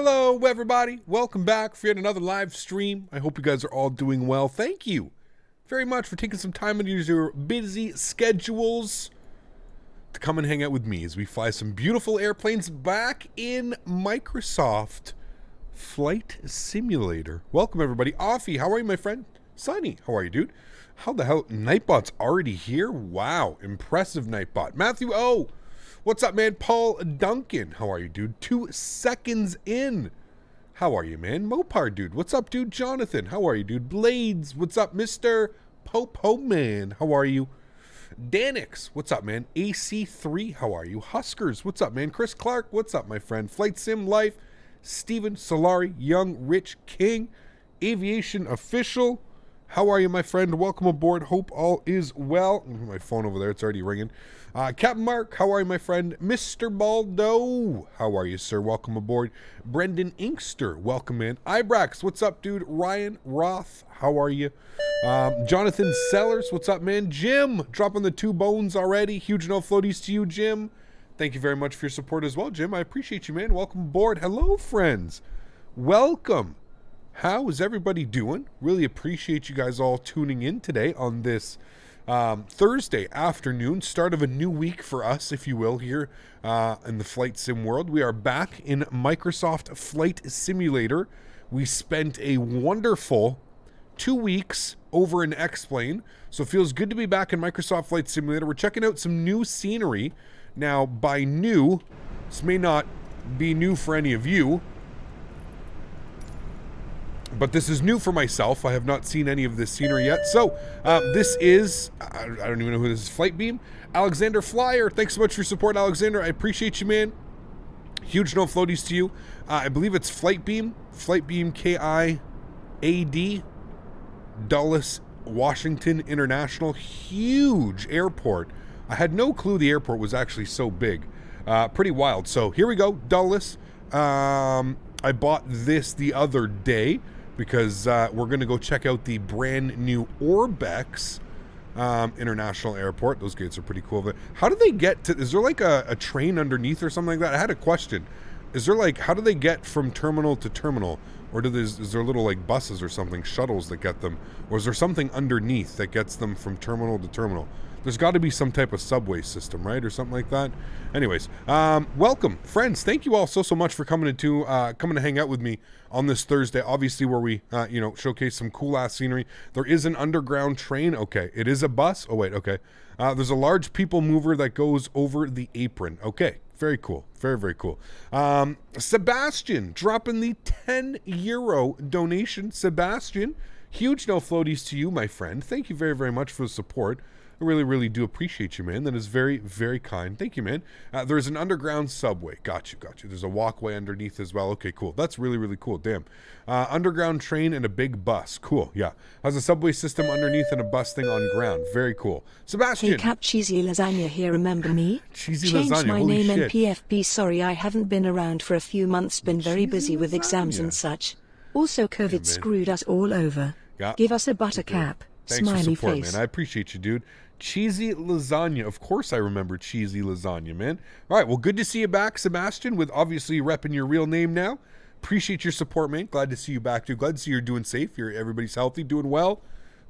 Hello, everybody. Welcome back for yet another live stream. I hope you guys are all doing well. Thank you very much for taking some time into your busy schedules to come and hang out with me as we fly some beautiful airplanes back in Microsoft Flight Simulator. Welcome, everybody. Offie, how are you, my friend? Sunny, how are you, dude? How the hell? Nightbot's already here? Wow. Impressive, Nightbot. Matthew O. What's up, man? Paul Duncan. How are you, dude? 2 seconds in. How are you, man? Mopar, dude. What's up, dude? Jonathan. How are you, dude? Blades. What's up, Mr. Popo, man? How are you? Danix. What's up, man? AC3. How are you? Huskers. What's up, man? Chris Clark. What's up, my friend? Flight Sim Life. Steven Solari. Young Rich King. Aviation Official. How are you, my friend? Welcome aboard. Hope all is well. My phone over there. It's already ringing. Captain Mark, how are you, my friend? Mr. Baldo, how are you, sir? Welcome aboard. Brendan Inkster, welcome, man. Ibrax, what's up, dude? Ryan Roth, how are you? Jonathan Sellers, what's up, man? Jim, dropping the 2 bones already. Huge no floaties to you, Jim. Thank you very much for your support as well, Jim. I appreciate you, man. Welcome aboard. Hello, friends. Welcome. How is everybody doing? Really appreciate you guys all tuning in today on this Thursday afternoon, start of a new week for us, if you will, here in the flight sim world. We are back in Microsoft Flight Simulator. We spent a wonderful 2 weeks over in X-Plane, so it feels good to be back in Microsoft Flight Simulator. We're checking out some new scenery. Now, by new, this may not be new for any of you, but this is new for myself. I have not seen any of this scenery yet. So, this is, I don't even know who this is, Flight Beam. Alexander Flyer, thanks so much for your support, Alexander. I appreciate you, man. Huge no floaties to you. I believe it's Flight Beam KIAD, Dulles, Washington International. Huge airport. I had no clue the airport was actually so big. Pretty wild. So, here we go, Dulles. I bought this the other day, because we're going to go check out the brand new Orbex International Airport. Those gates are pretty cool. How do they get to, is there like a train underneath or something like that? I had a question. Is there like, how do they get from terminal to terminal? Or is there little like buses or something, shuttles that get them? Or is there something underneath that gets them from terminal to terminal? There's got to be some type of subway system, right? Or something like that. Anyways, welcome, friends. Thank you all so much for coming to hang out with me on this Thursday. Obviously, where we, showcase some cool-ass scenery. There is an underground train. Okay. It is a bus. Oh, wait. Okay. There's a large people mover that goes over the apron. Okay. Very cool. Very, very cool. Sebastian dropping the €10 donation. Sebastian, huge no floaties to you, my friend. Thank you very, very much for the support. I really, really do appreciate you, man. That is very, very kind. Thank you, man. There's an underground subway. Got you. There's a walkway underneath as well. Okay, cool. That's really, really cool. Damn. Underground train and a big bus. Cool, yeah. Has a subway system underneath and a bus thing on ground. Very cool. Sebastian. Hey, Cap Cheesy Lasagna here, remember me? Cheesy Changed Lasagna, my holy name shit. and PFP, sorry I haven't been around for a few months, been very busy with exams and such. Also COVID screwed us all over. Yeah. Give us a buttercap. Thanks Smiley for support, face. man. I appreciate you, dude. Cheesy Lasagna. Of course I remember Cheesy Lasagna, man. All right, well, good to see you back, Sebastian, with obviously repping your real name now. Appreciate your support, man. Glad to see you back, dude. Glad to see you're doing safe. Everybody's healthy, doing well.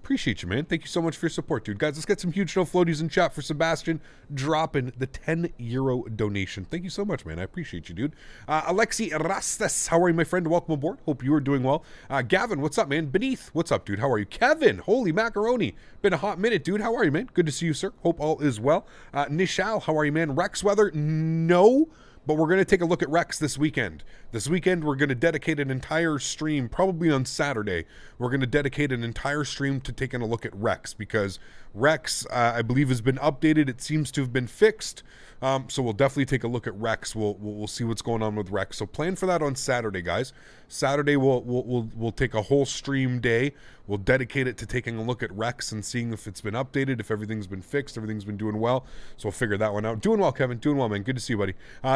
Appreciate you, man. Thank you so much for your support, dude. Guys, let's get some huge no floaties in chat for Sebastian dropping the €10 donation. Thank you so much, man. I appreciate you, dude. Alexi Rastas, how are you, my friend? Welcome aboard. Hope you are doing well. Gavin, what's up, man? Beneath, what's up, dude? How are you? Kevin, holy macaroni. Been a hot minute, dude. How are you, man? Good to see you, sir. Hope all is well. Nishal, how are you, man? Rex Weather, no. But we're going to take a look at Rex this weekend. This weekend, we're going to dedicate an entire stream, probably on Saturday. We're going to dedicate an entire stream to taking a look at Rex, because Rex, I believe, has been updated. It seems to have been fixed. So we'll definitely take a look at Rex. We'll see what's going on with Rex. So plan for that on Saturday, guys. Saturday we'll take a whole stream day. We'll dedicate it to taking a look at Rex and seeing if it's been updated, if everything's been fixed, everything's been doing well. So we'll figure that one out. Doing well, Kevin. Doing well, man. Good to see you, buddy.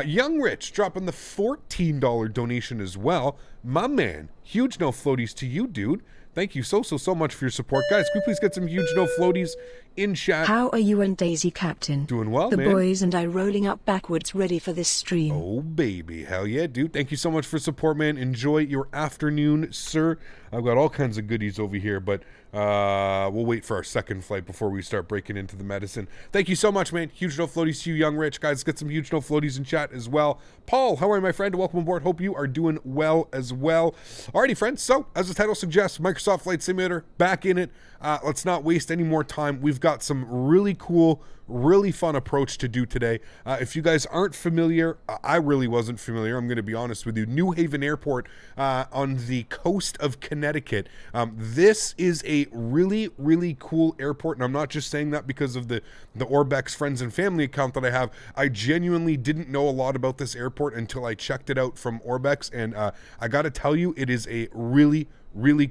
Young Rich dropping the $14 donation as well. My man. Huge no floaties to you, dude. Thank you so much for your support. Guys, can we please get some huge no floaties in chat? How are you and Daisy, Captain? Doing well, the man. The boys and I rolling up backwards ready for this stream. Oh, baby. Hell yeah, dude. Thank you so much for support, man. Enjoy your afternoon, sir. I've got all kinds of goodies over here, but we'll wait for our second flight before we start breaking into the medicine. Thank you so much, man. Huge no floaties to you, Young Rich. Guys, get some huge no floaties in chat as well. Paul, how are you, my friend? Welcome aboard. Hope you are doing well as well. Alrighty, friends. So, as the title suggests, Microsoft Flight Simulator, back in it. Let's not waste any more time. We've got some really cool, really fun approach to do today. If you guys aren't familiar, I really wasn't familiar. I'm going to be honest with you. New Haven Airport on the coast of Connecticut. This is a really, really cool airport, and I'm not just saying that because of the Orbex friends and family account that I have. I genuinely didn't know a lot about this airport until I checked it out from Orbex, and I got to tell you, it is a really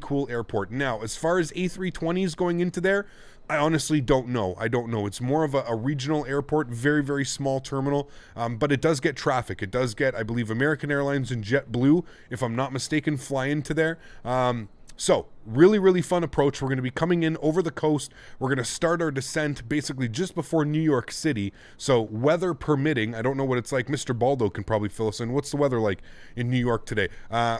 cool airport. Now, as far as A320s going into there, I honestly don't know. I don't know. It's more of a regional airport, very small terminal, but it does get traffic. It does get, I believe, American Airlines and JetBlue, if I'm not mistaken, fly into there. So, really fun approach. We're going to be coming in over the coast. We're going to start our descent basically just before New York City. So, weather permitting, I don't know what it's like. Mr. Baldo can probably fill us in. What's the weather like in New York today?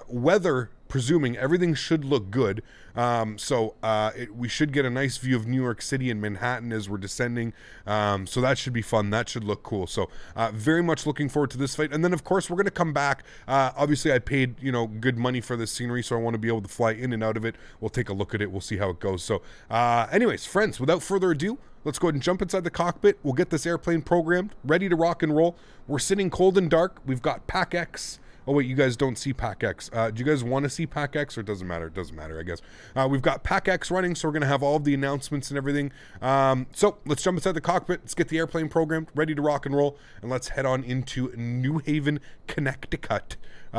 Weather, presuming everything should look good. We should get a nice view of New York City and Manhattan as we're descending. So that should be fun. That should look cool. So very much looking forward to this flight. And then, of course, we're going to come back. Obviously, I paid, good money for this scenery, so I want to be able to fly in and out of it. We'll take a look at it. We'll see how it goes. So anyways, friends, without further ado, let's go ahead and jump inside the cockpit. We'll get this airplane programmed, ready to rock and roll. We're sitting cold and dark. We've got PacX. Oh, wait, you guys don't see PacX. Do you guys want to see PacX, or it doesn't matter? It doesn't matter, I guess. We've got PacX running, so we're going to have all of the announcements and everything. So let's jump inside the cockpit. Let's get the airplane programmed, ready to rock and roll, and let's head on into New Haven, Connecticut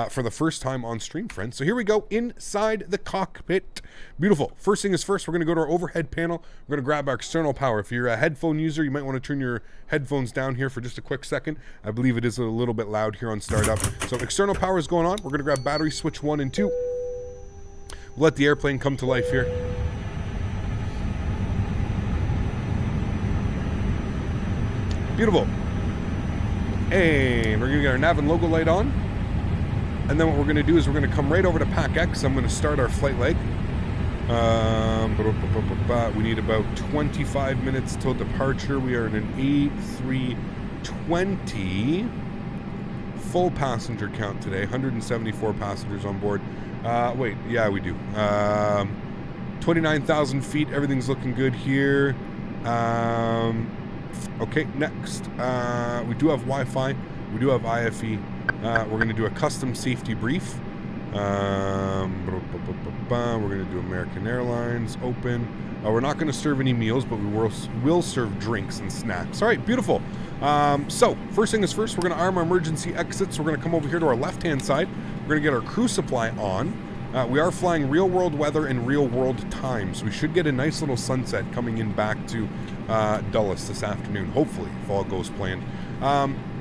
for the first time on stream, friends. So here we go, inside the cockpit. Beautiful. First thing is first, we're going to go to our overhead panel. We're going to grab our external power. If you're a headphone user, you might want to turn your headphones down here for just a quick second. I believe it is a little bit loud here on startup. So external power is going on. We're going to grab battery switch 1 and 2. We'll let the airplane come to life here. Beautiful. And we're going to get our nav and logo light on. And then what we're going to do is we're going to come right over to PacX. I'm going to start our flight leg. We need about 25 minutes till departure. We are in an A320. Full passenger count today. 174 passengers on board. Wait, yeah, we do. 29,000 feet. Everything's looking good here. Okay, next. We do have Wi-Fi. We do have IFE. We're going to do a custom safety brief. We're going to do American Airlines, open. We're not going to serve any meals, but we will serve drinks and snacks. All right, beautiful. So, first thing is first, we're going to arm our emergency exits. We're going to come over here to our left-hand side. We're going to get our crew supply on. We are flying real-world weather and real-world time, so we should get a nice little sunset coming in back to Dulles this afternoon, hopefully, if all goes planned.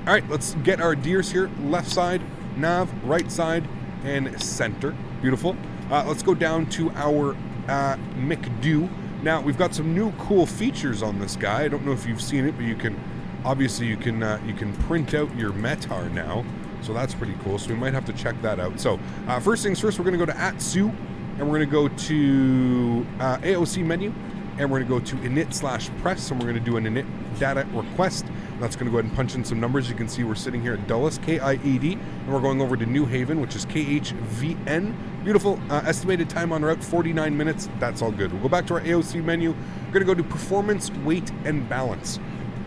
All right, let's get our deers here. Left side, nav, right side, and center. Beautiful. Let's go down to our McDo. Now, we've got some new cool features on this guy. I don't know if you've seen it, but you can, obviously, you can print out your METAR now. So that's pretty cool. So we might have to check that out. So first things first, we're going to go to @SIU, and we're going to go to AOC menu, and we're going to go to init/press, and we're going to do an init data request. That's going to go ahead and punch in some numbers. You can see we're sitting here at Dulles, KIAD, and we're going over to New Haven, which is KHVN. Beautiful. Estimated time on route, 49 minutes. That's all good. We'll go back to our AOC menu. We're going to go to performance, weight, and balance.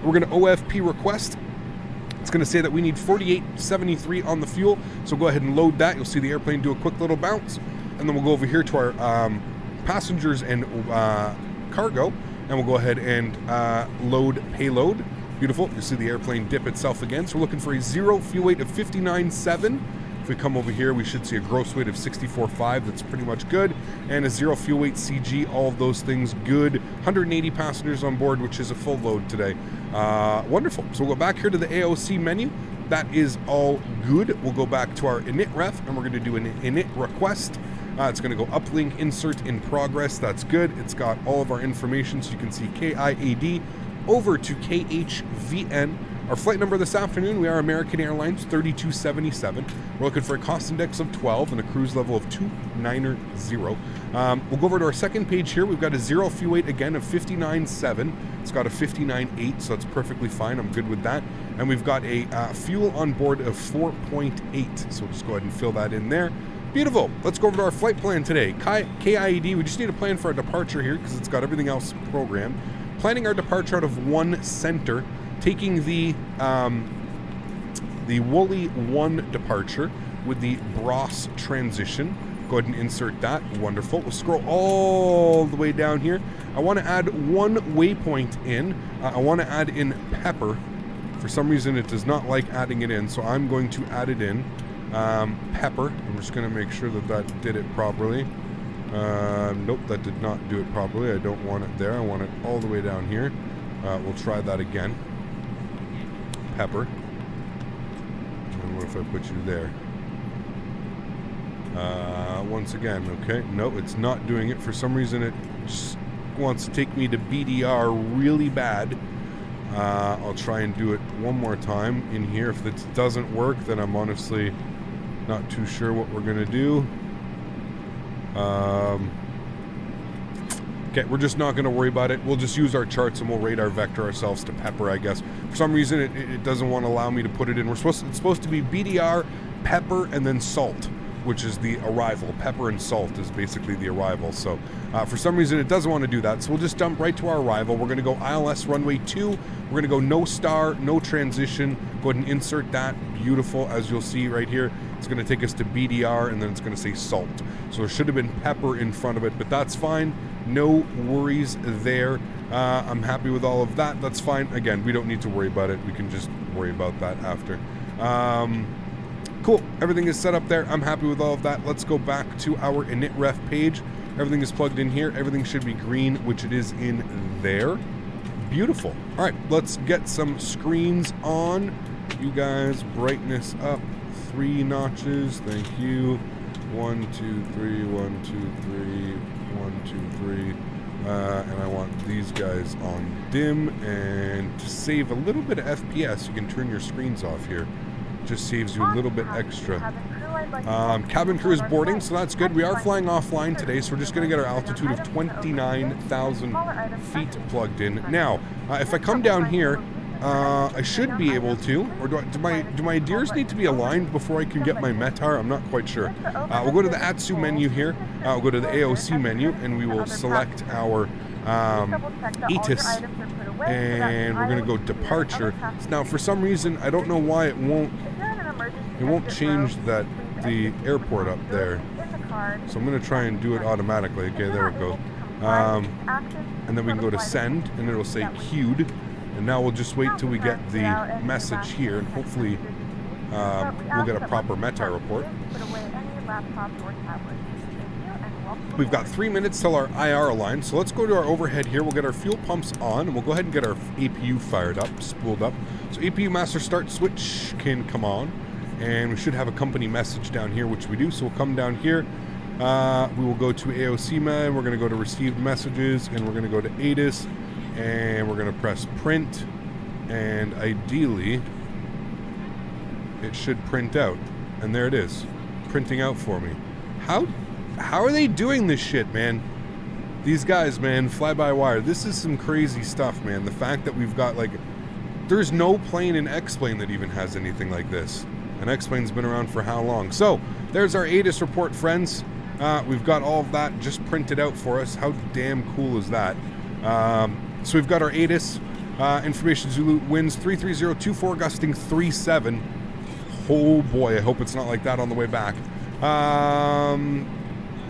We're going to OFP request. It's going to say that we need 48.73 on the fuel, so go ahead and load that. You'll see the airplane do a quick little bounce, and then we'll go over here to our passengers and cargo, and we'll go ahead and load payload. Beautiful. You see the airplane dip itself again, so we're looking for a zero fuel weight of 59.7. If we come over here, we should see a gross weight of 64.5. That's pretty much good. And a zero fuel weight CG, all of those things good. 180 passengers on board, which is a full load today. Wonderful. So we'll go back here to the AOC menu. that is all good. We'll go back to our init ref, and we're going to do an init request. It's going to go uplink, insert in progress. That's good. It's got all of our information, so you can see KIAD over to KHVN. Our flight number this afternoon, we are American Airlines 3277. We're looking for a cost index of 12 and a cruise level of 290. We'll go over to our second page here. We've got a zero fuel weight again of 59.7. It's got a 59.8, so that's perfectly fine. I'm good with that. And we've got a fuel on board of 4.8. So we'll just go ahead and fill that in there. Beautiful. Let's go over to our flight plan today. KIAD, we just need a plan for our departure here because it's got everything else programmed. Planning our departure out of one center, taking the Woolly 1 departure with the Bros transition. Go ahead and insert that. Wonderful. We'll scroll all the way down here. I want to add one waypoint in. I want to add in Pepper. For some reason, it does not like adding it in, so I'm going to add it in. Pepper. I'm just going to make sure that that did it properly. Nope, that did not do it properly. I don't want it there. I want it all the way down here. We'll try that again. Pepper. And what if I put you there? Once again, okay. No, it's not doing it. For some reason, it just wants to take me to BDR really bad. I'll try and do it one more time in here. If it doesn't work, then I'm honestly not too sure what we're going to do. Okay, we're just not going to worry about it. We'll just use our charts and we'll rate our vector ourselves to Pepper, I guess. For some reason, it doesn't want to allow me to put it in. It's supposed to be BDR, Pepper, and then Salt, which is the arrival. Pepper and Salt is basically the arrival. So for some reason, it doesn't want to do that. So we'll just jump right to our arrival. We're going to go ILS runway 2. We're going to go no star, no transition. Go ahead and insert that. Beautiful. As you'll see right here, it's going to take us to BDR, and then it's going to say Salt. So there should have been Pepper in front of it, but that's fine. No worries there. I'm happy with all of that. That's fine. Again, we don't need to worry about it. We can just worry about that after. Cool. Everything is set up there. I'm happy with all of that. Let's go back to our init ref page. Everything is plugged in here. Everything should be green, which it is in there. Beautiful. All right, let's get some screens on. You guys, brightness up 3 notches. Thank you. 1, 2, 3, 1, 2, 3, 1, 2, 3. And I want these guys on dim. And to save a little bit of FPS, you can turn your screens off here. Just saves you a little bit extra. Cabin crew is boarding, so that's good. We are flying offline today, so we're just going to get our altitude of 29,000 feet plugged in. Now, if I come down here, I should be able to, or do my deers need to be aligned before I can get my METAR? I'm not quite sure. We'll go to the ATSU menu here. We'll go to the AOC menu, and we will select our ATIS, and we're going to go departure. Now, for some reason, I don't know why it won't change the airport up there. So I'm going to try and do it automatically. Okay, there we go. And then we can go to send, and it'll say queued. And now we'll just wait till we get the message here, and hopefully we'll get a proper METAR report. We've got 3 minutes till our IR line, so let's go to our overhead here. We'll get our fuel pumps on, and we'll go ahead and get our APU fired up, spooled up. So APU master start switch can come on, and we should have a company message down here, which we do. So we'll come down here. We will go to AOC man. We're going to go to received messages, and we're going to go to ATIS, and we're going to press print, and ideally it should print out, and there it is, printing out for me. How are they doing this shit, man? These guys, man, Flybywire, this is some crazy stuff, man. The fact that we've got, like, there's no plane in X-Plane that even has anything like this. And X-Plane's been around for how long? So, there's our ATIS report, friends. We've got all of that just printed out for us. How damn cool is that? So we've got our ATIS. Information Zulu winds 33024, gusting 37. Oh boy, I hope it's not like that on the way back.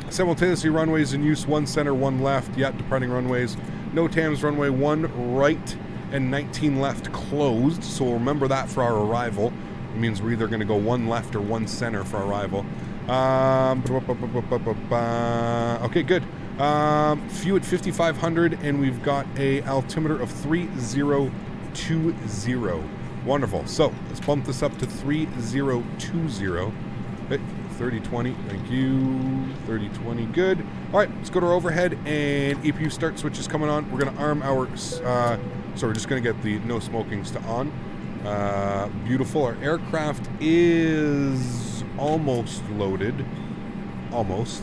Simultaneously runways in use, 1 center, 1 left. Yeah, departing runways. No TAMS, runway 1 right and 19 left closed. So we'll remember that for our arrival. It means we're either going to go 1 left or 1 center for arrival. Okay, good. Few at 5,500, and we've got a altimeter of 3020. Wonderful. So let's bump this up to 3020. Okay, 3020. Thank you. 3020. Good. All right, let's go to our overhead and APU start switch is coming on. We're going to arm our. So we're just going to get the no smokings to on. Beautiful. Our aircraft is almost loaded. Almost.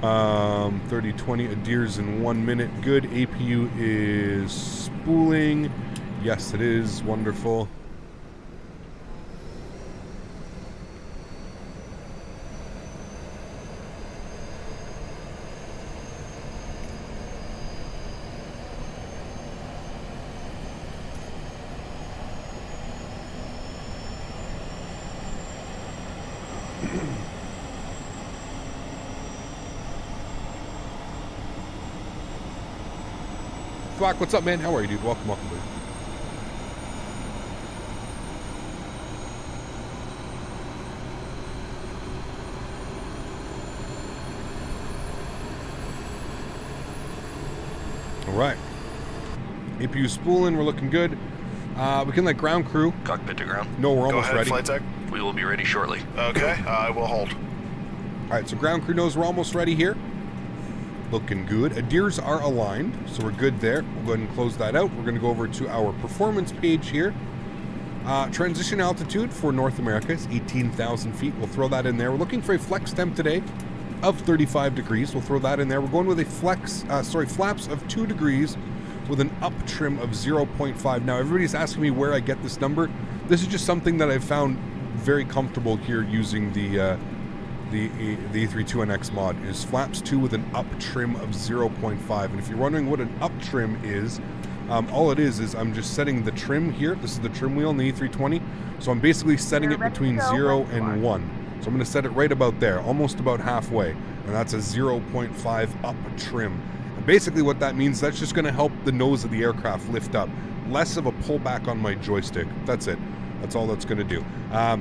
3020 adheres in 1 minute. Good. APU is spooling. Yes, it is. Wonderful. Flock, what's up, man? How are you, dude? Welcome, dude. All right. APU spooling. We're looking good. We can let ground crew. Cockpit to ground. No, we're almost ready. Flight tech. We will be ready shortly. Okay, I will hold. All right, so ground crew knows we're almost ready here. Looking good. Adheres are aligned, so we're good there. We'll go ahead and close that out. We're going to go over to our performance page here. Transition altitude for North America is 18,000 feet. We'll throw that in there. We're looking for a flex temp today of 35 degrees. We'll throw that in there. We're going with a flaps of 2 degrees with an up trim of 0.5. Now, everybody's asking me where I get this number. This is just something that I've found very comfortable here using the A32NX mod is flaps 2 with an up trim of 0.5. And if you're wondering what an up trim is, all it is I'm just setting the trim here. This is the trim wheel in the A320. So I'm basically setting it between 0 and 1. So I'm going to set it right about there, almost about halfway. And that's a 0.5 up trim. And basically what that means, that's just going to help the nose of the aircraft lift up. Less of a pullback on my joystick. That's it. That's all that's going to do.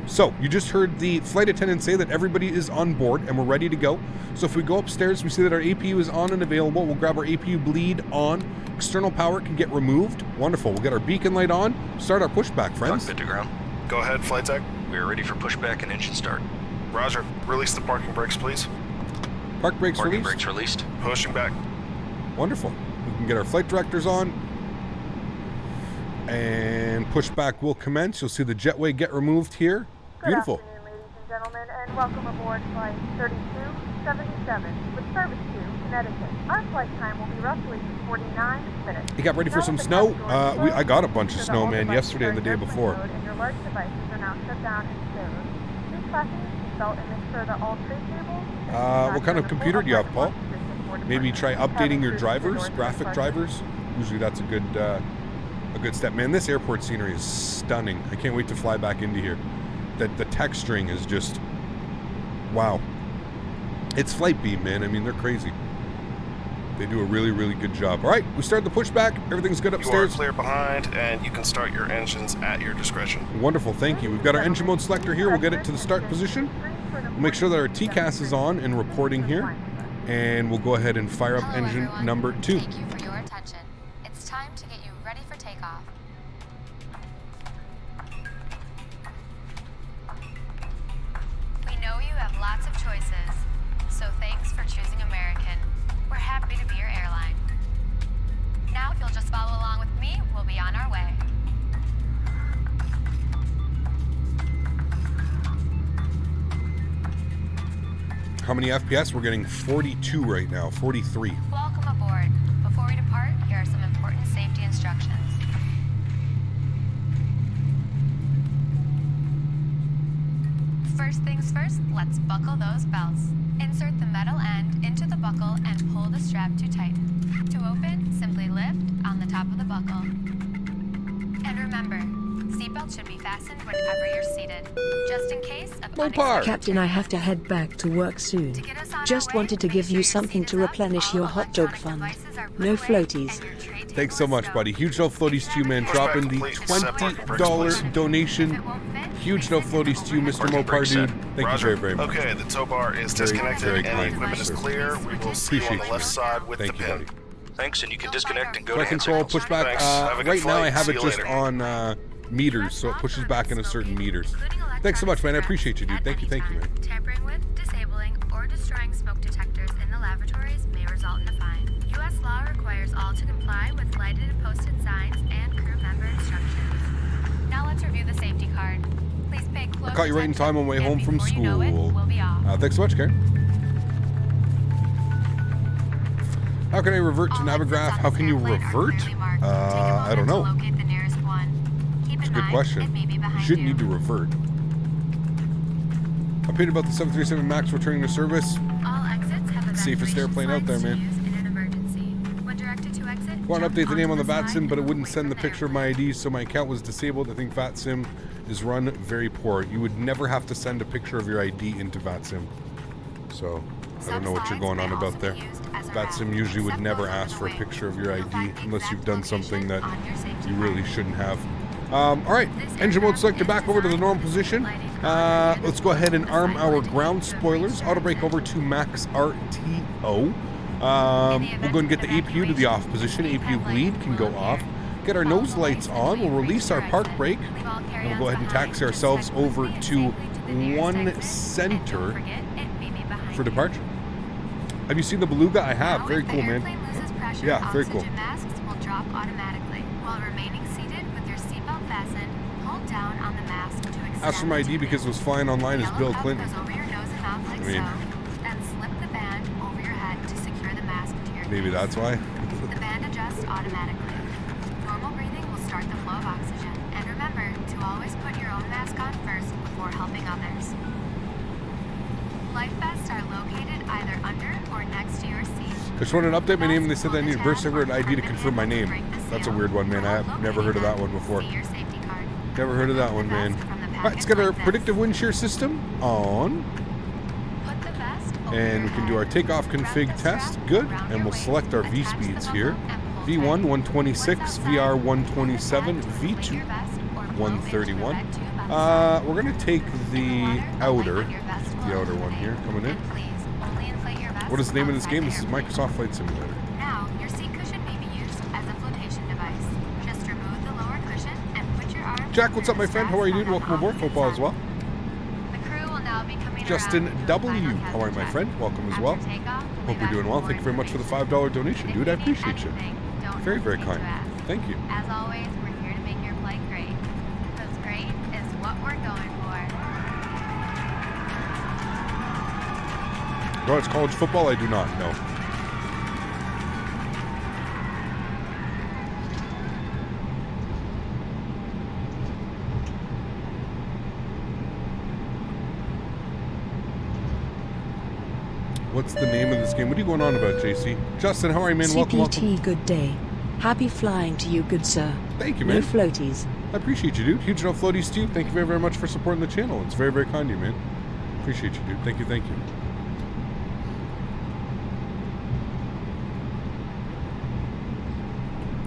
So you just heard the flight attendant say that everybody is on board and we're ready to go. So if we go upstairs, we see that our APU is on and available. We'll grab our APU bleed on. External power can get removed. Wonderful. We'll get our beacon light on. Start our pushback, friends. Cockpit to ground. Go ahead, flight tech. We are ready for pushback and engine start. Roger. Release the parking brakes, please. Park brakes Parking released. brakes released. Pushing back. Wonderful. We can get our flight directors on. And pushback will commence. You'll see the jetway get removed here. Beautiful. Good afternoon, ladies and gentlemen, and welcome aboard Flight 3277 with service to Connecticut. Our flight time will be roughly 49 minutes. You got ready for some snow? I got a bunch of snow, man, yesterday and the day before. And your large devices are now shut down and stowed. Please fasten your seatbelt and make sure that all tray tables. What kind of computer do you have, Paul? Maybe try updating your drivers, graphic drivers. Usually that's a good step. Man, this airport scenery is stunning. I can't wait to fly back into here. The texturing is just, wow. It's Flight Beam, man. I mean, they're crazy. They do a really, really good job. All right, we started the pushback. Everything's good upstairs. You are clear behind, and you can start your engines at your discretion. Wonderful, thank you. We've got our engine mode selector here. We'll get it to the start position. We'll make sure that our TCAS is on and reporting here. And we'll go ahead and fire up engine everyone. number 2. Thank you for your attention. It's time to get you ready for takeoff. We know you have lots of choices, so thanks for choosing American. We're happy to be your airline. Now, if you'll just follow along with me, we'll be on our way. How many FPS? We're getting 42 right now, 43. Welcome aboard. Before we depart, here are some important safety instructions. First things first, let's buckle those belts. Insert the metal end into the buckle and pull the strap to tighten. To open, simply lift on the top of the buckle. And remember, seatbelt should be fastened whenever you're seated, just in case of unexpected. Captain, I have to head back to work soon. To get us on Just our way, wanted to make give sure you you're something to seated up, replenish all your hot dog electronic fund. devices are put No away, floaties. and your tray table Thanks so is much, stowed. buddy. Huge no floaties to you, man. Dropping the $20 donation. Huge no floaties to you, Mr. Mopar, dude. Thank you Roger. very, very much. Okay, the tow bar is Very, disconnected very and kind, equipment is sir. clear. We will see you on the Appreciate left you. side with Thank the you, pin. buddy. Thanks, and you can disconnect and go Flight to hand control, signals. pushback. Thanks. Have a good Right now I flight. have See it you just later. on meters, so it pushes back into certain meters. Thanks so much, man. I appreciate you, dude. Thank you, man. Tampering with, disabling, or destroying smoke detectors in the lavatories may result in a fine. U.S. law requires all to comply with lighted and posted signs and crew member instructions. Now let's review the safety card. Please pay close I caught you right in attention, time on my way and home from before you know it, school. we'll be off. Thanks so much, Karen. How can I revert to All Navigraph? exits How on can you this airplane are revert? clearly marked. Take a I don't moment to know. locate the nearest one. Keep It's a in good mind, question. it may be You behind shouldn't you. need to revert. Update about the 737 MAX returning to service. All exits have Safest evacuation airplane out there, slides to man. use in an emergency. When directed to exit, Want to jump update the name on onto the slide VATSIM, but it and wouldn't away send the from picture of my ID, so my account was disabled. I think VATSIM is run very poor. You would never have to send a picture of your ID into VATSIM. So, I don't know what you're going on about there. VATSIM usually would never ask for a picture of your ID unless you've done something that you really shouldn't have. Alright, engine mode selected back over to the normal position. Let's go ahead and arm our ground spoilers. Auto brake over to max RTO. We'll go and get the APU to the off position. APU bleed can go off. Get our nose lights on. We'll release our park brake. And we'll go ahead and taxi ourselves over to 1 center for departure. Have you seen the Beluga? I have. Very cool, man. Yeah, very cool. Masks will drop automatically while remaining seated with your seatbelt fastened. Hold down on the mask to extend. Ask for my ID because it was flying online as Bill Clinton. Over your nose and mouth like I mean, so. Then slip the band over your head to secure the mask to your maybe face. that's why. The band adjusts automatically. Normal breathing will start the flow of oxygen. And remember to always put your own mask on first before helping others. Life vests are located either under or next to your seat. I just wanted to update my name and they said that I need a birth certificate and ID to confirm my name. That's a weird one, man. I've never heard of that one before. Never heard of that one, man. Alright, let's get our predictive wind shear system on. And we can do our takeoff config test. Good. And we'll select our V speeds here. V1, 126, VR, 127, V2, 131. We're going to take the outer one here, coming in. What is the name of this game? This is Microsoft Flight Simulator. Now, your seat cushion may be used as a flotation device. Just remove the lower cushion and put your arm. Jack, what's up, my friend? How are you doing? Welcome aboard. Hope all is well. The crew will now be coming Justin around W. to the How are you, my final friend? Welcome as After well. takeoff, Hope leave you're doing well. Thank you very much for the $5 donation, dude. I If you need appreciate you. anything, don't Very, very hesitate kind. to ask. Thank you. As always, we're here to make your flight great. Because great is what we're going for. Oh, it's college football? I do not know. What's the name of this game? What are you going on about, JC? Justin, how are you, man? Welcome, welcome. CPT, good day. Happy flying to you, good sir. Thank you, No man. floaties. I appreciate you, dude. Huge no floaties to you. Thank you very, very much for supporting the channel. It's very, very kind of you, man. Appreciate you, dude. Thank you, thank you.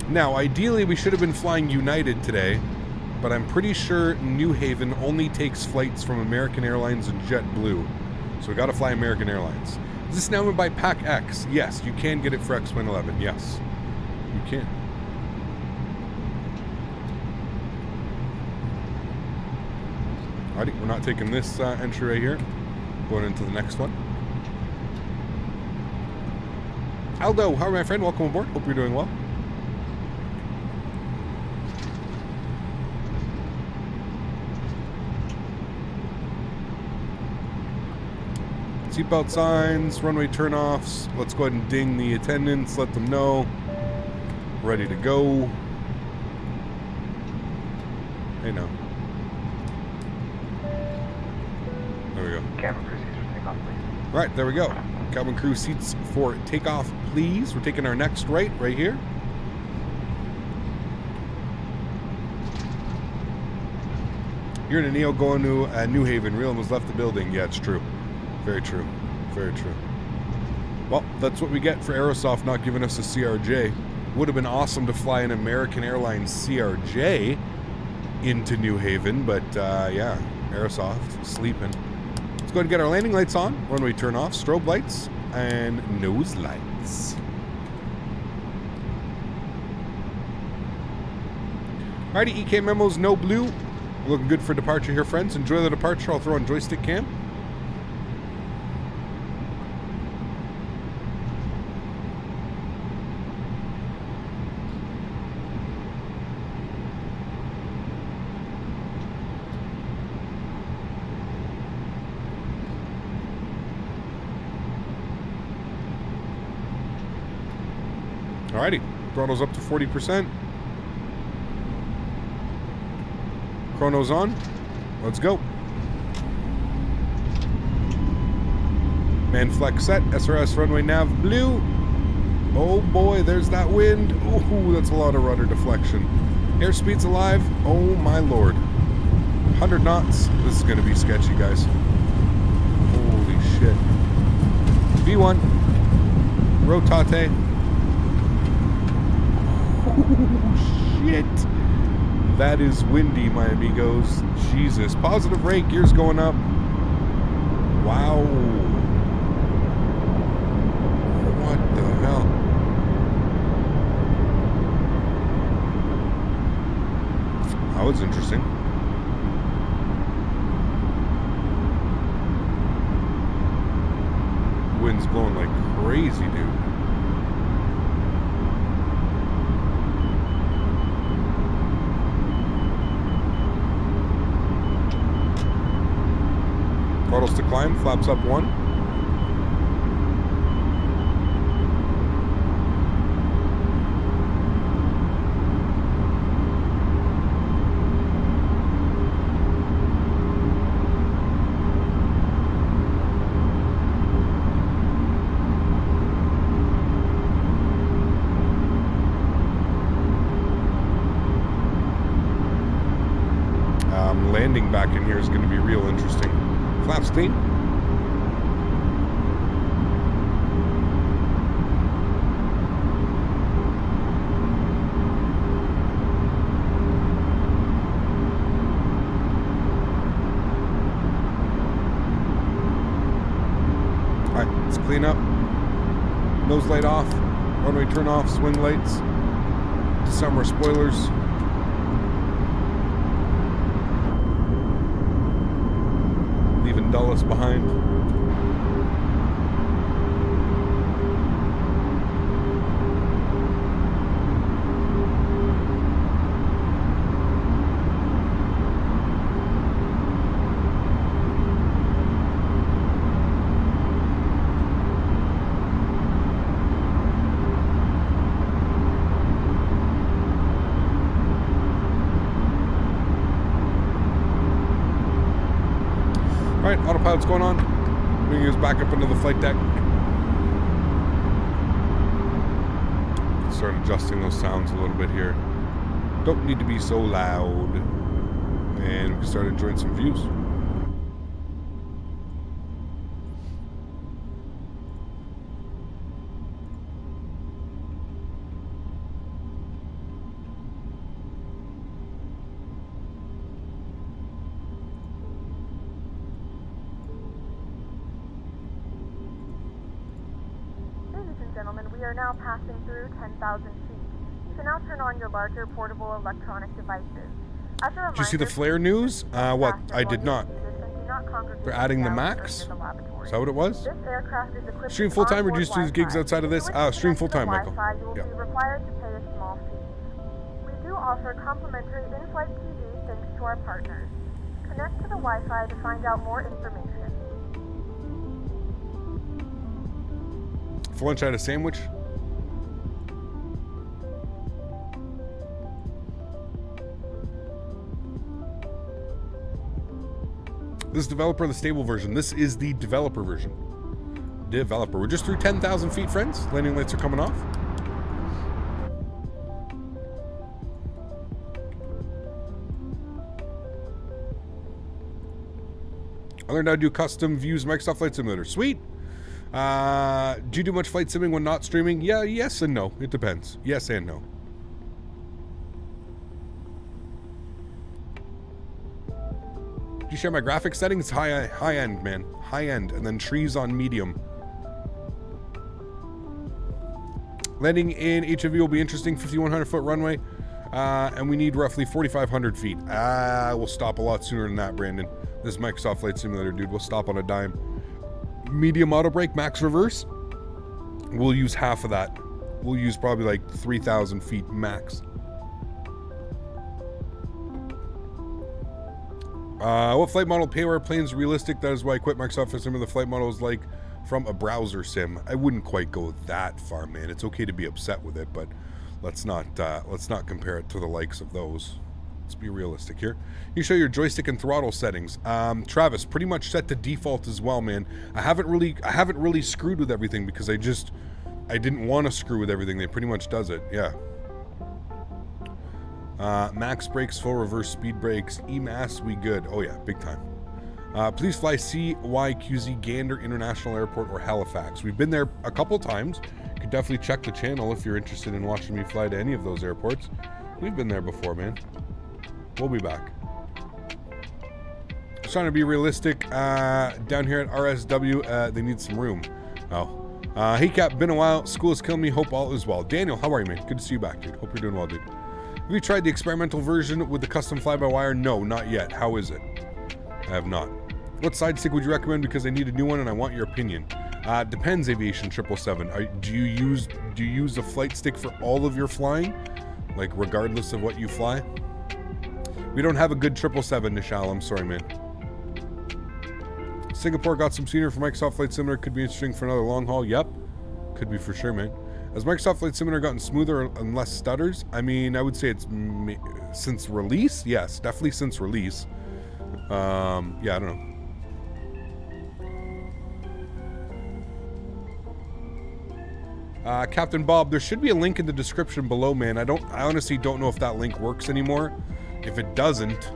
Now, ideally, we should have been flying United today, but I'm pretty sure New Haven only takes flights from American Airlines and JetBlue. So we got to fly American Airlines. Is this now owned by PacX? Yes, you can get it for X-Wing 11. Yes, you can. Alrighty, we're not taking this entry right here. Going into the next one. Aldo, how are you, my friend? Welcome aboard. Hope you're doing well. Seatbelt signs, runway turnoffs. Let's go ahead and ding the attendants, let them know. Ready to go. Hey, now. There we go. Cabin crew seats for takeoff, please. Right, there we go. Cabin crew seats for takeoff, please. We're taking our next right here. You're in a Neo going to New Haven. Real almost left the building. Yeah, it's true. Very true. Very true. Well, that's what we get for Aerosoft not giving us a CRJ. Would have been awesome to fly an American Airlines CRJ into New Haven, but yeah, Aerosoft sleeping. Let's go ahead and get our landing lights on. Runway turn off, strobe lights, and nose lights. Alrighty, EK memos, no blue. Looking good for departure here, friends. Enjoy the departure. I'll throw on joystick cam. Alrighty, throttle's up to 40%. Chrono's on. Let's go. Man flex set. SRS runway nav blue. Oh boy, there's that wind. Ooh, that's a lot of rudder deflection. Airspeed's alive. Oh my lord. 100 knots. This is going to be sketchy, guys. Holy shit. V1. Rotate. Oh shit. That is windy, my amigos. Jesus. Positive rate. Gears going up. Wow. What the hell? That was interesting. Wind's blowing like crazy, dude. Throttles to climb, flaps up 1. Landing back in here is going to be real interesting. Flaps clean. Alright, let's clean up. Nose light off. Runway turn off. Swing lights. Summer spoilers. Leaving Dulles behind. Alright, autopilot's going on. Bringing us back up into the flight deck. Start adjusting those sounds a little bit here. Don't need to be so loud. And we can start enjoying some views. We are now passing through 10,000 feet. You can now turn on your larger portable electronic devices. As a reminder, did you see the flare news? What? I did not. They're adding the max? Is that what it was? This aircraft is equipped Stream full time or just do gigs outside of this? Stream full time, Michael. You will be required to pay a small fee. We do offer complimentary in-flight TV thanks to our partners. Connect to the Wi-Fi to find out more information. For lunch I had a sandwich. This is developer, the stable version. This is the developer version. Developer. We're just through 10,000 feet, friends. Landing lights are coming off. I learned how to do custom views Microsoft Flight Simulator. Sweet. Do you do much flight simming when not streaming? Yeah, yes and no. It depends. Yes and no. Do you share my graphics settings? High end, man. High end. And then trees on medium. Landing in HV will be interesting. 5,100 foot runway. And we need roughly 4,500 feet. We'll stop a lot sooner than that, Brandon. This is Microsoft Flight Simulator, dude. We'll stop on a dime. Medium auto brake, max reverse. We'll use half of that. We'll use probably like 3,000 feet max. What flight model payware planes realistic? That is why I quit Microsoft Flight Simulator. The flight model is like from a browser sim. I wouldn't quite go that far, man. It's okay to be upset with it, but let's not compare it to the likes of those. Let's be realistic here. You show your joystick and throttle settings. Travis, pretty much set to default as well, man. I haven't really screwed with everything because I didn't want to screw with everything. They pretty much does it. Yeah. Max brakes, full reverse speed brakes, EMAS, we good. Oh yeah, big time. Please fly CYQZ Gander International Airport or Halifax. We've been there a couple times. You could definitely check the channel if you're interested in watching me fly to any of those airports. We've been there before, man. We'll be back. Just trying to be realistic. Down here at RSW, they need some room. Oh. Hey Cap, been a while. School is killing me. Hope all is well. Daniel, how are you, man? Good to see you back, dude. Hope you're doing well, dude. Have you tried the experimental version with the custom fly-by-wire? No, not yet. How is it? I have not. What side stick would you recommend? Because I need a new one and I want your opinion. Depends, Aviation 777. Do you use a flight stick for all of your flying? Like regardless of what you fly? We don't have a good 777, Nishal. I'm sorry, man. Singapore got some scenery for Microsoft Flight Simulator. Could be interesting for another long haul. Yep. Could be for sure, man. Has Microsoft Flight Simulator gotten smoother and less stutters? I mean, I would say it's since release. Yes, definitely since release. Yeah, I don't know. Captain Bob, there should be a link in the description below, man. I honestly don't know if that link works anymore. If it doesn't,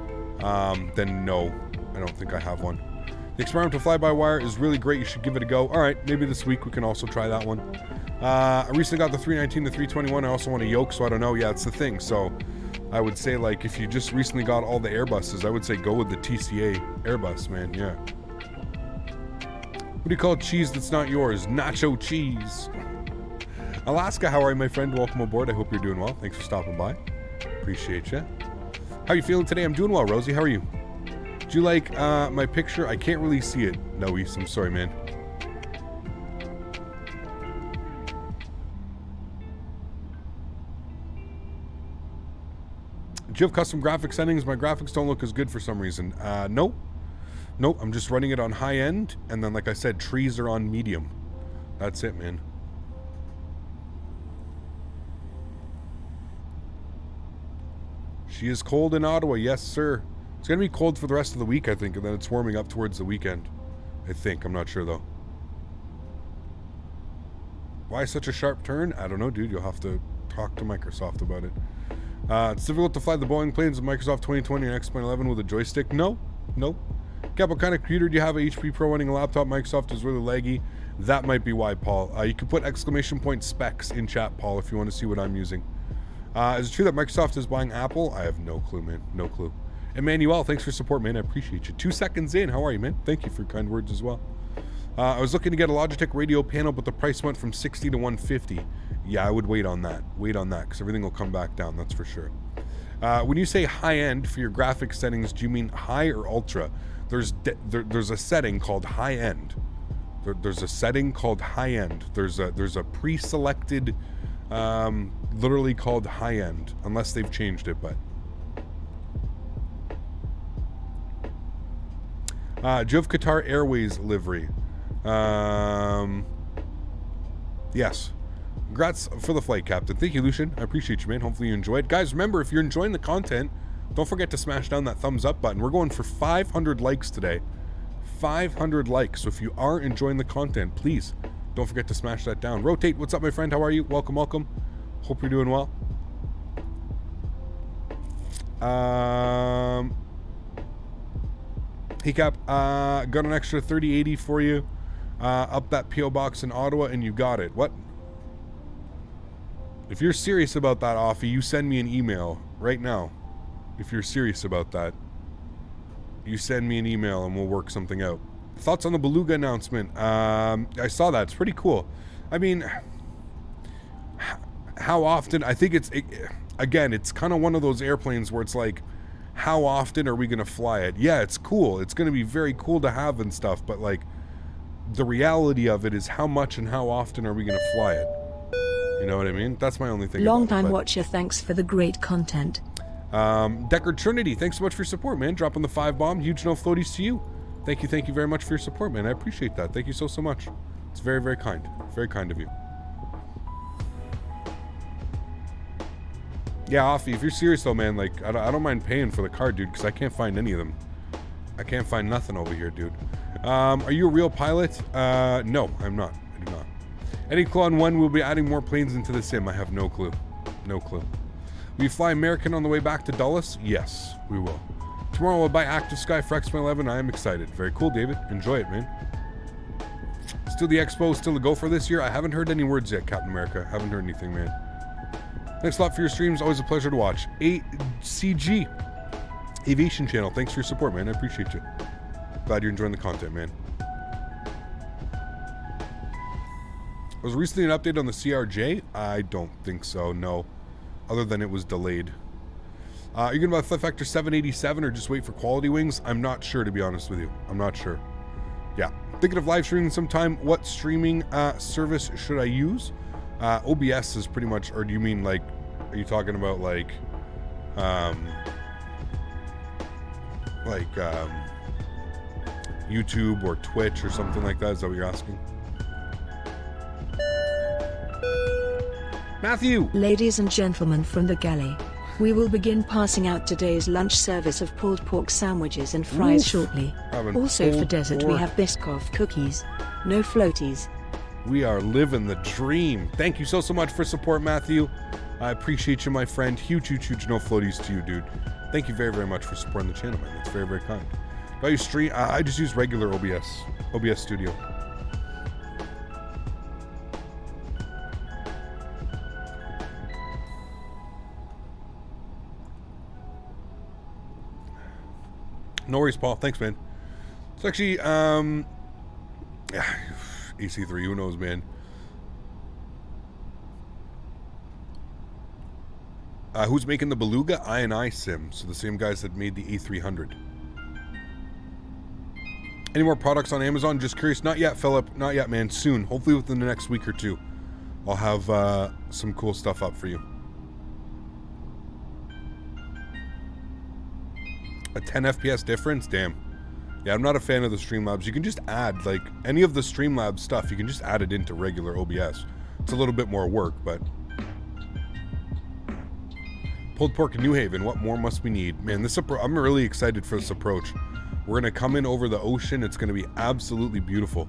then no, I don't think I have one. The experimental fly-by-wire is really great. You should give it a go. All right, maybe this week we can also try that one. I recently got the 319 to 321. I also want a yoke, so I don't know. Yeah, it's the thing. So I would say, like, if you just recently got all the Airbuses, I would say go with the TCA Airbus, man. Yeah. What do you call cheese that's not yours? Nacho cheese. Alaska, how are you, my friend? Welcome aboard. I hope you're doing well. Thanks for stopping by. Appreciate you. How are you feeling today? I'm doing well, Rosie. How are you? Do you like my picture? I can't really see it. No, East. I'm sorry, man. Do you have custom graphic settings? My graphics don't look as good for some reason. No. Nope, I'm just running it on high end. And then, like I said, trees are on medium. That's it, man. She is cold in Ottawa. Yes, sir. It's going to be cold for the rest of the week, I think. And then it's warming up towards the weekend. I think. I'm not sure, though. Why such a sharp turn? I don't know, dude. You'll have to talk to Microsoft about it. It's difficult to fly the Boeing planes with Microsoft 2020 and X.11 with a joystick. No. No. Cap, what kind of computer do you have? A HP Pro running a laptop? Microsoft is really laggy. That might be why, Paul. You can put exclamation point specs in chat, Paul, if you want to see what I'm using. Is it true that Microsoft is buying Apple? I have no clue, man. No clue. Emmanuel, thanks for support, man. I appreciate you. 2 seconds in. How are you, man? Thank you for your kind words as well. I was looking to get a Logitech radio panel, but the price went from $60 to $150. Yeah, I would wait on that. Wait on that, because everything will come back down, that's for sure. When you say high-end for your graphic settings, do you mean high or ultra? There's a setting called high-end. There's a setting called high-end. There's a pre-selected, literally called high-end, unless they've changed it, but... do you have Qatar Airways livery? Yes. Congrats for the flight, Captain. Thank you, Lucian. I appreciate you, man. Hopefully you enjoyed. Guys, remember, if you're enjoying the content, don't forget to smash down that thumbs up button. We're going for 500 likes today. 500 likes. So if you are enjoying the content, please don't forget to smash that down. Rotate, what's up, my friend? How are you? Welcome, welcome. Hope you're doing well. Hey, Cap, got an extra 3080 for you. Up that P.O. box in Ottawa, and you got it. What? If you're serious about that, Offie, you send me an email right now. If you're serious about that, you send me an email and we'll work something out. Thoughts on the Beluga announcement? I saw that. It's pretty cool. I mean, how often? I think again, it's kind of one of those airplanes where it's like, how often are we going to fly it? Yeah, it's cool. It's going to be very cool to have and stuff, but like the reality of it is how much and how often are we going to fly it? You know what I mean? That's my only thing. Long time watcher, thanks for the great content. Deckard Trinity, thanks so much for your support, man. Dropping the 5 bomb. Huge no floaties to you. Thank you very much for your support, man. I appreciate that. Thank you so much. It's very, very kind. Very kind of you. Yeah, Offie, if you're serious though, man, like, I don't mind paying for the card, dude, because I can't find any of them. I can't find nothing over here, dude. Are you a real pilot? No, I'm not. I do not. Any clue on when we'll be adding more planes into the sim? I have no clue. No clue. Will you fly American on the way back to Dulles? Yes, we will. Tomorrow we'll buy Active Sky for X-11. I am excited. Very cool, David. Enjoy it, man. Still the Expo, still a go for this year? I haven't heard any words yet, Captain America. Haven't heard anything, man. Thanks a lot for your streams. Always a pleasure to watch. ACG Aviation Channel. Thanks for your support, man. I appreciate you. Glad you're enjoying the content, man. Was recently an update on the CRJ? I don't think so, no. Other than it was delayed. Are you going to buy Flite Factor 787 or just wait for quality wings? I'm not sure, to be honest with you. I'm not sure. Yeah. Thinking of live streaming sometime. What streaming service should I use? OBS is pretty much, or do you mean like, are you talking about like YouTube or Twitch or something like that? Is that what you're asking? Matthew! Ladies and gentlemen from the galley, we will begin passing out today's lunch service of pulled pork sandwiches and fries shortly. Also for dessert we have Biscoff cookies. No floaties. We are living the dream. Thank you so much for support, Matthew. I appreciate you, my friend. Huge no floaties to you, dude. Thank you very, very much for supporting the channel, man. That's very, very kind. Do I use stream? I just use regular OBS Studio. No worries, Paul. Thanks, man. It's actually, AC3, who knows, man. Who's making the Beluga? I Sim. So the same guys that made the A300. Any more products on Amazon? Just curious. Not yet, Philip. Not yet, man. Soon. Hopefully within the next week or two. I'll have some cool stuff up for you. A 10 FPS difference? Damn. Yeah, I'm not a fan of the Streamlabs. You can just add, like, any of the Streamlabs stuff, you can just add it into regular OBS. It's a little bit more work, but... Pulled pork in New Haven. What more must we need? Man, this I'm really excited for this approach. We're going to come in over the ocean. It's going to be absolutely beautiful.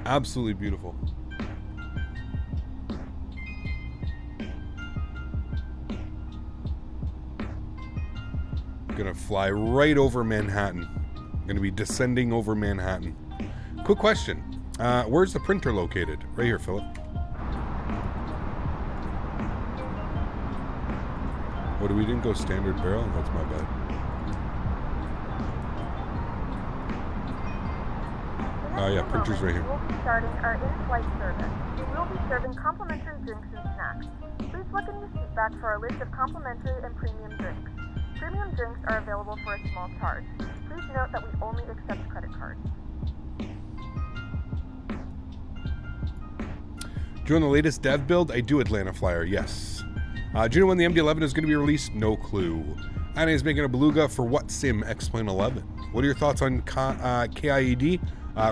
Absolutely beautiful. Gonna fly right over Manhattan. Gonna be descending over Manhattan. Quick question. Where's the printer located? Right here, Philip. What, we didn't go standard barrel? That's my bad. Oh yeah, printer's right here. We'll be starting our in-flight service. We will be serving complimentary drinks and snacks. Please look in your seat back for our list of complimentary and premium drinks. Premium drinks are available for a small charge. Please note that we only accept credit cards. Do you know the latest dev build? I do, Atlanta Flyer, yes. Do you know when the MD-11 is going to be released? No clue. Anna is making a Beluga for what sim? X-Plane 11. What are your thoughts on KIAD?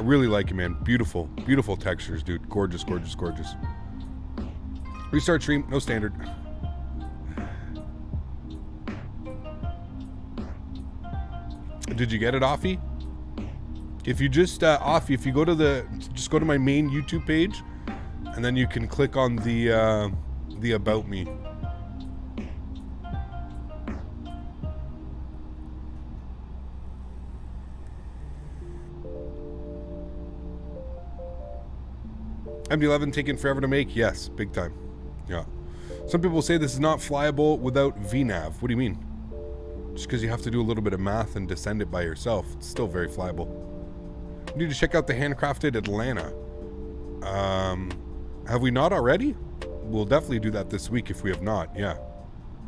Really like it, man. Beautiful, beautiful textures, dude. Gorgeous, gorgeous, gorgeous. Restart stream, no standard. Did you get it, Offie? If you just Offie, if you go to my main YouTube page, and then you can click on the About Me. MD-11 taking forever to make? Yes, big time. Yeah. Some people say this is not flyable without VNAV. What do you mean? Just because you have to do a little bit of math and descend it by yourself, it's still very flyable. You need to check out the handcrafted Atlanta. Have we not already? We'll definitely do that this week if we have not, yeah.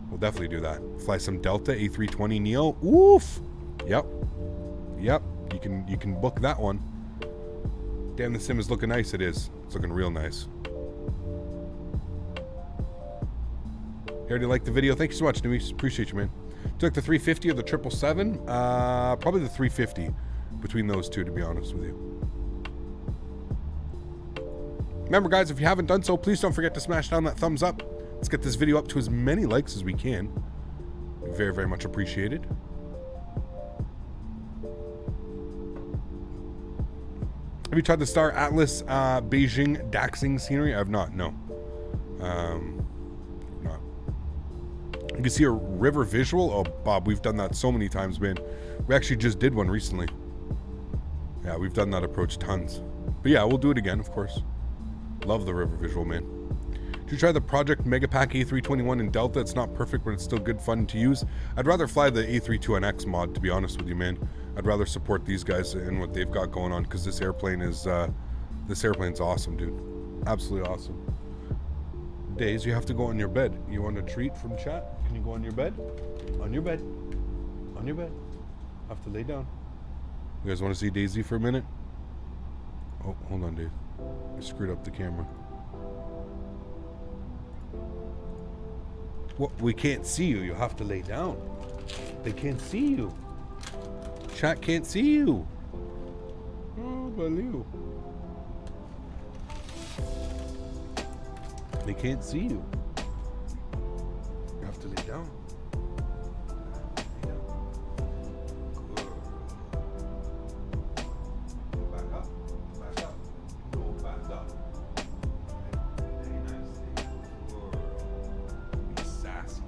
We'll definitely do that. Fly some Delta A320 Neo. Oof. Yep. Yep. You can book that one. Damn, the sim is looking nice. It is. It's looking real nice. You already liked the video. Thank you so much, Denis. Appreciate you, man. Took the 350 or the 777. Probably the 350 between those two, to be honest with you. Remember, guys, if you haven't done so, please don't forget to smash down that thumbs up. Let's get this video up to as many likes as we can. Very, very much appreciated. Have you tried the Star Atlas Beijing Daxing scenery? I have not, no. Not. You can see a river visual. Oh, Bob, we've done that so many times, man. We actually just did one recently. Yeah, we've done that approach tons. But yeah, we'll do it again, of course. Love the river visual, man. Did you try the Project Megapack A321 in Delta? It's not perfect, but it's still good fun to use. I'd rather fly the A32NX mod, to be honest with you, man. I'd rather support these guys and what they've got going on, because this airplane is, this airplane's awesome, dude. Absolutely awesome. Days, you have to go on your bed. You want a treat from chat? Can you go on your bed? On your bed. On your bed. Have to lay down. You guys want to see Daisy for a minute? Oh, hold on, Dave. I screwed up the camera. What? We can't see you. You have to lay down. They can't see you. Chat can't see you. Oh, Baloo. They can't see you. You have to lay down. Lay down. Good. Go back up. Back up. Go back up. Very nice. Good. Be sassy.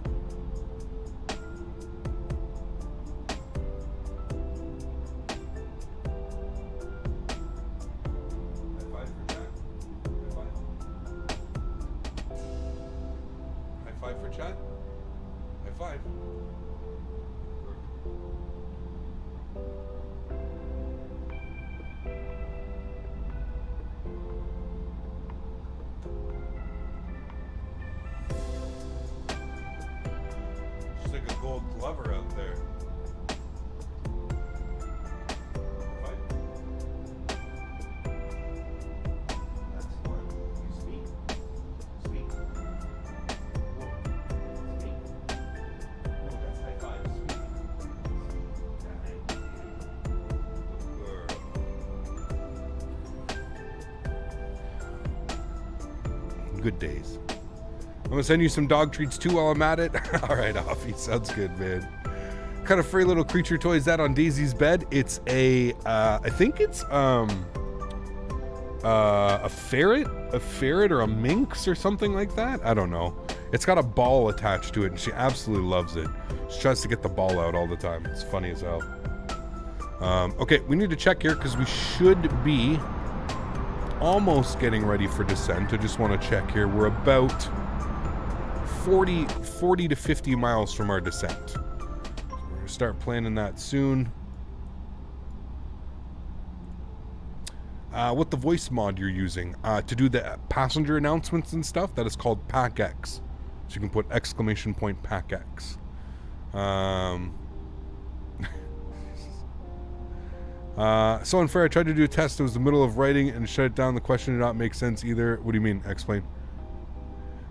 For chat. High five. Just like a gold glover out there. Good days. I'm gonna send you some dog treats too while I'm at it. All right, Offie, sounds good, man. What kind of furry little creature toy is that on Daisy's bed? It's a, I think it's a ferret or a minx or something like that. I don't know. It's got a ball attached to it, and she absolutely loves it. She tries to get the ball out all the time. It's funny as hell. Okay, we need to check here because we should be almost getting ready for descent. I just want to check here. We're about 40 to 50 miles from our descent. So we're going to start planning that soon. What the voice mod you're using to do the passenger announcements and stuff, that is called PacX. So you can put exclamation point PacX. So unfair. I tried to do a test. It was the middle of writing and shut it down. The question did not make sense either. What do you mean? Explain.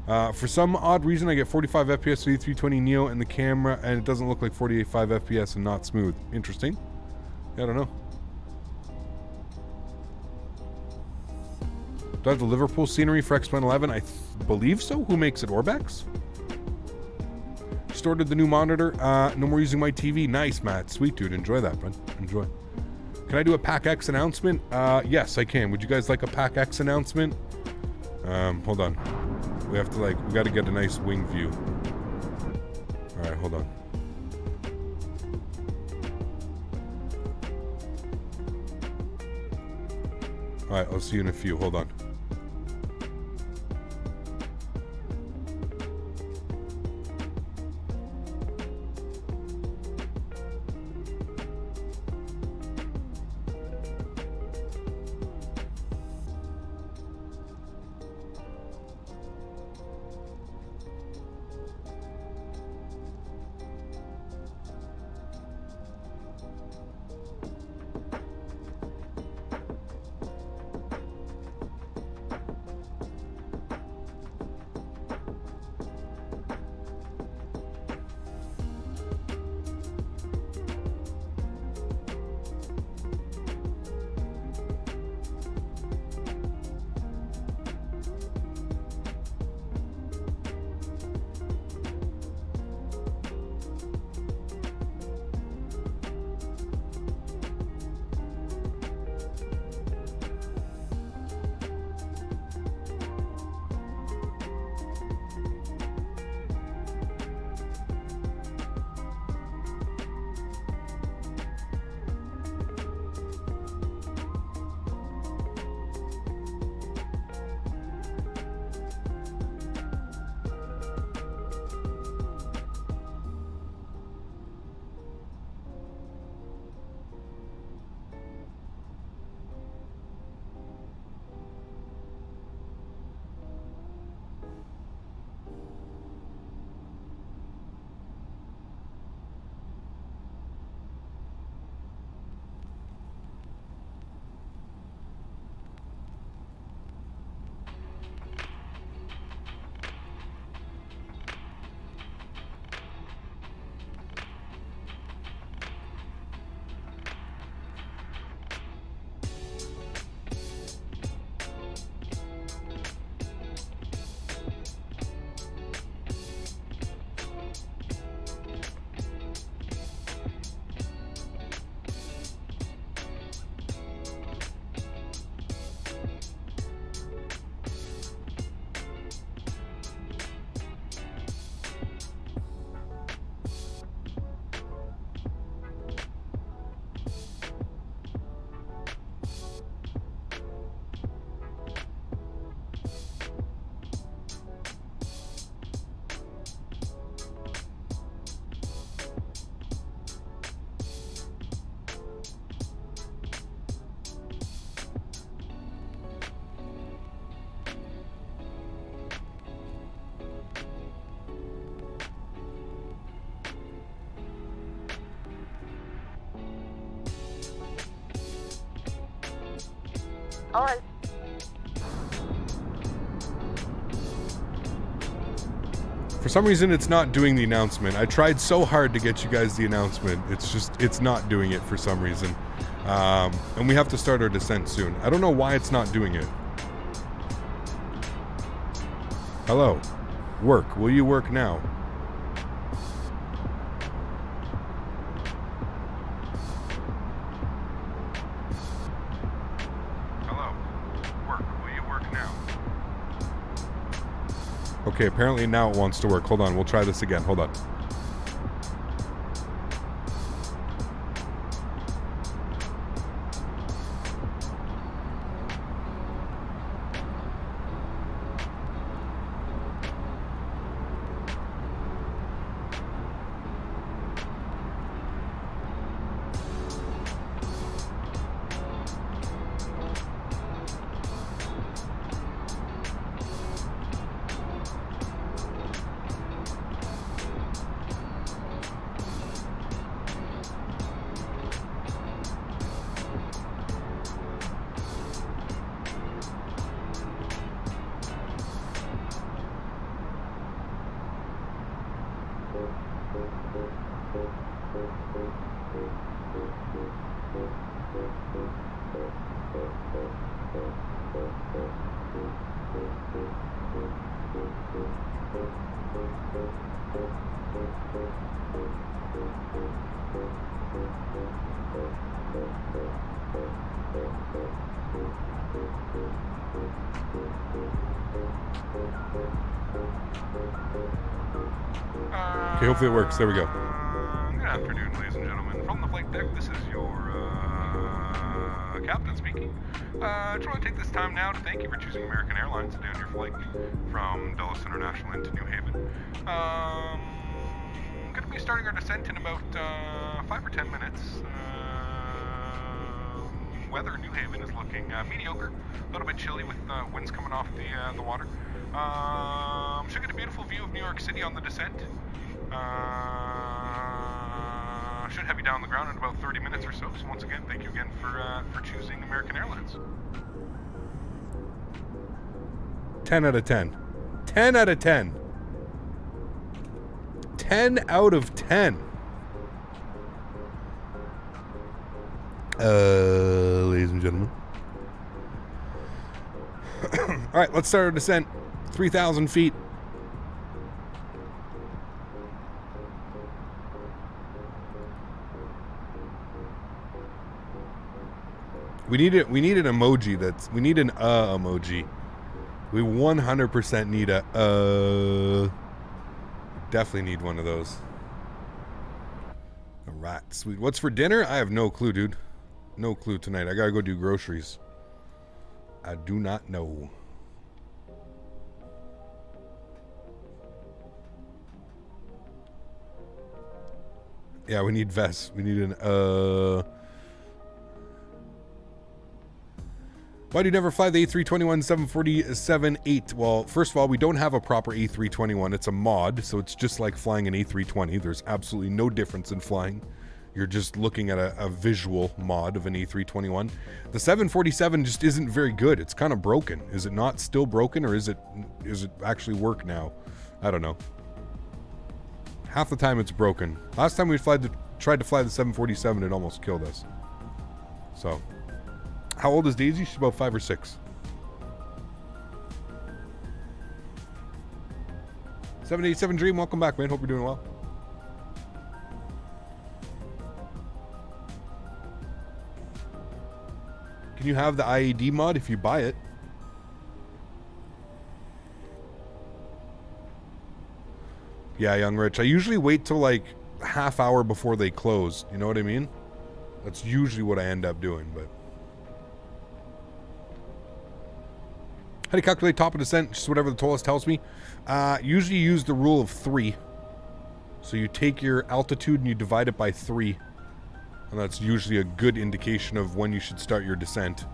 For some odd reason, I get 45 FPS with E320 Neo in the camera, and it doesn't look like 48.5 FPS and not smooth. Interesting. Yeah, I don't know. Do I have the Liverpool scenery for X-Plane 11? I believe so. Who makes it? Orbex? Just ordered the new monitor. No more using my TV. Nice, Matt. Sweet, dude. Enjoy that, bud. Enjoy. Can I do a PacX announcement? Yes, I can. Would you guys like a PacX announcement? Hold on. We have to we got to get a nice wing view. All right, hold on. All right, I'll see you in a few. Hold on. Alright. For some reason, it's not doing the announcement. I tried so hard to get you guys the announcement. It's not doing it for some reason. And we have to start our descent soon. I don't know why it's not doing it. Hello. Work. Will you work now? Hello. Work. Will you work now? Okay, apparently now it wants to work. Hold on, we'll try this again. Hold on. Okay, hopefully it works. There we go. Good afternoon, ladies and gentlemen. From the flight deck, this is your captain speaking. I just want to take this time now to thank you for choosing American Airlines today on your flight from Dulles International into New Haven. Going to be starting our descent in about 5 or 10 minutes. Weather in New Haven is looking mediocre, a little bit chilly with winds coming off the water. Should get a beautiful view of New York City on the descent. Should have you down on the ground in about 30 minutes or so. So once again, thank you again for choosing American Airlines. 10 out of 10. 10 out of 10. 10 out of 10. Ladies and gentlemen. All right, let's start our descent. 3,000 feet. We need an emoji that's... We need an emoji. We 100% need a definitely need one of those. All right, sweet. What's for dinner? I have no clue, dude. No clue tonight. I gotta go do groceries. I do not know. Yeah, we need vests. We need an Why do you never fly the A321 747-8? Well, first of all, we don't have a proper A321. It's a mod, so it's just like flying an A320. There's absolutely no difference in flying. You're just looking at a visual mod of an A321. The 747 just isn't very good. It's kind of broken. Is it not still broken, or is it actually work now? I don't know. Half the time it's broken. Last time we tried to fly the 747, it almost killed us. So... How old is Daisy? She's about 5 or 6. 787 Dream, welcome back, man. Hope you're doing well. Can you have the IAD mod if you buy it? Yeah, Young Rich. I usually wait till like half hour before they close. You know what I mean? That's usually what I end up doing, but... How do you calculate top of descent? Just whatever the tallest tells me. Usually you use the rule of 3. So you take your altitude and you divide it by 3. And that's usually a good indication of when you should start your descent.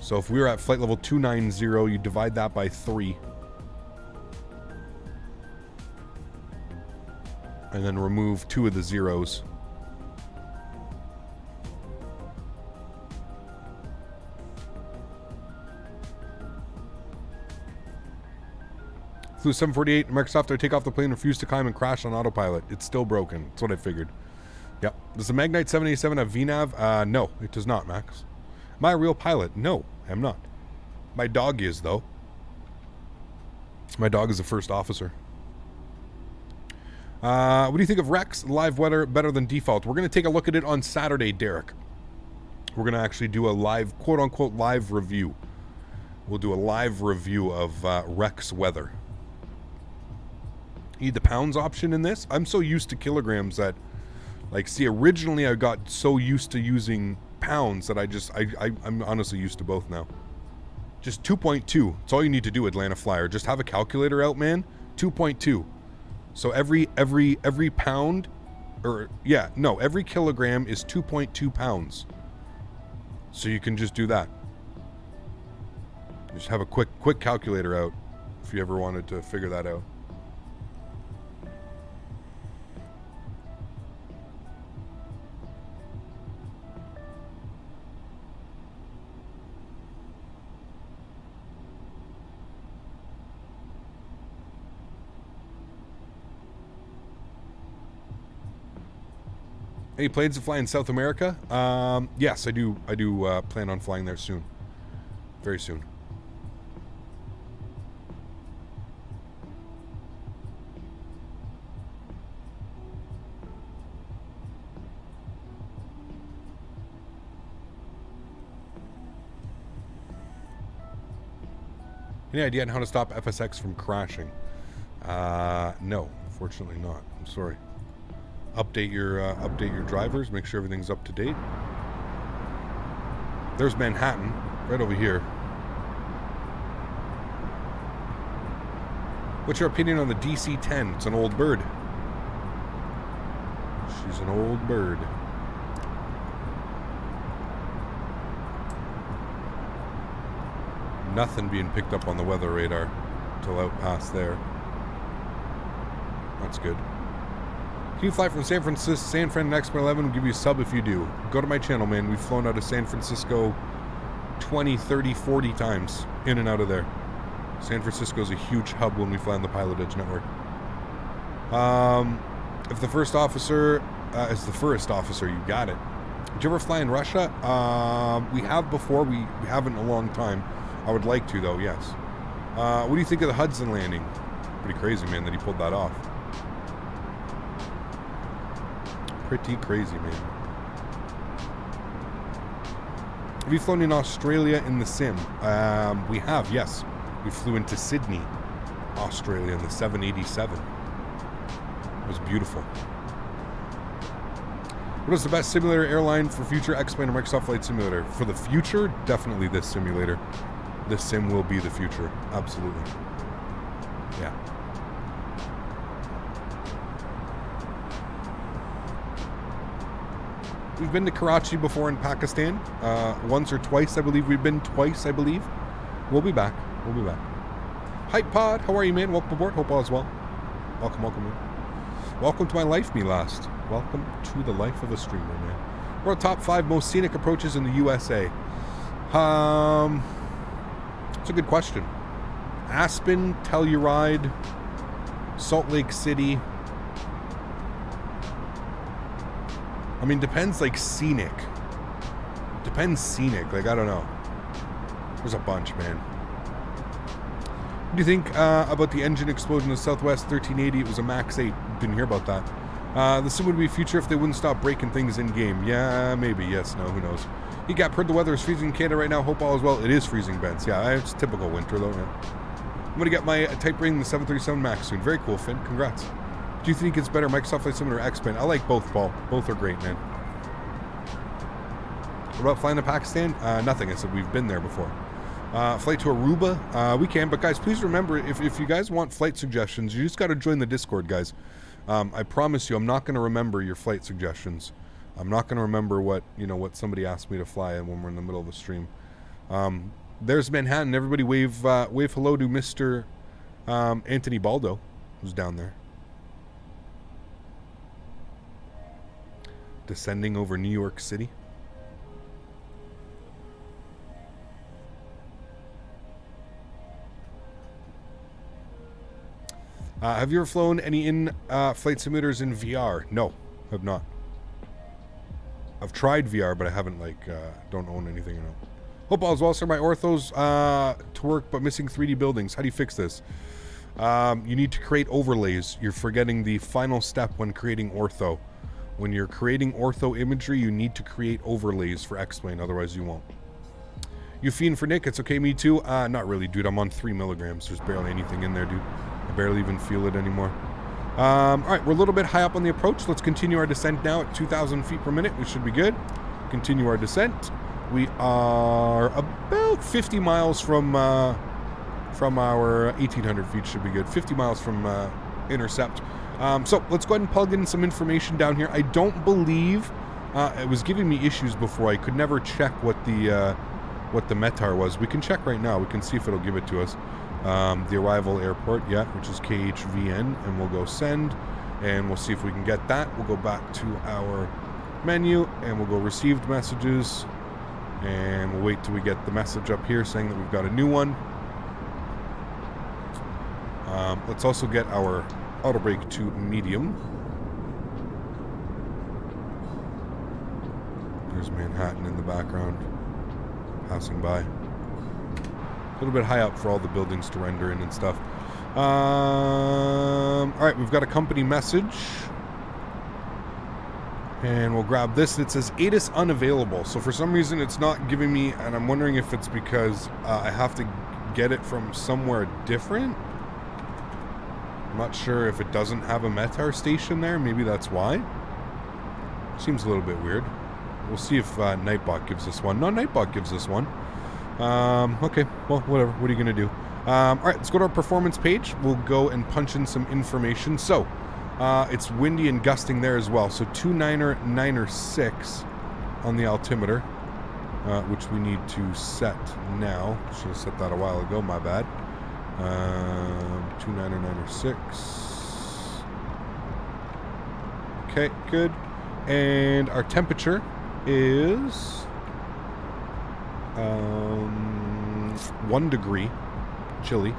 So if we were at flight level 290, you divide that by 3. And then remove 2 of the zeros. Clue 748, Microsoft, I take off the plane, refused to climb and crash on autopilot. It's still broken. That's what I figured. Yep. Does the Magnite 787 have VNAV? No, it does not, Max. Am I a real pilot? No, I'm not. My dog is, though. My dog is the first officer. What do you think of Rex live weather better than default? We're going to take a look at it on Saturday, Derek. We're going to actually do a live, quote-unquote, live review. We'll do a live review of Rex weather. Need the pounds option in this? I'm so used to kilograms that, like, see, originally I got so used to using pounds that I'm honestly used to both now. Just 2.2. That's all you need to do, Atlanta Flyer. Just have a calculator out, man. 2.2. So every pound, or yeah, no, every kilogram is 2.2 pounds. So you can just do that. Just have a quick calculator out if you ever wanted to figure that out. Any plans to fly in South America? Yes, I do. I do plan on flying there soon. Very soon. Any idea on how to stop FSX from crashing? No, unfortunately not. I'm sorry. Update your drivers. Make sure everything's up to date. There's Manhattan, right over here. What's your opinion on the DC-10? It's an old bird. She's an old bird. Nothing being picked up on the weather radar till out past there. That's good. Can you fly from San Francisco, San Fran next 11? We'll give you a sub if you do. Go to my channel, man. We've flown out of San Francisco 20, 30, 40 times in and out of there. San Francisco is a huge hub when we fly on the Pilot Edge network. If the first officer is the first officer, you got it. Did you ever fly in Russia? We have before. We haven't in a long time. I would like to, though, yes. What do you think of the Hudson landing? Pretty crazy, man, that he pulled that off. Pretty crazy, man. Have you flown in Australia in the sim? We have, yes. We flew into Sydney, Australia in the 787. It was beautiful. What is the best simulator airline for future X-Plane or Microsoft Flight Simulator? For the future, definitely this simulator. This sim will be the future. Absolutely. Yeah. We've been to Karachi before in Pakistan. Once or twice, I believe. We've been twice, I believe. We'll be back. We'll be back. Hype Pod, how are you, man? Welcome aboard. Hope all is well. Welcome, welcome, man. Welcome to my life, me last. Welcome to the life of a streamer, man. We're on top 5 most scenic approaches in the USA. It's a good question. Aspen, Telluride, Salt Lake City. I mean, depends, like, scenic. Depends scenic. Like, I don't know. There's a bunch, man. What do you think about the engine explosion of Southwest 1380? It was a Max 8. Didn't hear about that. The sim would be a future if they wouldn't stop breaking things in-game. Yeah, maybe. Yes, no, who knows. You got heard the weather is freezing in Canada right now. Hope all is well. It is freezing, Benz. Yeah, it's typical winter, though, man. I'm going to get my type rating the 737 Max soon. Very cool, Finn. Congrats. Do you think it's better Microsoft Flight Simulator or X-Plane? I like both, Paul. Both are great, man. What about flying to Pakistan? Nothing. I said we've been there before. Flight to Aruba? We can, but guys, please remember, if you guys want flight suggestions, you just got to join the Discord, guys. I promise you, I'm not going to remember your flight suggestions. I'm not going to remember what somebody asked me to fly when we're in the middle of the stream. There's Manhattan. Everybody wave hello to Mr. Anthony Baldo, who's down there. Descending over New York City. Have you ever flown any in-flight simulators in VR? No, have not. I've tried VR, but I haven't, like, don't own anything. Hope all's well, sir. My orthos to work, but missing 3D buildings. How do you fix this? You need to create overlays. You're forgetting the final step when creating ortho. When you're creating ortho imagery, you need to create overlays for X-Plane, otherwise you won't. You fiend for Nick? It's okay, me too? Not really, dude. I'm on 3 milligrams. There's barely anything in there, dude. I barely even feel it anymore. Alright, we're a little bit high up on the approach. Let's continue our descent now at 2,000 feet per minute. We should be good. Continue our descent. We are about 50 miles from our 1,800 feet. Should be good. 50 miles from intercept. So let's go ahead and plug in some information down here. I don't believe it was giving me issues before. I could never check what the METAR was. We can check right now. We can see if it'll give it to us. The arrival airport, yeah, which is KHVN, and we'll go send, and we'll see if we can get that. We'll go back to our menu, and we'll go received messages, and we'll wait till we get the message up here saying that we've got a new one. Let's also get our auto brake to medium. There's Manhattan in the background, passing by. A little bit high up for all the buildings to render in and stuff. Alright, we've got a company message. And we'll grab this. It says ATIS unavailable. So for some reason it's not giving me, and I'm wondering if it's because I have to get it from somewhere different. I'm not sure if it doesn't have a METAR station there. Maybe that's why. Seems a little bit weird. We'll see if Nightbot gives us one. No, Nightbot gives us one. Okay, well, whatever. What are you going to do? Alright, let's go to our performance page. We'll go and punch in some information. So, it's windy and gusting there as well. So, 299.6 on the altimeter, which we need to set now. Should have set that a while ago, my bad. 299.6. Okay, good. And our temperature is 1 degree, chilly,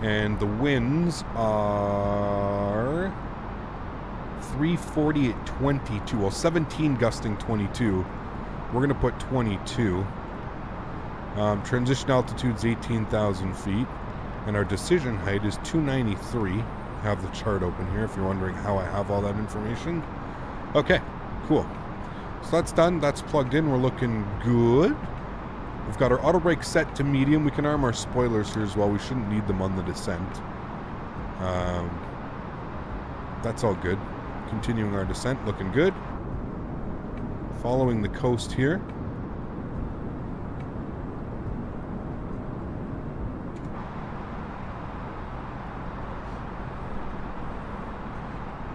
and the winds are 340 at 22. Well, 17 gusting 22. We're gonna put 22. Transition altitude's 18,000 feet, and our decision height is 293. I have the chart open here if you're wondering how I have all that information. Okay, cool. So that's done. That's plugged in. We're looking good. We've got our auto brake set to medium. We can arm our spoilers here as well. We shouldn't need them on the descent. That's all good. Continuing our descent. Looking good. Following the coast here.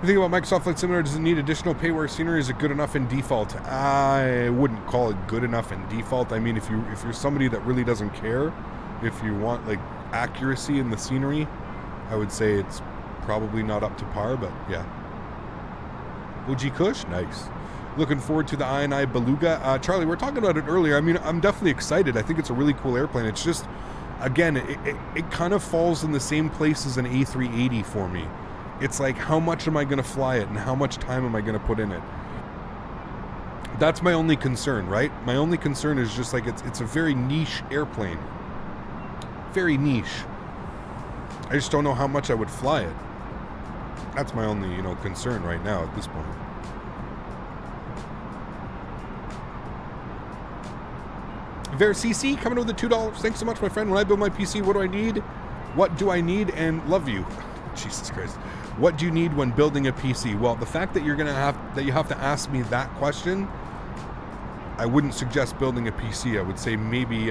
You think about Microsoft Flight Simulator, does it need additional payware scenery? Is it good enough in default? I wouldn't call it good enough in default. I mean, if you're somebody that really doesn't care, if you want like accuracy in the scenery, I would say it's probably not up to par, but yeah. OG Kush, nice. Looking forward to the I Beluga. Charlie, we were talking about it earlier. I mean, I'm definitely excited. I think it's a really cool airplane. It's just, again, it kind of falls in the same place as an A380 for me. It's like, how much am I going to fly it and how much time am I going to put in it? That's my only concern, right? My only concern is just like it's a very niche airplane. Very niche. I just don't know how much I would fly it. That's my only, concern right now at this point. VerCC coming with the $2. Thanks so much, my friend. When I build my PC, what do I need? What do I need? And love you. Jesus Christ. What do you need when building a PC? Well, the fact that you have to ask me that question, I wouldn't suggest building a PC. I would say maybe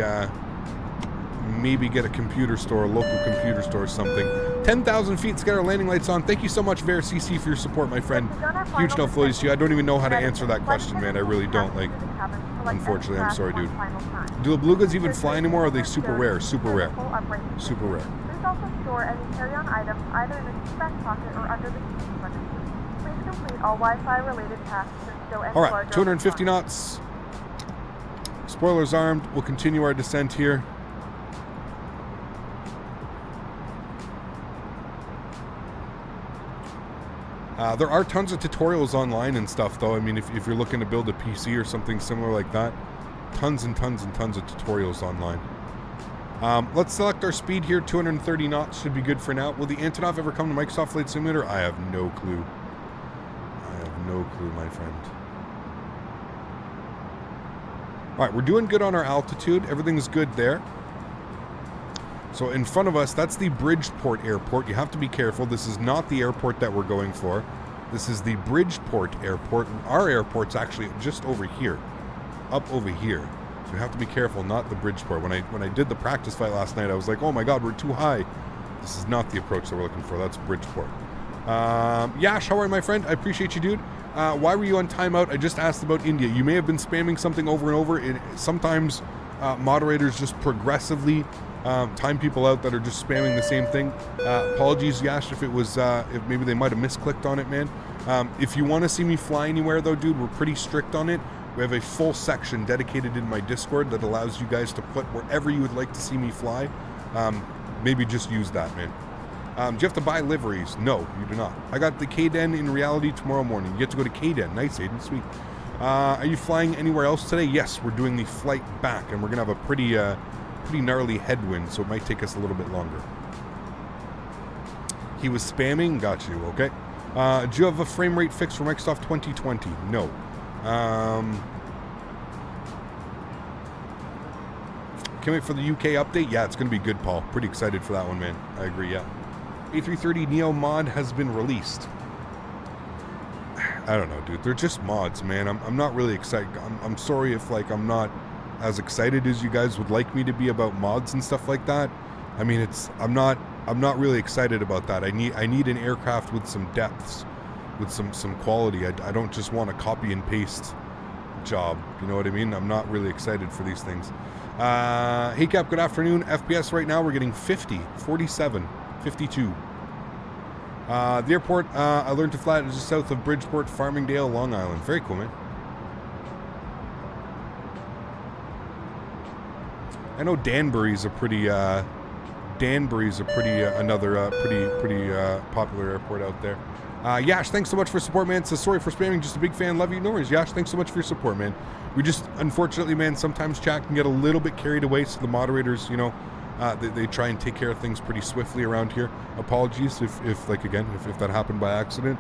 get a computer store, a local computer store or something. 10,000 feet to get our landing lights on. Thank you so much, VerCC, for your support, my friend. Huge no floaties to you. I don't even know how to answer that question, man. I really don't. Like, unfortunately, I'm sorry, dude. Do the belugas even fly anymore, or are they super rare? Super rare. Super rare. Also store any carry-on items either in the seat back pocket or under the seat in front of you. Please complete all Wi-Fi related tasks and stow any Alright, 250 knots. Spoilers armed. We'll continue our descent here. There are tons of tutorials online and stuff, though. I mean, if you're looking to build a PC or something similar like that, tons and tons and tons of tutorials online. Let's select our speed here. 230 knots should be good for now. Will the Antonov ever come to Microsoft Flight Simulator? I have no clue. I have no clue, my friend. All right, we're doing good on our altitude. Everything's good there. So in front of us, that's the Bridgeport Airport. You have to be careful. This is not the airport that we're going for. This is the Bridgeport Airport. Our airport's actually just over here, up over here. So you have to be careful, not the Bridgeport. When I did the practice flight last night, I was like, oh my God, we're too high. This is not the approach that we're looking for. That's Bridgeport. Yash, how are you, my friend? I appreciate you, dude. Why were you on timeout? I just asked about India. You may have been spamming something over and over. Sometimes moderators just progressively time people out that are just spamming the same thing. Apologies, Yash, if it was, if maybe they might have misclicked on it, man. If you want to see me fly anywhere, though, dude, we're pretty strict on it. We have a full section dedicated in my Discord that allows you guys to put wherever you would like to see me fly. Maybe just use that, man. Do you have to buy liveries? No, you do not. I got the KHVN in reality tomorrow morning. You get to go to KHVN. Nice, Aiden. Sweet. Are you flying anywhere else today? Yes, we're doing the flight back, and we're going to have a pretty gnarly headwind, so it might take us a little bit longer. He was spamming? Got you, okay. Do you have a frame rate fix for Microsoft 2020? No. Can't wait for the UK update? Yeah, it's going to be good, Paul. Pretty excited for that one, man. I agree, yeah. A330 Neo mod has been released. I don't know, dude. They're just mods, man. I'm not really excited. I'm sorry if, like, I'm not as excited as you guys would like me to be about mods and stuff like that. I mean, I'm not really excited about that. I need an aircraft with some depths, with some quality. I don't just want a copy and paste job. You know what I mean? I'm not really excited for these things. Hey Cap, good afternoon. FPS right now we're getting 50, 47, 52. The airport I learned to fly just south of Bridgeport, Farmingdale, Long Island. Very cool, man. I know Danbury's a pretty another pretty popular airport out there. Yash, thanks so much for support, man. Says sorry for spamming, just a big fan, love you. No worries, Yash, thanks so much for your support, man. We just, unfortunately, man, sometimes chat can get a little bit carried away, so the moderators, you know, they try and take care of things pretty swiftly around here. Apologies if like, again, if that happened by accident.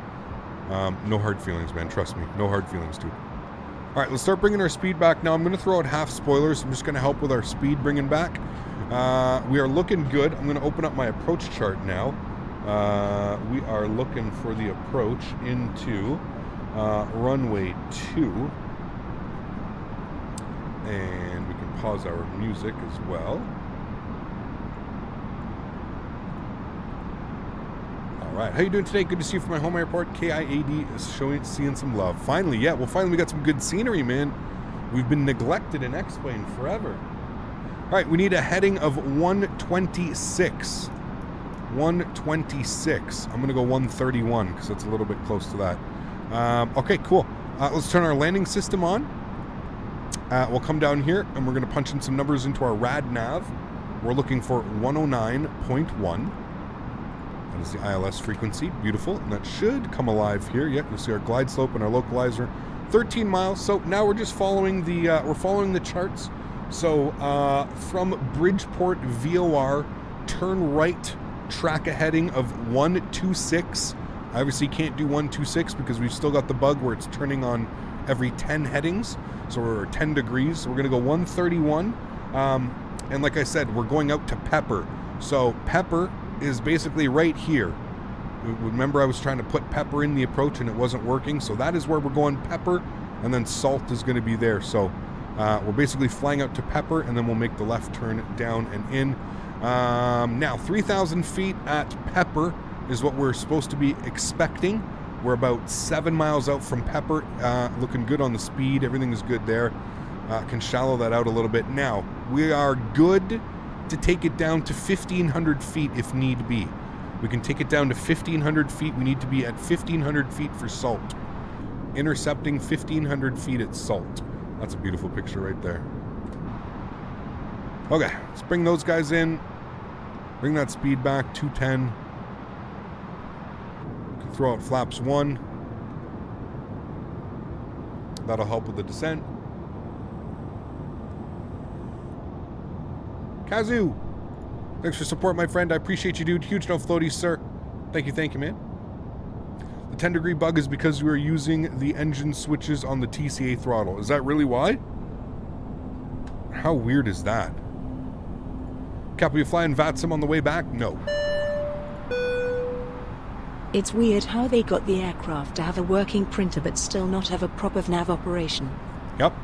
No hard feelings, man, trust me, no hard feelings, dude. All right, let's start bringing our speed back. Now, I'm going to throw out half spoilers. I'm just going to help with our speed bringing back. We are looking good. I'm going to open up my approach chart now. We are looking for the approach into runway 2. And we can pause our music as well. All right, how you doing today? Good to see you from my home airport. KIAD is seeing some love. Finally, yeah, well, finally we got some good scenery, man. We've been neglected in X-Plane forever. All right, we need a heading of 126. 126. I'm going to go 131 because that's a little bit close to that. Okay, cool. Let's turn our landing system on. We'll come down here and we're going to punch in some numbers into our rad nav. We're looking for 109.1. That is the ILS frequency. Beautiful. And that should come alive here. Yep, you'll see our glide slope and our localizer. 13 miles. So now we're just following the charts. So from Bridgeport VOR, turn right, track a heading of 126. I obviously can't do 126 because we've still got the bug where it's turning on every 10 headings. So we're 10 degrees. So we're going to go 131. And like I said, we're going out to Pepper. So Pepper is basically right here. Remember I was trying to put Pepper in the approach and it wasn't working. So that is where we're going, Pepper. And then Salt is going to be there. So we're basically flying out to Pepper and then we'll make the left turn down and in. Now 3,000 feet at Pepper is what we're supposed to be expecting. We're about 7 miles out from Pepper, looking good on the speed. Everything is good there. Can shallow that out a little bit. Now, we are good to take it down to 1,500 feet if need be. We can take it down to 1,500 feet. We need to be at 1,500 feet for Salt. Intercepting 1,500 feet at Salt. That's a beautiful picture right there. Okay, let's bring those guys in. Bring that speed back, 210. Throw out flaps 1. That'll help with the descent. Kazoo, thanks for support, my friend. I appreciate you, dude. Huge no floaties, sir. Thank you, man. The 10-degree bug is because we were using the engine switches on the TCA throttle. Is that really why? How weird is that? Cap, will you fly in VATSIM on the way back? No. It's weird how they got the aircraft to have a working printer but still not have a proper nav operation. Yep.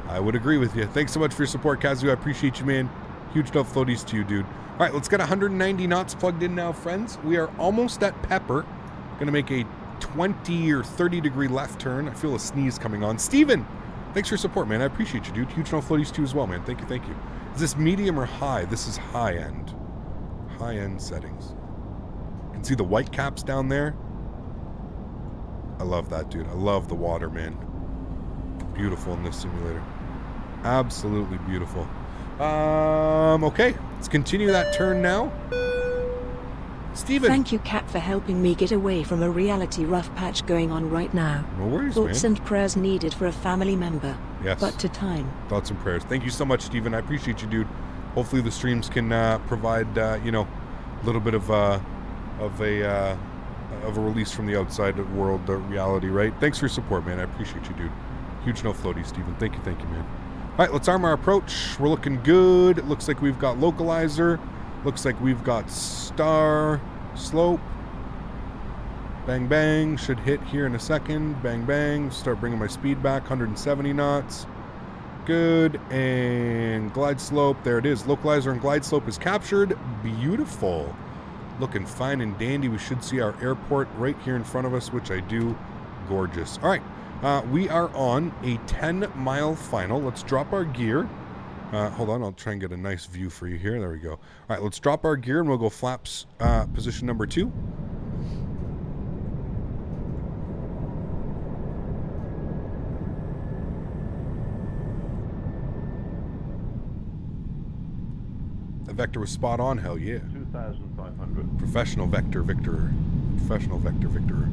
I would agree with you. Thanks so much for your support, Kazu. I appreciate you, man. Huge no floaties to you, dude. All right, let's get 190 knots plugged in now, friends. We are almost at Pepper. Going to make a 20 or 30 degree left turn. I feel a sneeze coming on. Steven, thanks for your support, man. I appreciate you, dude. Huge no floaties to you as well, man. Thank you. Is this medium or high? This is high end. High end settings. You can see the white caps down there. I love that, dude. I love the water, man. Beautiful in this simulator. Absolutely beautiful. Okay, let's continue that turn now. Steven. Thank you, Cap, for helping me get away from a reality rough patch going on right now. No worries, Thoughts man. and prayers needed for a family member. Yes. But to time. Thoughts and prayers. Thank you so much, Steven. I appreciate you, dude. Hopefully the streams can provide, you know, a little bit of a release from the outside world, the reality, right? Thanks for your support, man. I appreciate you, dude. Huge no floaty, Steven. Thank you, man. All right, let's arm our approach. We're looking good. It looks like we've got localizer. Looks like we've got star slope. Bang, bang. Should hit here in a second. Bang, bang. Start bringing my speed back. 170 knots. Good. And glide slope. There it is. Localizer and glide slope is captured. Beautiful. Looking fine and dandy. We should see our airport right here in front of us, which I do. Gorgeous. All right. We are on a 10-mile final. Let's drop our gear. Hold on, I'll try and get a nice view for you here. There we go. All right, let's drop our gear and we'll go flaps position number 2. The vector was spot on, hell yeah. 2,500. Professional vector victor. Professional vector victor.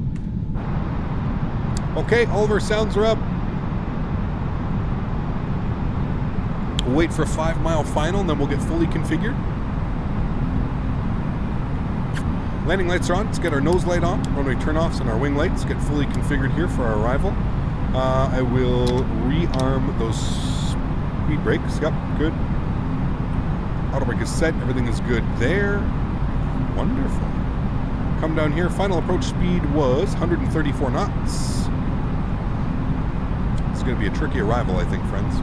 Okay, all of our sounds are up. We'll wait for a 5-mile final and then we'll get fully configured. Landing lights are on. Let's get our nose light on. Runway turnoffs and our wing lights. Get fully configured here for our arrival. I will rearm those speed brakes. Yep, good. Auto brake is set. Everything is good there. Wonderful. Come down here. Final approach speed was 134 knots. It's going to be a tricky arrival, I think, friends.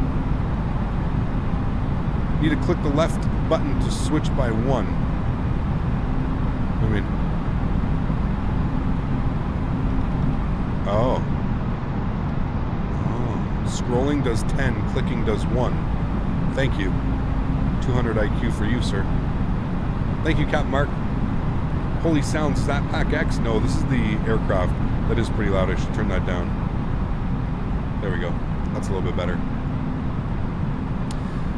Need to click the left button to switch by 1. I mean... Oh. Scrolling does 10, clicking does 1. Thank you. 200 IQ for you, sir. Thank you, Captain Mark. Holy sounds, is that PacX? No, this is the aircraft. That is pretty loud. I should turn that down. There we go. That's a little bit better.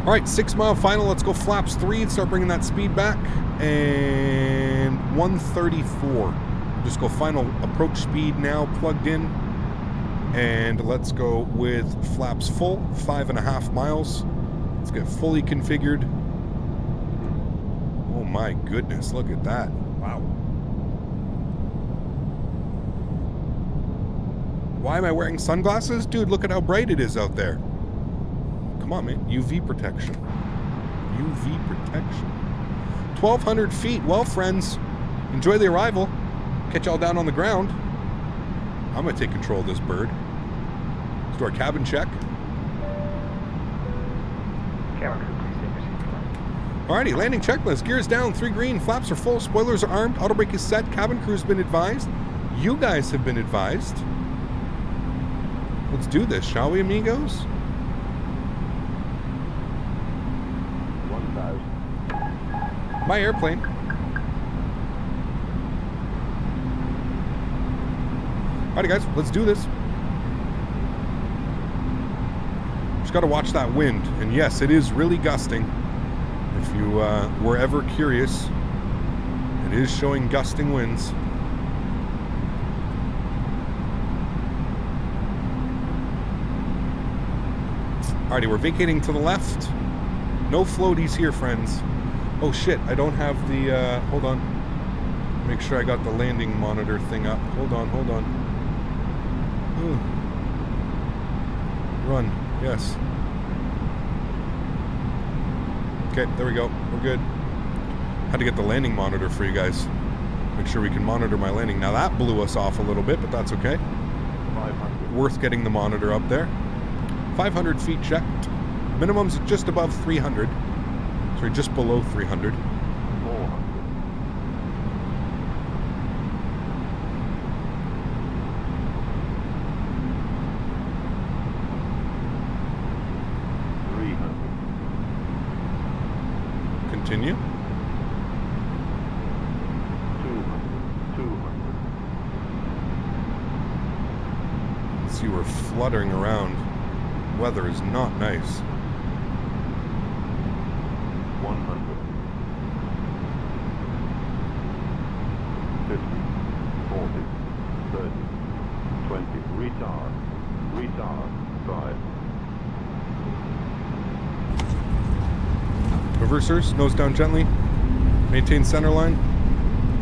All right, 6-mile final. Let's go flaps 3 and start bringing that speed back. And 134. Just go final approach speed now, plugged in. And let's go with flaps full, 5.5 miles. Let's get fully configured. Oh my goodness, look at that. Wow. Why am I wearing sunglasses? Dude, look at how bright it is out there. Come on, man. UV protection. UV protection. 1,200 feet. Well, friends, enjoy the arrival. Catch y'all down on the ground. I'm going to take control of this bird. Let's do our cabin check. Alrighty, landing checklist. Gears down, 3 green, flaps are full, spoilers are armed, auto brake is set, cabin crew's been advised. You guys have been advised. Let's do this, shall we, amigos? 1,000. My airplane. Alrighty, guys, let's do this. Just got to watch that wind. And yes, it is really gusting. If you were ever curious, it is showing gusting winds. Alrighty, we're vacating to the left. No floaties here, friends. Oh shit, I don't have the, hold on. Make sure I got the landing monitor thing up. Hold on. Ooh. Run, yes. Okay, there we go. We're good. Had to get the landing monitor for you guys. Make sure we can monitor my landing. Now that blew us off a little bit, but that's okay. 500. Worth getting the monitor up there. 500 feet checked. Minimum's just above 300. Sorry, just below 300. 400. 300. Continue. 200. See, we're fluttering around. Weather is not nice. 100. 50. 40. 30. 20. Retard. 5. Reversers, nose down gently. Maintain center line.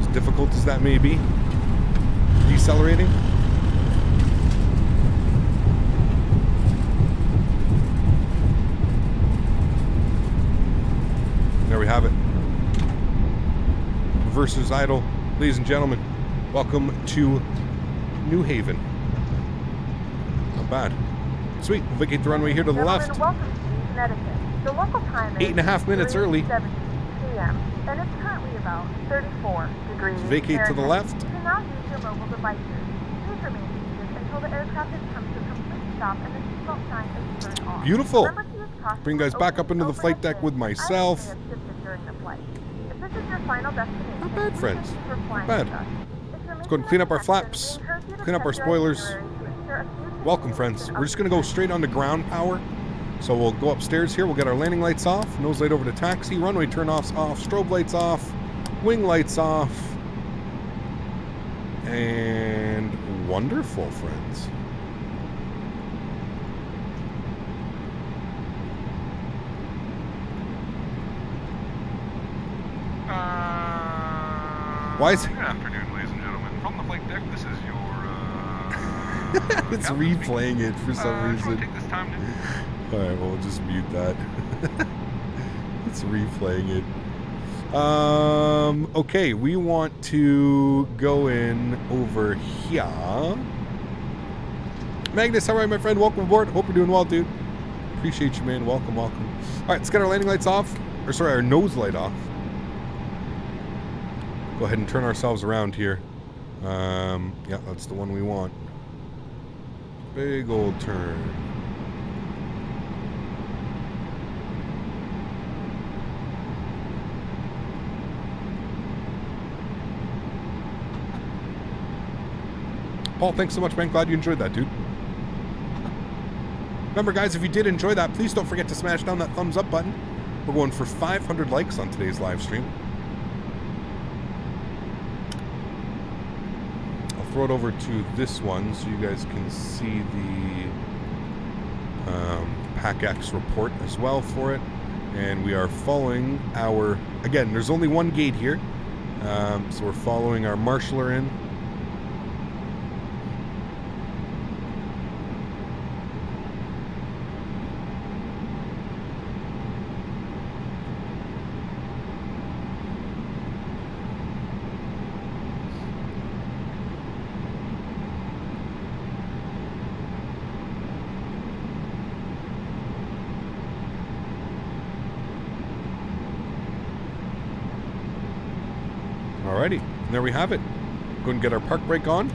As difficult as that may be. Decelerating. There we have it. Reversers idle. Ladies and gentlemen, welcome to New Haven. Not bad. Sweet, we'll vacate the runway here to the left. Welcome to Connecticut. The local time is 8.5 minutes early. 3:17 p.m. and it's currently about 34 degrees. Vacate to the left. You can now use your mobile devices. Please remain seated until the aircraft has come to a complete stop and the seatbelt sign is turned off. Beautiful. Remember to use caution Bring you guys when back up into the opening flight deck with items myself. may have shifted during the flight. If this is your final destination, Not bad, please friends. thank you for flying Not bad. with us. If you're Let's go and making clean a up our connection, flaps. we encourage you to Clean up our check your spoilers. itinerary to ensure a few Welcome, friends. We're just going to go straight on to ground power. So we'll go upstairs here. We'll get our landing lights off. Nose light over to taxi. Runway turn-offs off. Strobe lights off. Wing lights off. And wonderful, friends. Why is it? Good afternoon, ladies and gentlemen. From the flight deck, this is your, It's captain replaying it for some just wanna reason. take this time to... Alright, well, we'll just mute that. It's replaying it. Okay, we want to go in over here. Magnus, how are you, my friend? Welcome aboard. Hope you're doing well, dude. Appreciate you, man. Welcome. Alright, let's get our landing lights off. Or sorry, our nose light off. Go ahead and turn ourselves around here. Yeah, that's the one we want. Big old turn. Paul, thanks so much, man. Glad you enjoyed that, dude. Remember, guys, if you did enjoy that, please don't forget to smash down that thumbs up button. We're going for 500 likes on today's live stream. I'll throw it over to this one so you guys can see the PacX report as well for it. And we are following our... Again, there's only one gate here. So we're following our marshaller in. Alrighty, and there we have it. Go and get our park brake on.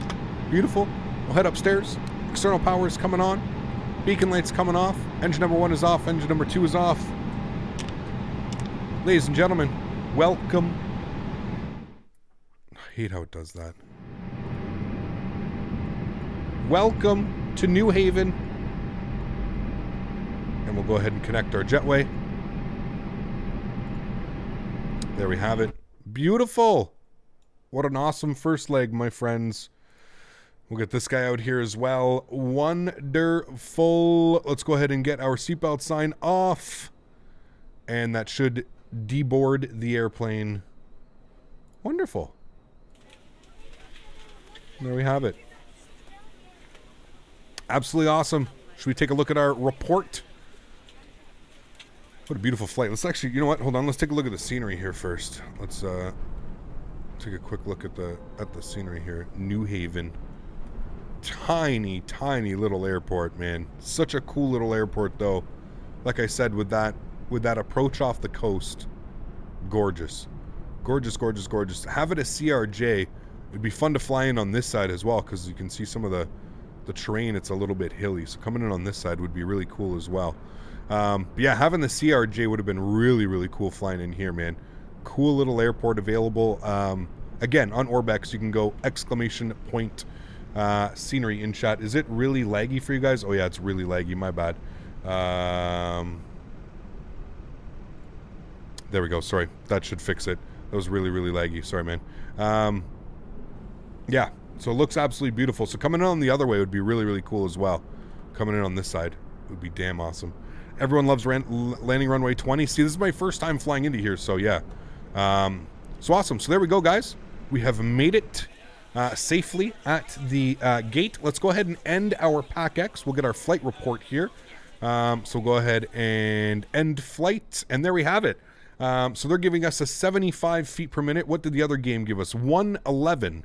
Beautiful. We'll head upstairs. External power is coming on. Beacon lights coming off. Engine number 1 is off. Engine number 2 is off. Ladies and gentlemen, welcome. I hate how it does that. Welcome to New Haven. And we'll go ahead and connect our jetway. There we have it. Beautiful. What an awesome first leg, my friends. We'll get this guy out here as well. Wonderful. Let's go ahead and get our seatbelt sign off. And that should deboard the airplane. Wonderful. There we have it. Absolutely awesome. Should we take a look at our report? What a beautiful flight. Let's actually, you know what? Hold on. Let's take a look at the scenery here first. Let's take a quick look at the scenery here. New Haven. Tiny, tiny little airport, man. Such a cool little airport, though. Like I said, with that approach off the coast, gorgeous. Gorgeous, gorgeous, gorgeous. Have it a CRJ. It'd be fun to fly in on this side as well, because you can see some of the terrain. It's a little bit hilly, so coming in on this side would be really cool as well. But yeah, having the CRJ would have been really, really cool flying in here, man. Cool little airport available. Again, on Orbex, you can go exclamation point scenery in chat. Is it really laggy for you guys? Oh yeah, it's really laggy. My bad. There we go. Sorry. That should fix it. That was really, really laggy. Sorry, man. Yeah. So it looks absolutely beautiful. So coming in on the other way would be really, really cool as well. Coming in on this side would be damn awesome. Everyone loves landing runway 20. See, this is my first time flying into here, so yeah. So awesome. So there we go, guys. We have made it safely at the gate. Let's go ahead and end our PacX. We'll get our flight report here. So we'll go ahead and end flight, and there we have it. So they're giving us a 75 feet per minute. What did the other game give us? 111.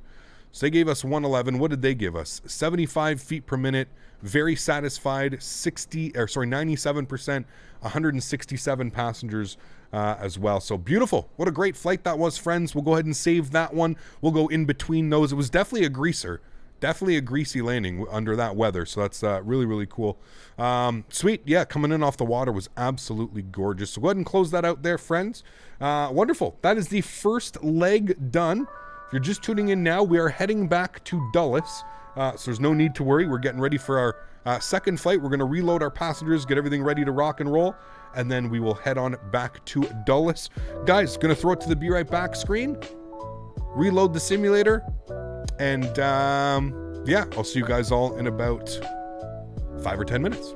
So they gave us 111. What did they give us? 75 feet per minute. Very satisfied. 97%. 167 passengers as well. So beautiful. What a great flight that was, friends. We'll go ahead and save that one. We'll go in between those. It was definitely a greaser. Definitely a greasy landing under that weather. So that's really, really cool. Sweet. Yeah, coming in off the water was absolutely gorgeous. So go ahead and close that out there, friends. Wonderful. That is the first leg done. If you're just tuning in now, we are heading back to Dulles. So there's no need to worry. We're getting ready for our second flight. We're going to reload our passengers, get everything ready to rock and roll, and then we will head on back to Dulles. Guys, going to throw it to the Be Right Back screen, reload the simulator, and yeah, I'll see you guys all in about 5 or 10 minutes.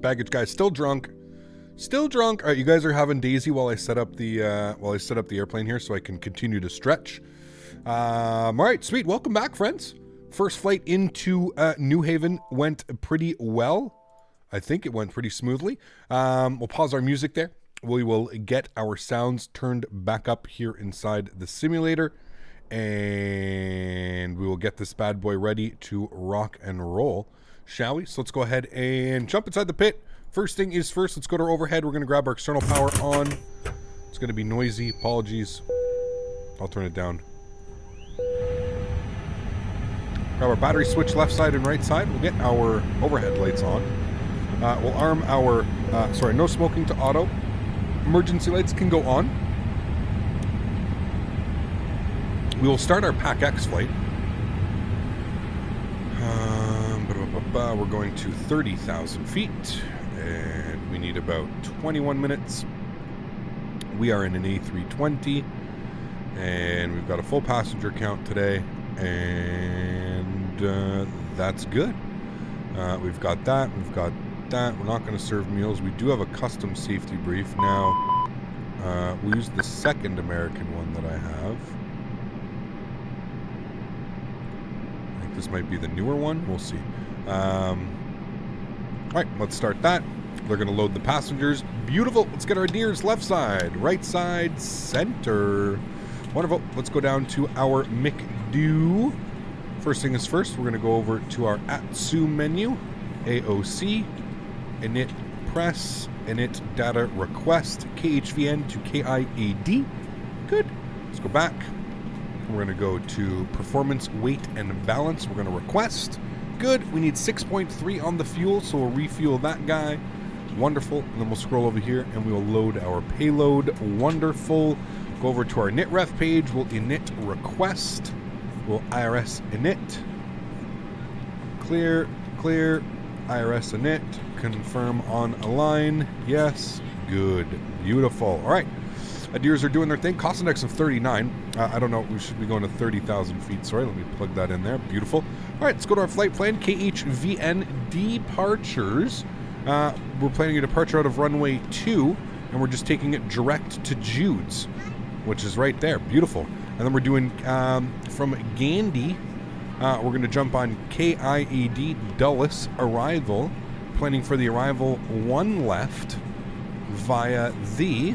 Baggage guy still drunk. Still drunk. All right, you guys are having Daisy while I set up the airplane here so I can continue to stretch. All right, sweet. Welcome back, friends. First flight into New Haven went pretty well. I think it went pretty smoothly. We'll pause our music there. We will get our sounds turned back up here inside the simulator, and we will get this bad boy ready to rock and roll, shall we? So let's go ahead and jump inside the pit. First thing is first, let's go to our overhead. We're going to grab our external power on. It's going to be noisy. Apologies. I'll turn it down. Grab our battery switch left side and right side. We'll get our overhead lights on. We'll arm our, no smoking to auto. Emergency lights can go on. We will start our PacX flight. We're going to 30,000 feet, and we need about 21 minutes. We are in an A320, and we've got a full passenger count today, and that's good. We've got that. We've got that. We're not going to serve meals. We do have a custom safety brief. Now, we'll use the second American one that I have. I think this might be the newer one. We'll see. All right, let's start that. They're going to load the passengers. Beautiful. Let's get our deers. Left side, right side, center. Wonderful. Let's go down to our McDo. First thing is first, we're going to go over to our ASXP menu. AOC. Init press, init data request, KHVN to KIAD. Good. Let's go back. We're going to go to performance, weight, and balance. We're going to request. Good. We need 6.3 on the fuel, so we'll refuel that guy. Wonderful. And then we'll scroll over here and we will load our payload. Wonderful. Go over to our init page. We'll init request. We'll IRS init. Clear, clear. IRS init, confirm on align, yes, good, beautiful. All right, Deers are doing their thing. Cost index of 39. I don't know, we should be going to 30,000 feet. Sorry, let me plug that in there. Beautiful. All right, let's go to our flight plan. KHVN departures. We're planning a departure out of runway 2, and we're just taking it direct to Jude's, which is right there. Beautiful. And then we're doing from Gandhi. We're going to jump on KIAD Dulles arrival, planning for the arrival 1 left via the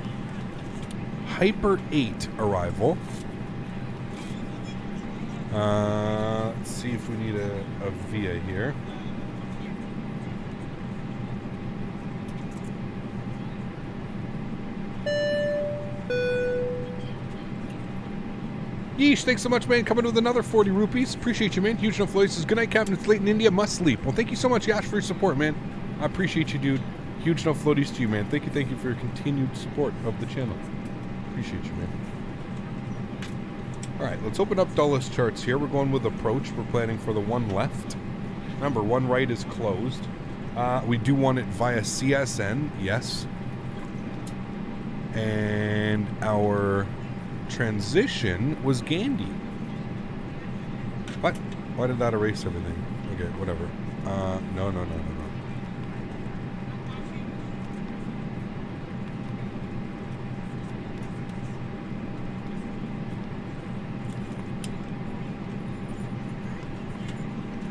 Hyper 8 arrival. Let's see if we need a VIA here. Yeesh, thanks so much, man. Coming with another 40 rupees. Appreciate you, man. Huge enough voices. Good night, Captain. It's late in India. Must sleep. Well, thank you so much, Yash, for your support, man. I appreciate you, dude. Huge enough floaties to you, man. Thank you for your continued support of the channel. Appreciate you, man. All right, let's open up Dulles charts here. We're going with approach. We're planning for the 1 left. Remember, 1 right is closed. We do want it via CSN, yes. And our transition was Gandhi. What? Why did that erase everything? Okay, whatever. No.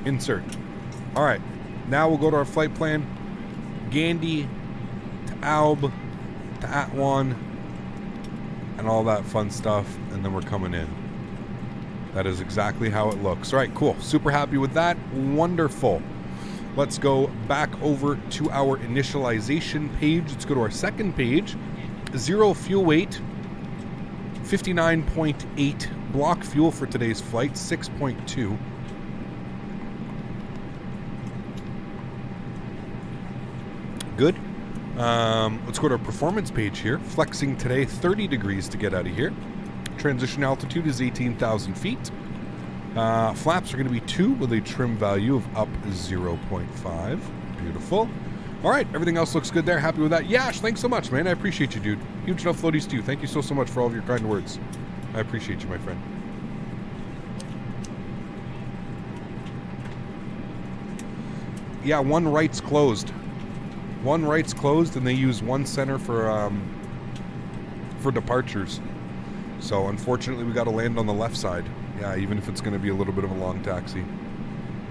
Insert. All right. Now we'll go to our flight plan. Gandhi to Alb to Atwan and all that fun stuff, and then we're coming in. That is exactly how it looks. All right, cool. Super happy with that. Wonderful. Let's go back over to our initialization page. Let's go to our second page. 0 fuel weight, 59.8 block fuel for today's flight, 6.2. Good. Let's go to our performance page here. Flexing today, 30 degrees to get out of here. Transition altitude is 18,000 feet. Flaps are going to be 2 with a trim value of up 0.5. Beautiful. All right, everything else looks good there. Happy with that. Yash, thanks so much, man. I appreciate you, dude. Huge enough floaties too. Thank you so much for all of your kind words. I appreciate you, my friend. Yeah, 1 right's closed. One right's closed, and they use one center for departures. So unfortunately, we got to land on the left side. Yeah, even if it's going to be a little bit of a long taxi.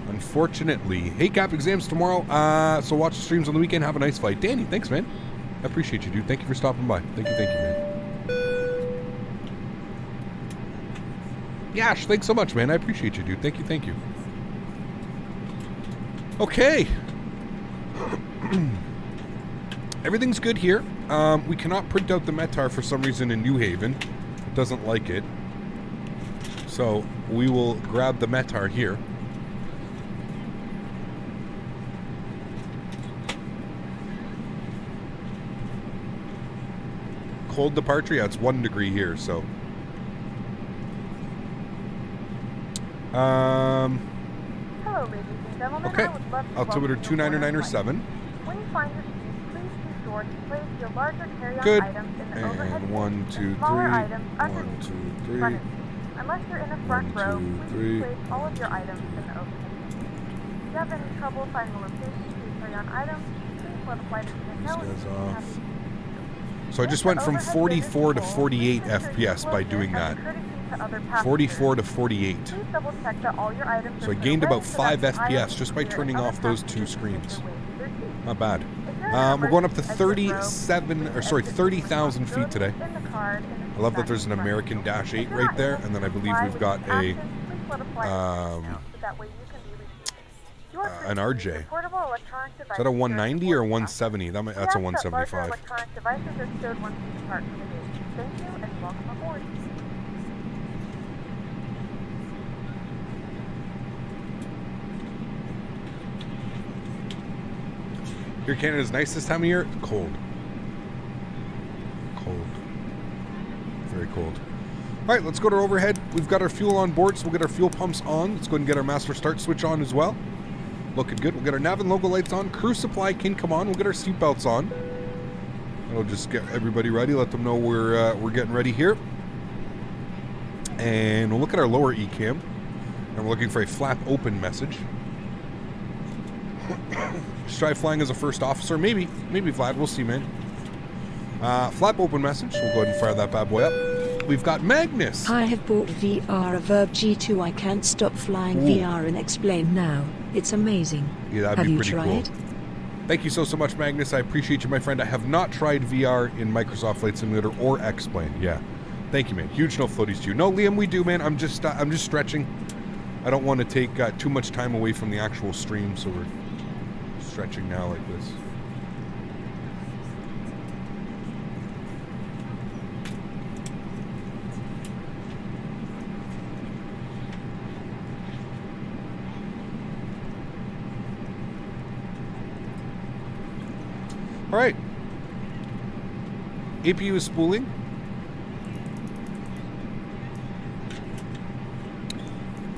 Unfortunately. Hey, Cap, exams tomorrow. So watch the streams on the weekend. Have a nice flight. Danny, thanks, man. I appreciate you, dude. Thank you for stopping by. Thank you, man. Yash, thanks so much, man. I appreciate you, dude. Thank you, thank you. Okay. Everything's good here. We cannot print out the Metar for some reason in New Haven. It doesn't like it. So we will grab the Metar here. Cold departure? Yeah, it's 1 degree here, so. Hello, ladies and gentlemen. Okay. I would love to Altimeter welcome you aboard our 29907. flight. When you find your seat, please be sure to place your larger carry-on Good. items in the And overhead 1, bins 2, and smaller 3. items 1, underneath 2, the 3. front of you. Unless you're in the front 1, row, 2, please 3. place all of your items in the overhead bin. If you have any trouble finding a location for your carry-on items, please let a flight attendant know. These guys and off. we'll be happy to assist you. So I just went from 44 to 48 FPS by doing that. 44 to 48. Please double check that all your items So I are gained away about so 5 that FPS just by items turning clear off and those other 2 passengers screens. can make their way to their seats. Not bad. If you're in an We're going up to emergency exit 37, or sorry, row, 30,000 feet today. in the card in the I love that seat there's an back in front. American Dash 8 If you're right not there, able and then to I believe comply we've with got these a actions, please let a flight attendant know so that way you can be reseated. You are free an to use RJ. portable electronic Is that a devices 190 or during boarding 170? process. That's a We ask that larger 175. electronic devices are stowed once you depart from the gate. Thank you and welcome aboard. Here, Canada's nice this time of year. Cold. Cold. Very cold. All right, let's go to our overhead. We've got our fuel on board, so we'll get our fuel pumps on. Let's go ahead and get our master start switch on as well. Looking good. We'll get our nav and logo lights on. Crew supply can come on. We'll get our seatbelts on. That'll just get everybody ready. Let them know we're getting ready here. And we'll look at our lower ECAM. And we're looking for a flap open message. Just try flying as a first officer. Maybe Vlad. We'll see, man. Flap open message. We'll go ahead and fire that bad boy up. We've got Magnus. I have bought VR a Verb G2. I can't stop flying Ooh. VR and explain now. It's amazing. Yeah, that'd have be you pretty tried? cool. Thank you so much, Magnus. I appreciate you, my friend. I have not tried VR in Microsoft Flight Simulator or X-Plane. Yeah. Thank you, man. Huge no floaties to you. No, Liam, we do, man. I'm just stretching. I don't want to take too much time away from the actual stream, so we're stretching now like this. All right. APU is spooling.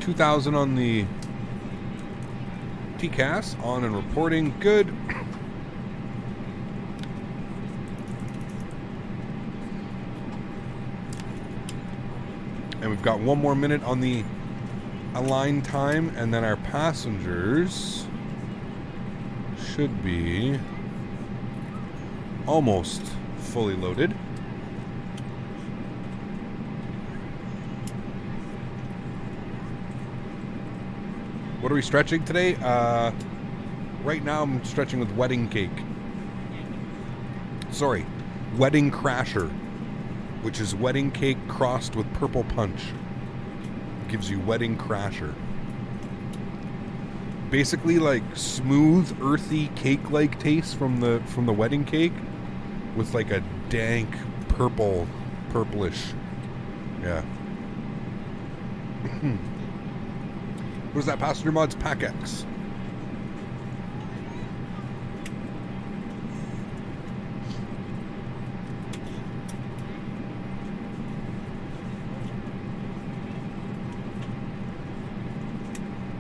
$2,000 on the TCAS, on and reporting. Good. And we've got 1 more minute on the align time, and then our passengers should be almost fully loaded. What are we stretching today? Right now I'm stretching with wedding cake. Sorry, wedding crasher, which is wedding cake crossed with purple punch. Gives you wedding crasher. Basically like smooth, earthy cake-like taste from the wedding cake with like a dank purplish. Yeah. What is that, passenger mods? PacX.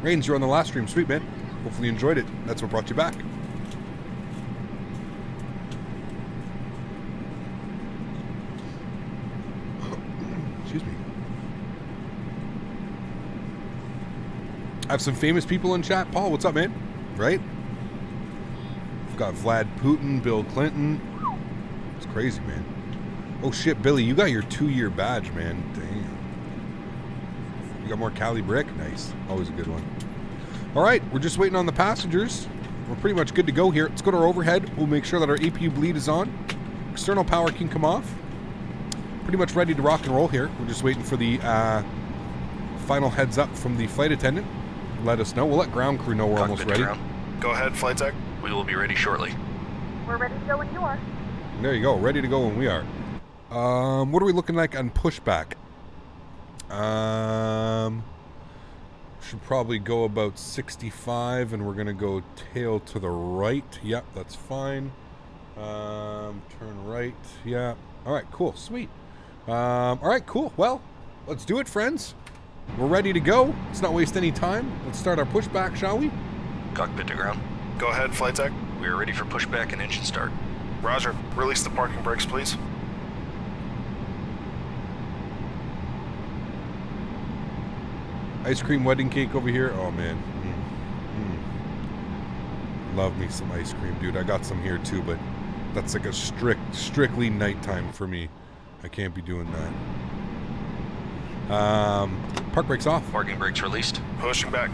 Rains, you're on the last stream. Sweet, man. Hopefully you enjoyed it. That's what brought you back. Excuse me. I have some famous people in chat. Paul, what's up, man? Right? got Vlad Putin, Bill Clinton. It's crazy, man. Oh shit, Billy, you got your 2-year badge, man. Damn. You got more Cali brick? Nice. Always a good one. All right, we're just waiting on the passengers. We're pretty much good to go here. Let's go to our overhead. We'll make sure that our APU bleed is on. External power can come off. Pretty much ready to rock and roll here. We're just waiting for the final heads up from the flight attendant. Let us know. We'll let ground crew know we're almost ready. Ground. Go ahead, flight tech. We will be ready shortly. We're ready to go when you are. There you go. Ready to go when we are. What are we looking like on pushback? Should probably go about 65, and we're going to go tail to the right. Yep, that's fine. Turn right. Yeah. All right, cool. Sweet. All right, cool. Well, let's do it, friends. We're ready to go. Let's not waste any time. Let's start our pushback, shall we? Cockpit to ground. Go ahead, flight tech. We are ready for pushback and engine start. Roger. Release the parking brakes, please. Ice cream wedding cake over here. Oh, man. Love me some ice cream, dude. I got some here, too, but that's like a strictly nighttime for me. I can't be doing that. Park brakes off. Parking brakes released. Pushing back.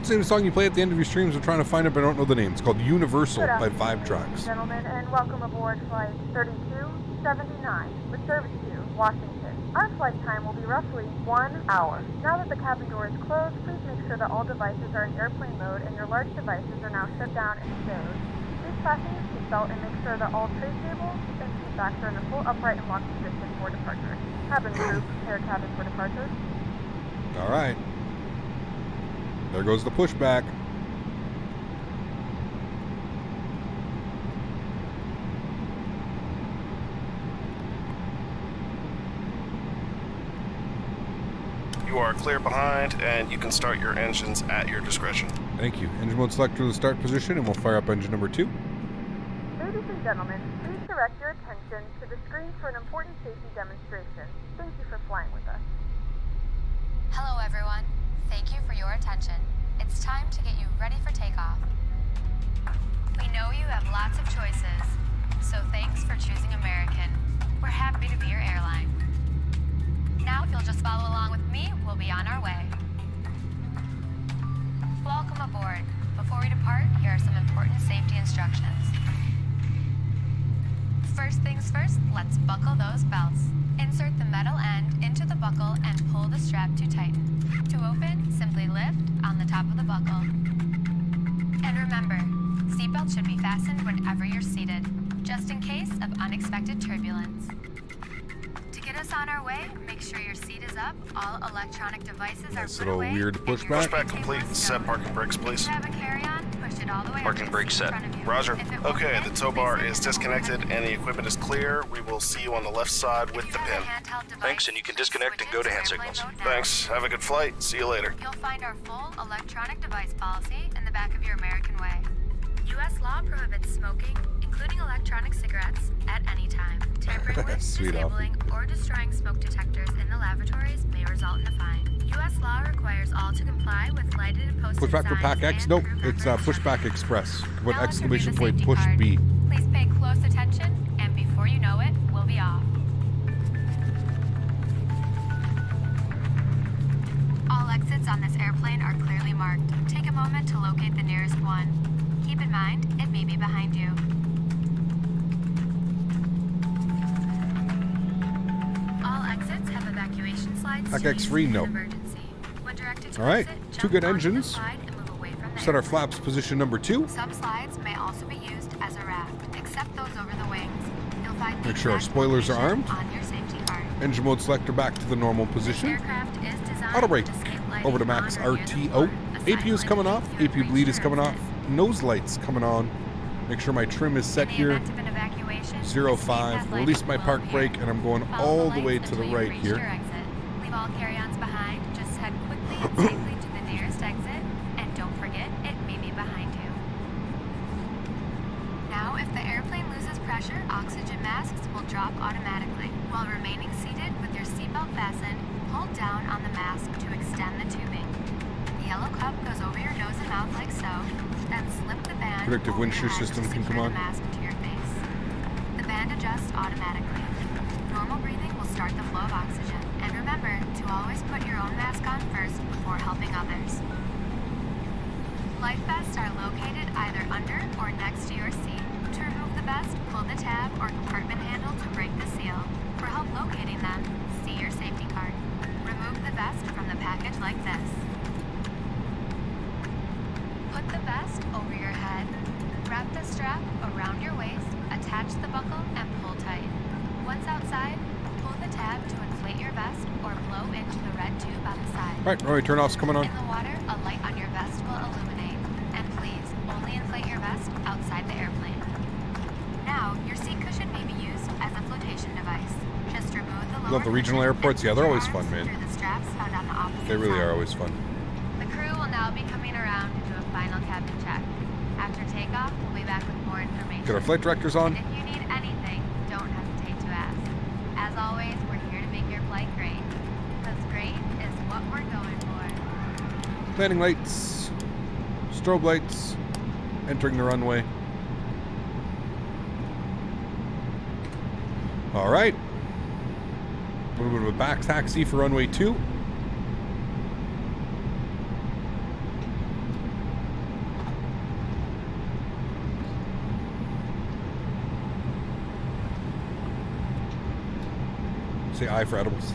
Same song you play at the end of your streams. I'm trying to find it, but I don't know the name. It's called Universal by Vibe Tracks. Gentlemen, and welcome aboard flight 3279 with service to Washington. Our flight time will be roughly 1 hour. Now that the cabin door is closed, please make sure that all devices are in airplane mode and your large devices are now shut down and stowed. Please fasten your seatbelt and make sure that all tray tables and seat backs are in a full upright and locked position for departure. Cabin crew, prepare cabin for departure. All right. There goes the pushback. You are clear behind, and you can start your engines at your discretion. Thank you. Engine mode select to the start position, and we'll fire up engine number 2. Ladies and gentlemen, please direct your attention to the screen for an important safety demonstration. Thank you for flying with us. Hello, everyone. Thank you for your attention. It's time to get you ready for takeoff. We know you have lots of choices, so thanks for choosing American. We're happy to be your airline. Now, if you'll just follow along with me, we'll be on our way. Welcome aboard. Before we depart, here are some important safety instructions. First things first, let's buckle those belts. Insert the metal end into the buckle and pull the strap to tighten. To open, simply lift on the top of the buckle. And remember, seatbelts should be fastened whenever you're seated, just in case of unexpected turbulence. To get us on our way, make sure your seat is up, all electronic devices Nice are put little away, weird and your pushback. Pushback table complete. is Set stowed. parking brakes, please. If you have a carry-on, push it all the way up Parking to the brake seat in set. front of you. Roger. If it won't Okay, fit, the tow bar please is send it disconnected over. and the equipment is clear. We will see you on the left side with the pin. Thanks, and you can disconnect and go to hand signals. Thanks. Have a good flight. See you later. You'll find our full electronic device policy in the back of your American Way. U.S. law prohibits smoking, including electronic cigarettes, at any time. Tampering with, Sweet disabling, or destroying smoke detectors in the lavatories may result in a fine. U.S. law requires all to comply with lighted and posted Pushback for signs PacX? and Nope, crew it's member Pushback instructions. Express. Put Now let's exclamation review the point safety push card. B. Please pay close attention, and before you know it, we'll be off. All exits on this airplane are clearly marked. Take a moment to locate the nearest one. Keep in mind, it may be behind you. All exits have evacuation slides to PacX use free? in No. emergency. When directed to All right, exit, 2 jump good onto the engines. slide and move away from the Set our airplane. flaps position number 2. Some slides may also be used as a raft, except those over the wings. You'll find the Make sure our exact spoilers are location armed. on your safety card. Engine mode selector back to the normal This position. aircraft is designed Auto brake to skip lighting over to max on or near the RTO. floor. A sign APU is will coming off. indicate you have APU bleed is reached coming your off. exit. Nose lights coming on. Make sure my trim is set In the here. event of an evacuation, 05. escape path Release lighting my will park appear. brake, and I'm going Follow all the lights way to until the you've right reached here. your exit. Leave all carry-ons behind. Just head quickly and safely to the nearest exit, and don't forget, it may be behind you. Now, if the airplane loses pressure, oxygen masks will drop automatically. While remaining seated with your seatbelt fastened, hold down on the mask to extend the tubing. The yellow cup goes over your nose predictive wind shear system can come on. Mask to your face. The band adjusts automatically. Normal breathing will start the flow of oxygen. And remember to always put your own mask on first before helping others. Life vests are located either under or next to your seat. To remove the vest, pull the tab or compartment handle to break the seal. For help locating them, see your safety card. Remove the vest from the package like this. Put the vest over your head. Wrap the strap around your waist, attach the buckle, and pull tight. Once outside, pull the tab to inflate your vest or blow into the red tube on the side. All right, turn off's coming on. In the water, a light on your vest will illuminate. And please, only inflate your vest outside the airplane. Now, your seat cushion may be used as a flotation device. Just remove the lower Love the regional cushion airports. and Yeah, they're put always your fun, arms man. through the straps found on the opposite They really side. are always fun. The crew will now be coming around to do a final cabin check. After takeoff, we'll be back with more information. Get our flight directors on. And if you need anything, don't hesitate to ask. As always, we're here to make your flight great. Because great is what we're going for. Landing lights, strobe lights, entering the runway. All right. A little bit of a back taxi for runway 2. Say I for edibles.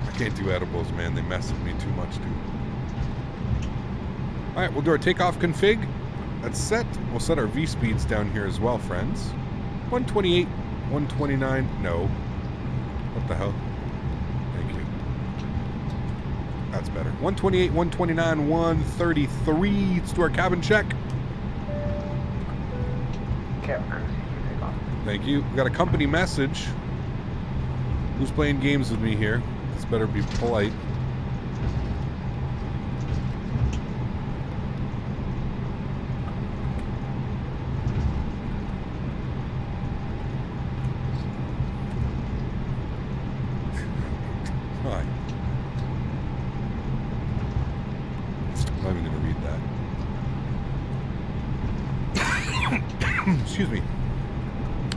I can't do edibles, man. They mess with me too much, dude. All right, we'll do our takeoff config. That's set. We'll set our V speeds down here as well, friends. 128, 129. No. What the hell? Thank you. That's better. 128, 129, 133. Let's do our cabin check. Thank you. We got a company message. Who's playing games with me here? This better be polite. Hi. I'm not even going to read that. Excuse me.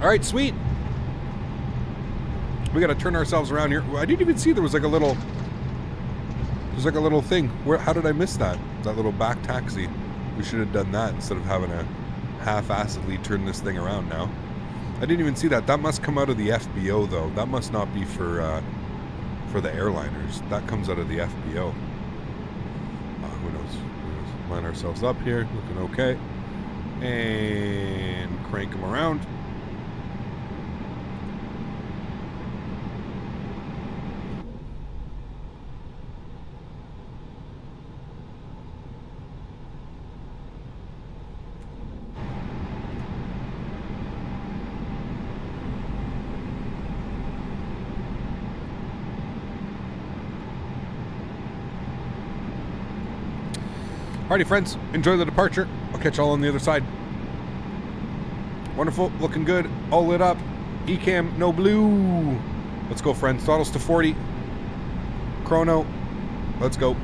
All right, sweet. We got to turn ourselves around here. I didn't even see there was like a little. There's like a little thing. Where? How did I miss that? That little back taxi. We should have done that instead of having to half-assedly turn this thing around now. I didn't even see that. That must come out of the FBO though. That must not be for the airliners. That comes out of the FBO. Who knows? Line ourselves up here. Looking okay. And crank them around. Alrighty, friends, enjoy the departure. I'll catch y'all on the other side. Wonderful, looking good, all lit up. Ecam, no blue. Let's go, friends. Throttles to 40. Chrono, let's go.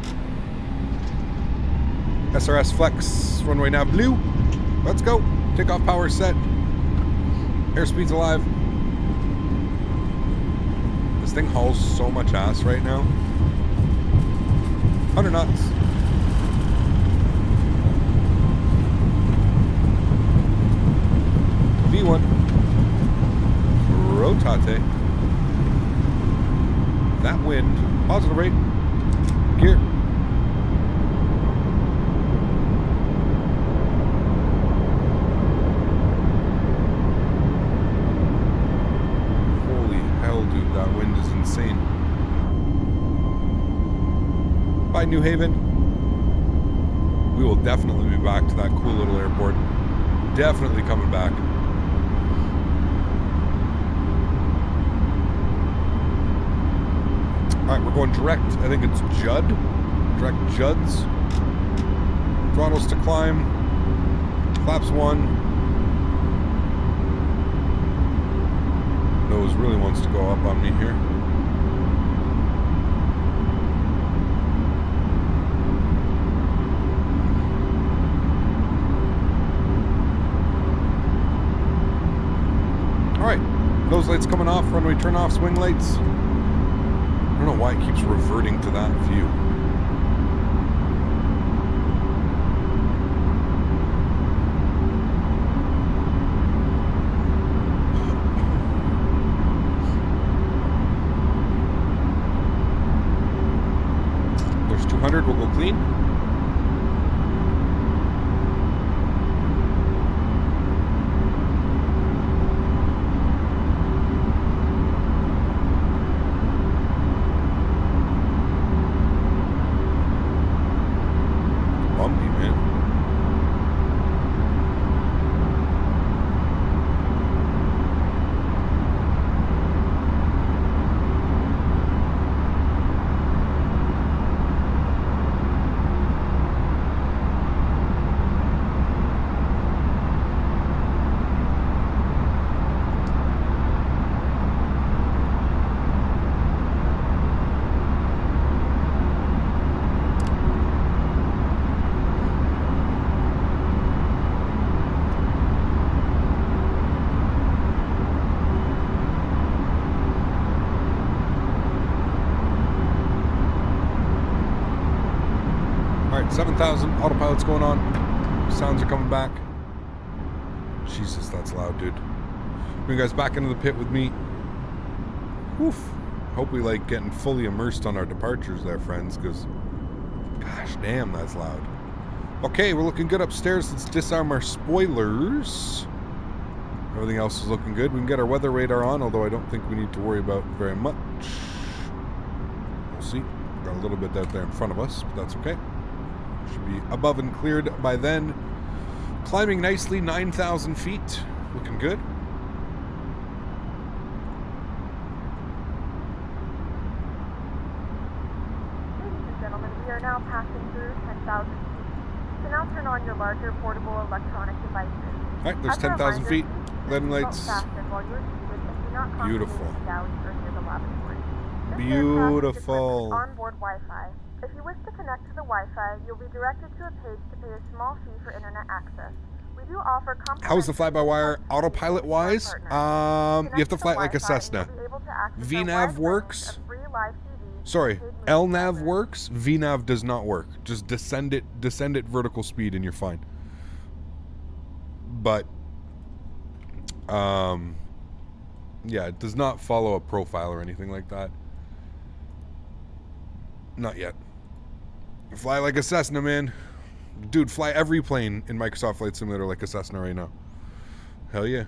SRS flex, runway nav blue. Let's go. Takeoff power set. Airspeed's alive. This thing hauls so much ass right now. 100 knots. V1. Rotate. That wind. Positive rate. Gear. Holy hell, dude. That wind is insane. Bye, New Haven. We will definitely be back to that cool little airport. Definitely coming back. Alright, we're going direct. I think it's Judd. Direct Judds. Throttles to climb. Flaps 1. Nose really wants to go up on me here. lights coming off, runway turn off, swing lights. I don't know why it keeps reverting to that view. There's 200, we'll go clean. Alright, 7,000, autopilot's going on. Sounds are coming back. Jesus, that's loud, dude. Bring you guys back into the pit with me. Woof. Hope we like getting fully immersed on our departures there, friends, because gosh damn, that's loud. Okay, we're looking good upstairs. Let's disarm our spoilers. Everything else is looking good. We can get our weather radar on, although I don't think we need to worry about very much. We'll see. Got a little bit out there in front of us, but that's okay. Should be above and cleared by then. Climbing nicely, 9,000 feet. Looking good. Ladies and gentlemen, we are now passing through 10,000 feet. You can now turn on your larger portable electronic devices. Alright, there's 10,000 feet. Letting lights. Beautiful. Beautiful. Onboard Wi-Fi. If you wish to connect to the Wi-Fi, you'll be directed to a page to pay a small fee for internet access. We do offer How is the fly-by-wire autopilot-wise? You have to fly it like a Cessna. VNav works. Sorry, LNav works. VNav does not work. Just descend it vertical speed and you're fine. But yeah, it does not follow a profile or anything like that. Not yet. Fly like a Cessna, man. Dude, fly every plane in Microsoft Flight Simulator like a Cessna right now. Hell yeah.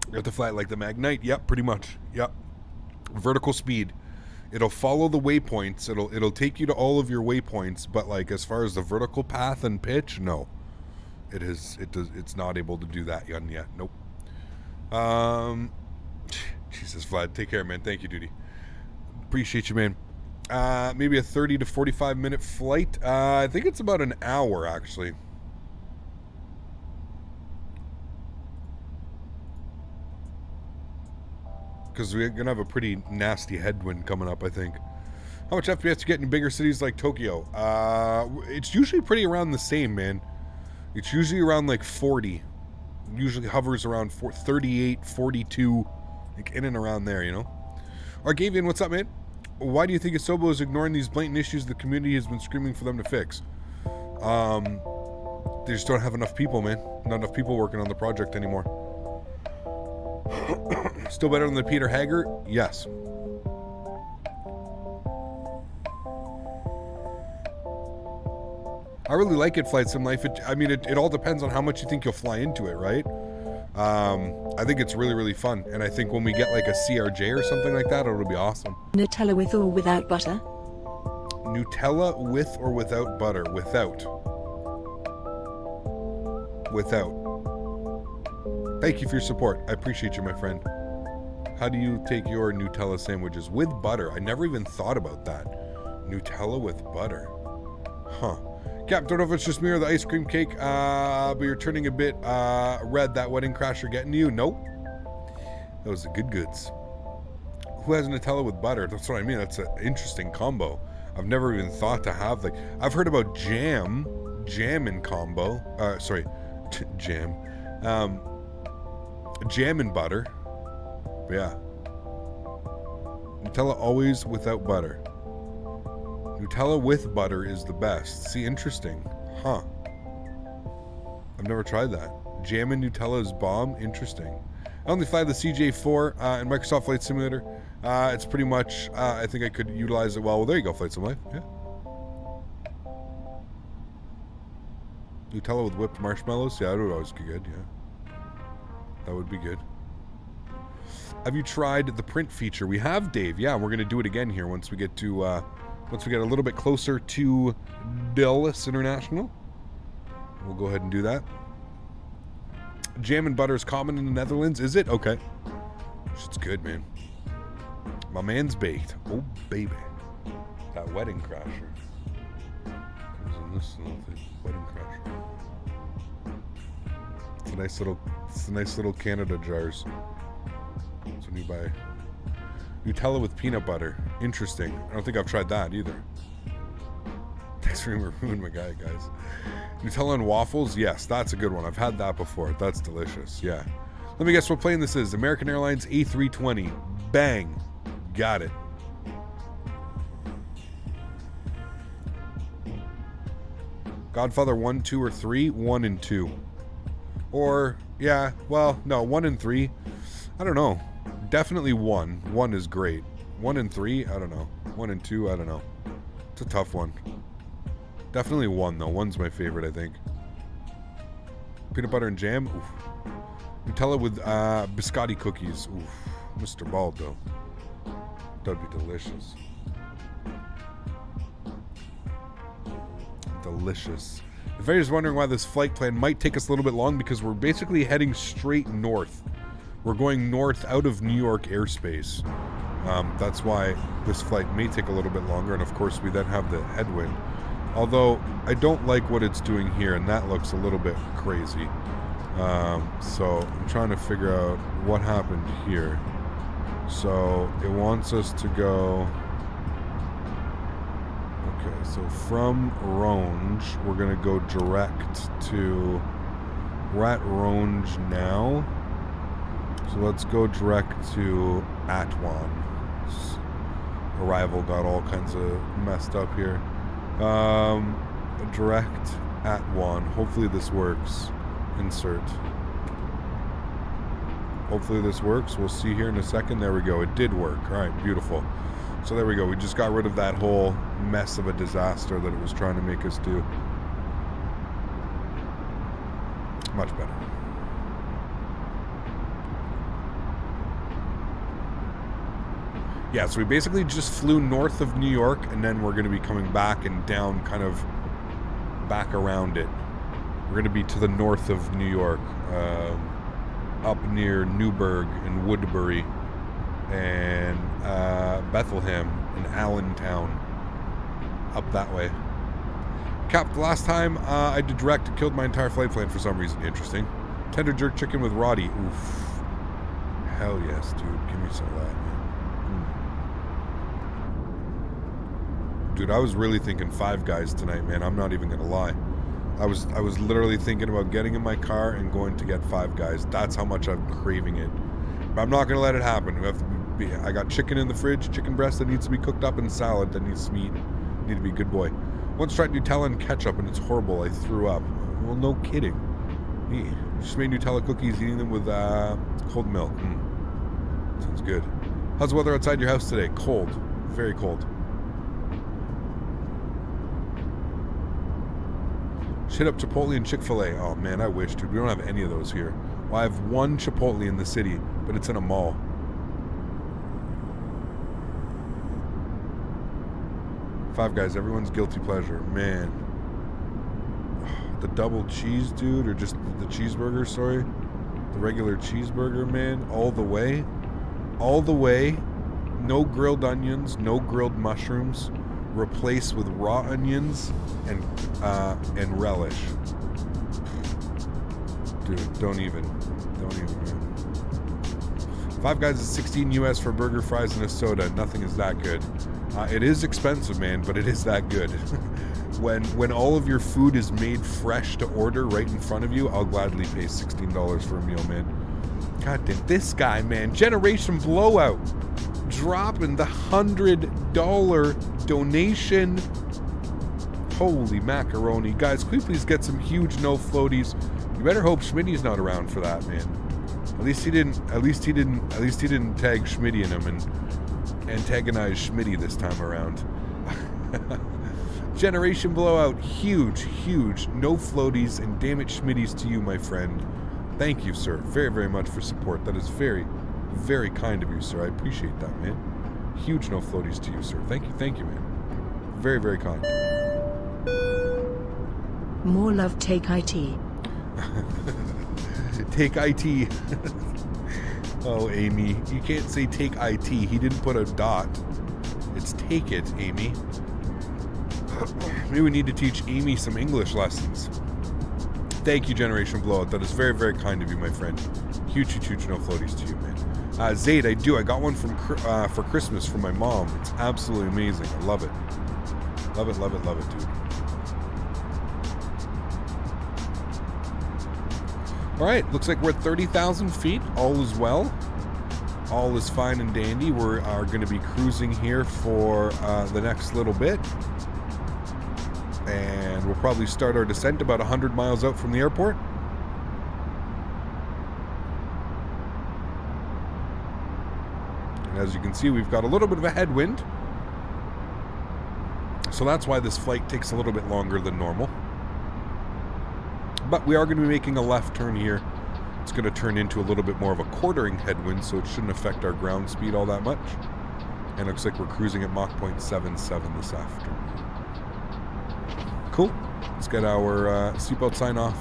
You have to fly it like the Magnite. Yep, pretty much. Yep. Vertical speed. It'll follow the waypoints. It'll take you to all of your waypoints, but like as far as the vertical path and pitch, no. It's not able to do that yet. Nope. Jesus, Vlad, take care, man. Thank you, Duty. Appreciate you, man. Maybe a 30 to 45 minute flight. I think it's about an hour, actually. Because we're going to have a pretty nasty headwind coming up, I think. How much FPS you get in bigger cities like Tokyo? It's usually pretty around the same, man. It's usually around like 40. Usually hovers around 38, 42. Like in and around there, you know? Argavian, what's up, man? Why do you think Asobo is ignoring these blatant issues the community has been screaming for them to fix? They just don't have enough people, man. Not enough people working on the project anymore. Still better than the Peter Haggard? Yes. I really like it, Flight Sim Life. It all depends on how much you think you'll fly into it, right? I think it's really, really fun. And I think when we get like a CRJ or something like that, it'll be awesome. Nutella with or without butter? Nutella with or without butter? Without. Without. Thank you for your support. I appreciate you, my friend. How do you take your Nutella sandwiches? With butter. I never even thought about that. Nutella with butter. Huh. Cap, don't know if it's just me or the ice cream cake, but you're turning a bit red. That wedding crasher getting to you? Nope. That was the good goods. Who has Nutella with butter? That's what I mean. That's an interesting combo. I've never even thought to have, like, I've heard about jam in combo. Jam. Jam and butter. But yeah. Nutella always without butter. Nutella with butter is the best. See, interesting. Huh. I've never tried that. Jam and Nutella is bomb. Interesting. I only fly the CJ4 in Microsoft Flight Simulator. It's pretty much, I think I could utilize it well. Well, there you go, Flight Sim Life. Yeah. Nutella with whipped marshmallows. Yeah, that would always be good. Yeah. That would be good. Have you tried the print feature? We have, Dave. Yeah, we're going to do it again here once we get to, once we get a little bit closer to Dulles International. We'll go ahead and do that. Jam and butter is common in the Netherlands, is it? Okay. Shit's good, man. My man's baked. Oh, baby. That wedding crasher. Comes in this little thing. Wedding crasher. It's a nice little Canada jars. So when you buy Nutella with peanut butter. Interesting. I don't think I've tried that either. Thanks for removing my guy, guys. Nutella and waffles? Yes, that's a good one. I've had that before. That's delicious. Yeah. Let me guess what plane this is. American Airlines A320. Bang. Got it. Godfather 1, 2, or 3? 1 and 2. Or, yeah, well, no, 1 and 3. I don't know. Definitely 1. 1 is great. 1 and 3? I don't know. 1 and 2? I don't know. It's a tough one. Definitely 1, though. 1's my favorite, I think. Peanut butter and jam? Oof. Nutella with biscotti cookies. Oof. Mr. Baldo. That'd be delicious. Delicious. If anybody's wondering why this flight plan might take us a little bit long, because we're basically heading straight north. We're going north out of New York airspace. That's why this flight may take a little bit longer, and of course we then have the headwind. Although, I don't like what it's doing here, and that looks a little bit crazy. So, I'm trying to figure out what happened here. So, it wants us to go... Okay, so from Ronge, we're going to go direct to... We're at Ronge now. So, let's go direct to Atwan. Arrival got all kinds of messed up here. Direct at one. Hopefully this works. Insert. Hopefully this works. We'll see here in a second. There we go. It did work. All right, beautiful. So there we go. We just got rid of that whole mess of a disaster that it was trying to make us do. Much better. Yeah, so we basically just flew north of New York, and then we're going to be coming back and down, kind of back around it. We're going to be to the north of New York, up near Newburgh and Woodbury and Bethlehem and Allentown, up that way. Cap, the last time I did direct, it killed my entire flight plan for some reason. Interesting. Tender jerk chicken with Robbie. Oof. Hell yes, dude. Give me some of that, man. Dude, I was really thinking Five Guys tonight, man. I'm not even gonna lie. I was literally thinking about getting in my car and going to get Five Guys. That's how much I'm craving it. But I'm not gonna let it happen. We have to be, I got chicken in the fridge, chicken breast that needs to be cooked up, and salad that needs to be eaten. Need to be a good boy. Once tried Nutella and ketchup, and it's horrible. I threw up. Well, no kidding. Just made Nutella cookies, eating them with cold milk. Sounds good. How's the weather outside your house today? Cold. Very cold. Shit up Chipotle and Chick-fil-A. Oh man, I wish, dude. We don't have any of those here. Well, I have one Chipotle in the city, but it's in a mall. Five Guys, everyone's guilty pleasure. Man. The double cheese, dude, or just the cheeseburger, sorry. The regular cheeseburger, man. All the way. All the way. No grilled onions, no grilled mushrooms. Replace with raw onions and relish. Dude, don't even, man. Five Guys is $16 US for burger, fries, and a soda. Nothing is that good. It is expensive, man, but it is that good. when all of your food is made fresh to order right in front of you, I'll gladly pay $16 for a meal, man. God damn, this guy, man. Generation Blowout. Dropping the $100 donation. Holy macaroni. Guys, can we please get some huge no floaties? You better hope Smitty's not around for that, man. At least he didn't tag Smitty in him and antagonize Smitty this time around. Generation Blowout, huge no floaties and damn it Schmitties to you, my friend. Thank you, sir, very, very much for support. That is very, very kind of you, sir. I appreciate that, man. Huge no floaties to you, sir. Thank you, man. Very, very kind. More love, Take IT. Take IT. Oh, Amy, you can't say Take IT. He didn't put a dot. It's Take It, Amy. Maybe we need to teach Amy some English lessons. Thank you, Generation Blowout. That is very, very kind of you, my friend. Huge no floaties to you, man. Zaid, I do. I got one from for Christmas from my mom. It's absolutely amazing. I love it. Love it, dude. All right, looks like we're at 30,000 feet. All is well. All is fine and dandy. We are going to be cruising here for the next little bit. And we'll probably start our descent about 100 miles out from the airport. And as you can see, we've got a little bit of a headwind. So that's why this flight takes a little bit longer than normal. But we are going to be making a left turn here. It's going to turn into a little bit more of a quartering headwind, so it shouldn't affect our ground speed all that much. And it looks like we're cruising at Mach 0.77 this afternoon. Cool. Let's get our seatbelt sign off.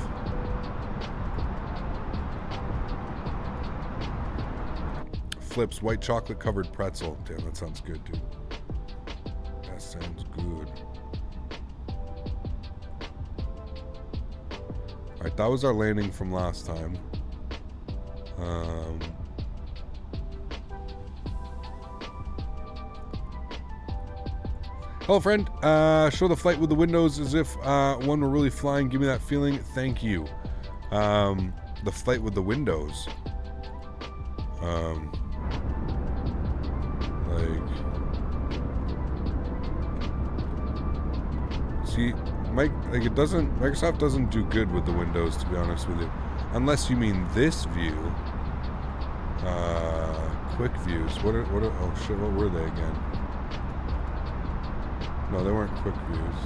Flips, white chocolate covered pretzel. Damn, that sounds good, dude. That sounds good. Alright, that was our landing from last time. Hello, friend. Show the flight with the windows as if one were really flying. Give me that feeling. Thank you. The flight with the windows. See, Microsoft doesn't do good with the windows, to be honest with you. Unless you mean this view. Quick views. Oh shit, what were they again? No, they weren't quick views.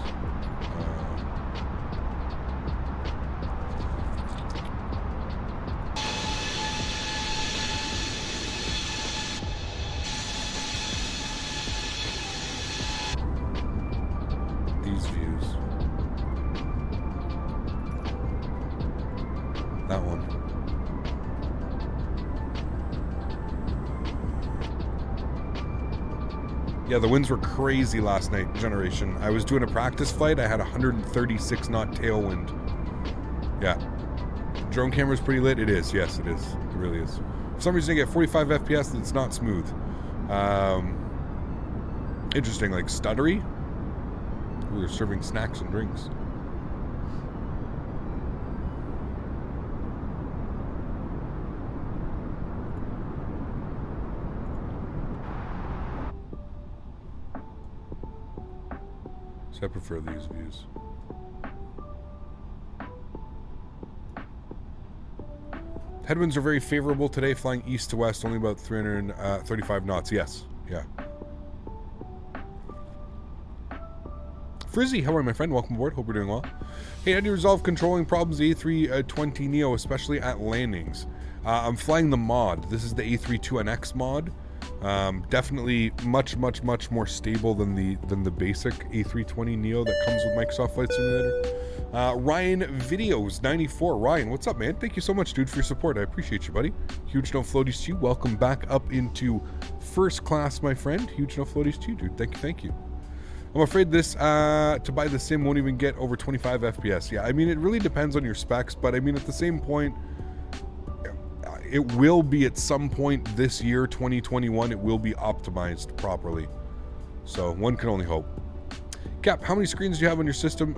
These views. That one. Yeah, the winds were crazy last night, Generation. I was doing a practice flight. I had 136 knot tailwind. Yeah. Drone camera's pretty lit. It is. Yes, it is. It really is. For some reason, I get 45 FPS and it's not smooth. Interesting, like stuttery. We were serving snacks and drinks. So I prefer these views. Headwinds are very favorable today, flying east to west, only about 335 knots. Yes, yeah. Frizzy, how are you, my friend? Welcome aboard. Hope you're doing well. Hey, how do you resolve controlling problems the A320neo, especially at landings? I'm flying the mod. This is the A32NX mod. Definitely much more stable than the basic A320neo that comes with Microsoft Flight Simulator. Ryan Videos 94. Ryan, what's up, man? Thank you so much, dude, for your support. I appreciate you, buddy. Huge no floaties to you. Welcome back up into first class, my friend. Huge no floaties to you, dude. Thank you. I'm afraid this to buy the sim won't even get over 25 FPS. Yeah, I mean, it really depends on your specs, but I mean, at the same point, it will be at some point this year, 2021, it will be optimized properly. So one can only hope. Cap, how many screens do you have on your system?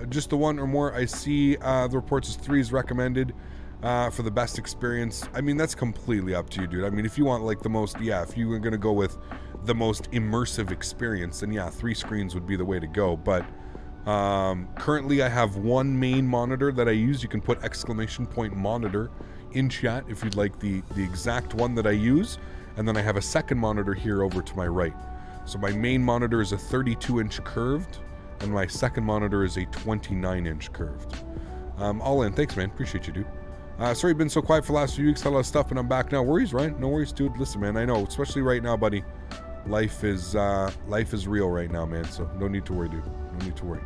Just the one or more. I see the reports as 3 is recommended for the best experience. I mean, that's completely up to you, dude. I mean, if you want like the most, yeah, if you were going to go with the most immersive experience, then yeah, 3 screens would be the way to go. But currently I have one main monitor that I use. You can put !monitor in chat if you'd like the exact one that I use. And then I have a second monitor here over to my right. So my main monitor is a 32-inch curved, and my second monitor is a 29-inch curved. All in. Thanks, man. Appreciate you, dude. Sorry you've been so quiet for the last few weeks. Had a lot of stuff, but I'm back now. Worries, Ryan? No worries, dude. Listen, man, I know, especially right now, buddy. Life is real right now, man. So no need to worry, dude. No need to worry.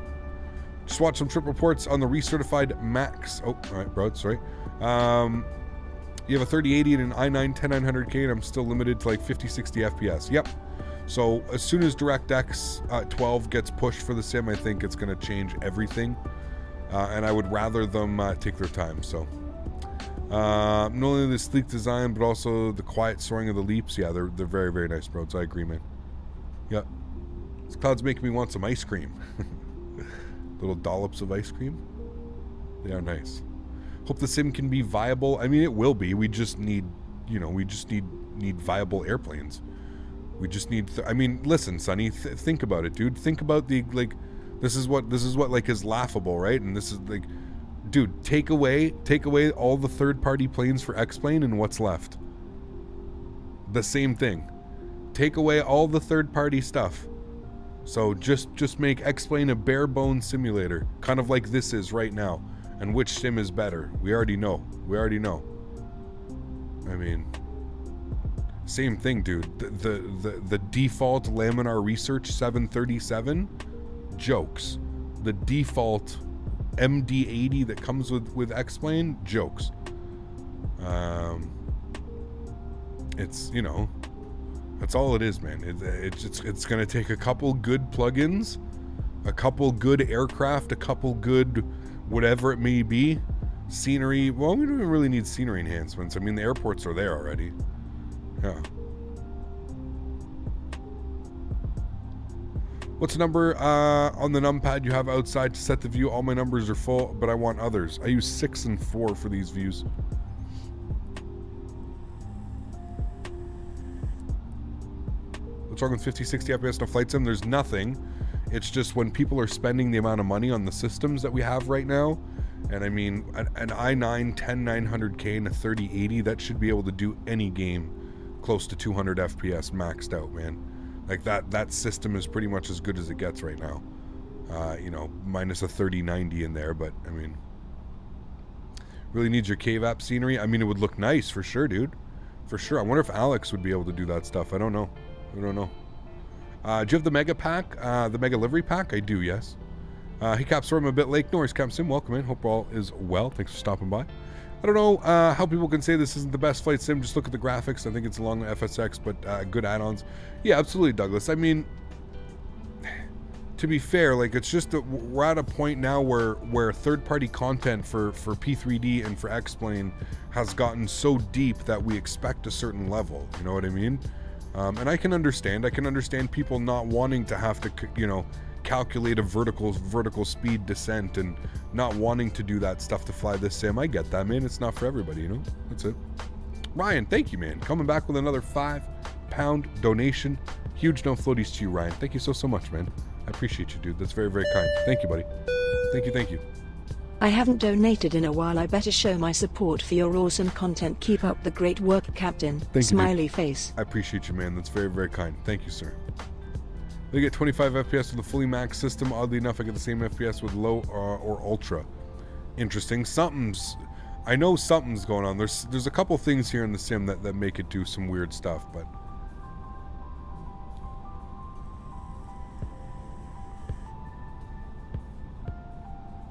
Just watch some trip reports on the recertified Max. Oh, all right, bro. Sorry. You have a 3080 and an i9 10900K, and I'm still limited to like 50, 60 FPS. Yep. So as soon as DirectX 12 gets pushed for the sim, I think it's going to change everything. And I would rather them take their time. So not only the sleek design, but also the quiet soaring of the leaps. Yeah, they're very, very nice, bro. So I agree, man. Yep. This cloud's making me want some ice cream. Little dollops of ice cream. They are nice. Hope the sim can be viable. I mean, it will be. We just need, you know, we just need viable airplanes. We just need. I mean, listen, Sonny. Think about it, dude. Think about the like. This is what like is laughable, right? And this is like, dude. Take away all the third-party planes for X-Plane, and what's left? The same thing. Take away all the third-party stuff. So just make X-Plane a bare-bones simulator, kind of like this is right now. And which sim is better? We already know. I mean, same thing, dude. The default Laminar Research 737, jokes. The default MD80 that comes with X-Plane, jokes. It's, you know, that's all it is, man. It's gonna take a couple good plugins, a couple good aircraft, a couple good whatever it may be, scenery. Well, we don't even really need scenery enhancements. I mean, the airports are there already. Yeah. What's the number on the numpad you have outside to set the view? All my numbers are full, but I want others. I use 6 and 4 for these views. What's wrong with 50, 60 FPS on a flight sim? There's nothing. It's just when people are spending the amount of money on the systems that we have right now, and I mean, an i9 10900K and a 3080, that should be able to do any game close to 200 FPS maxed out, man. Like that system is pretty much as good as it gets right now. You know, minus a 3090 in there, but I mean, really needs your cave app scenery. I mean, it would look nice for sure, dude. For sure. I wonder if Alex would be able to do that stuff. I don't know. Do you have the Mega Pack, the Mega Livery Pack? I do, yes. Hey, Cap, sorry I'm a bit late. No worries, Cap Sim. Welcome in. Hope all is well. Thanks for stopping by. I don't know how people can say this isn't the best flight sim. Just look at the graphics. I think it's along the FSX, but good add-ons. Yeah, absolutely, Douglas. I mean, to be fair, like, it's just that we're at a point now where third-party content for P3D and for X-Plane has gotten so deep that we expect a certain level. You know what I mean? And I can understand people not wanting to have to, you know, calculate a vertical speed descent and not wanting to do that stuff to fly this sim. I get that, man. It's not for everybody, you know? That's it. Ryan, thank you, man. Coming back with another £5 donation. Huge no floaties to you, Ryan. Thank you so much, man. I appreciate you, dude. That's very, very kind. Thank you, buddy. Thank you. I haven't donated in a while. I better show my support for your awesome content. Keep up the great work, Captain. Thank you, Smiley dude. face. I appreciate you, man. That's very, very kind. Thank you, sir. They get 25 FPS with a fully max system. Oddly enough, I get the same FPS with low or ultra. Interesting. I know something's going on. There's a couple things here in the sim that make it do some weird stuff, but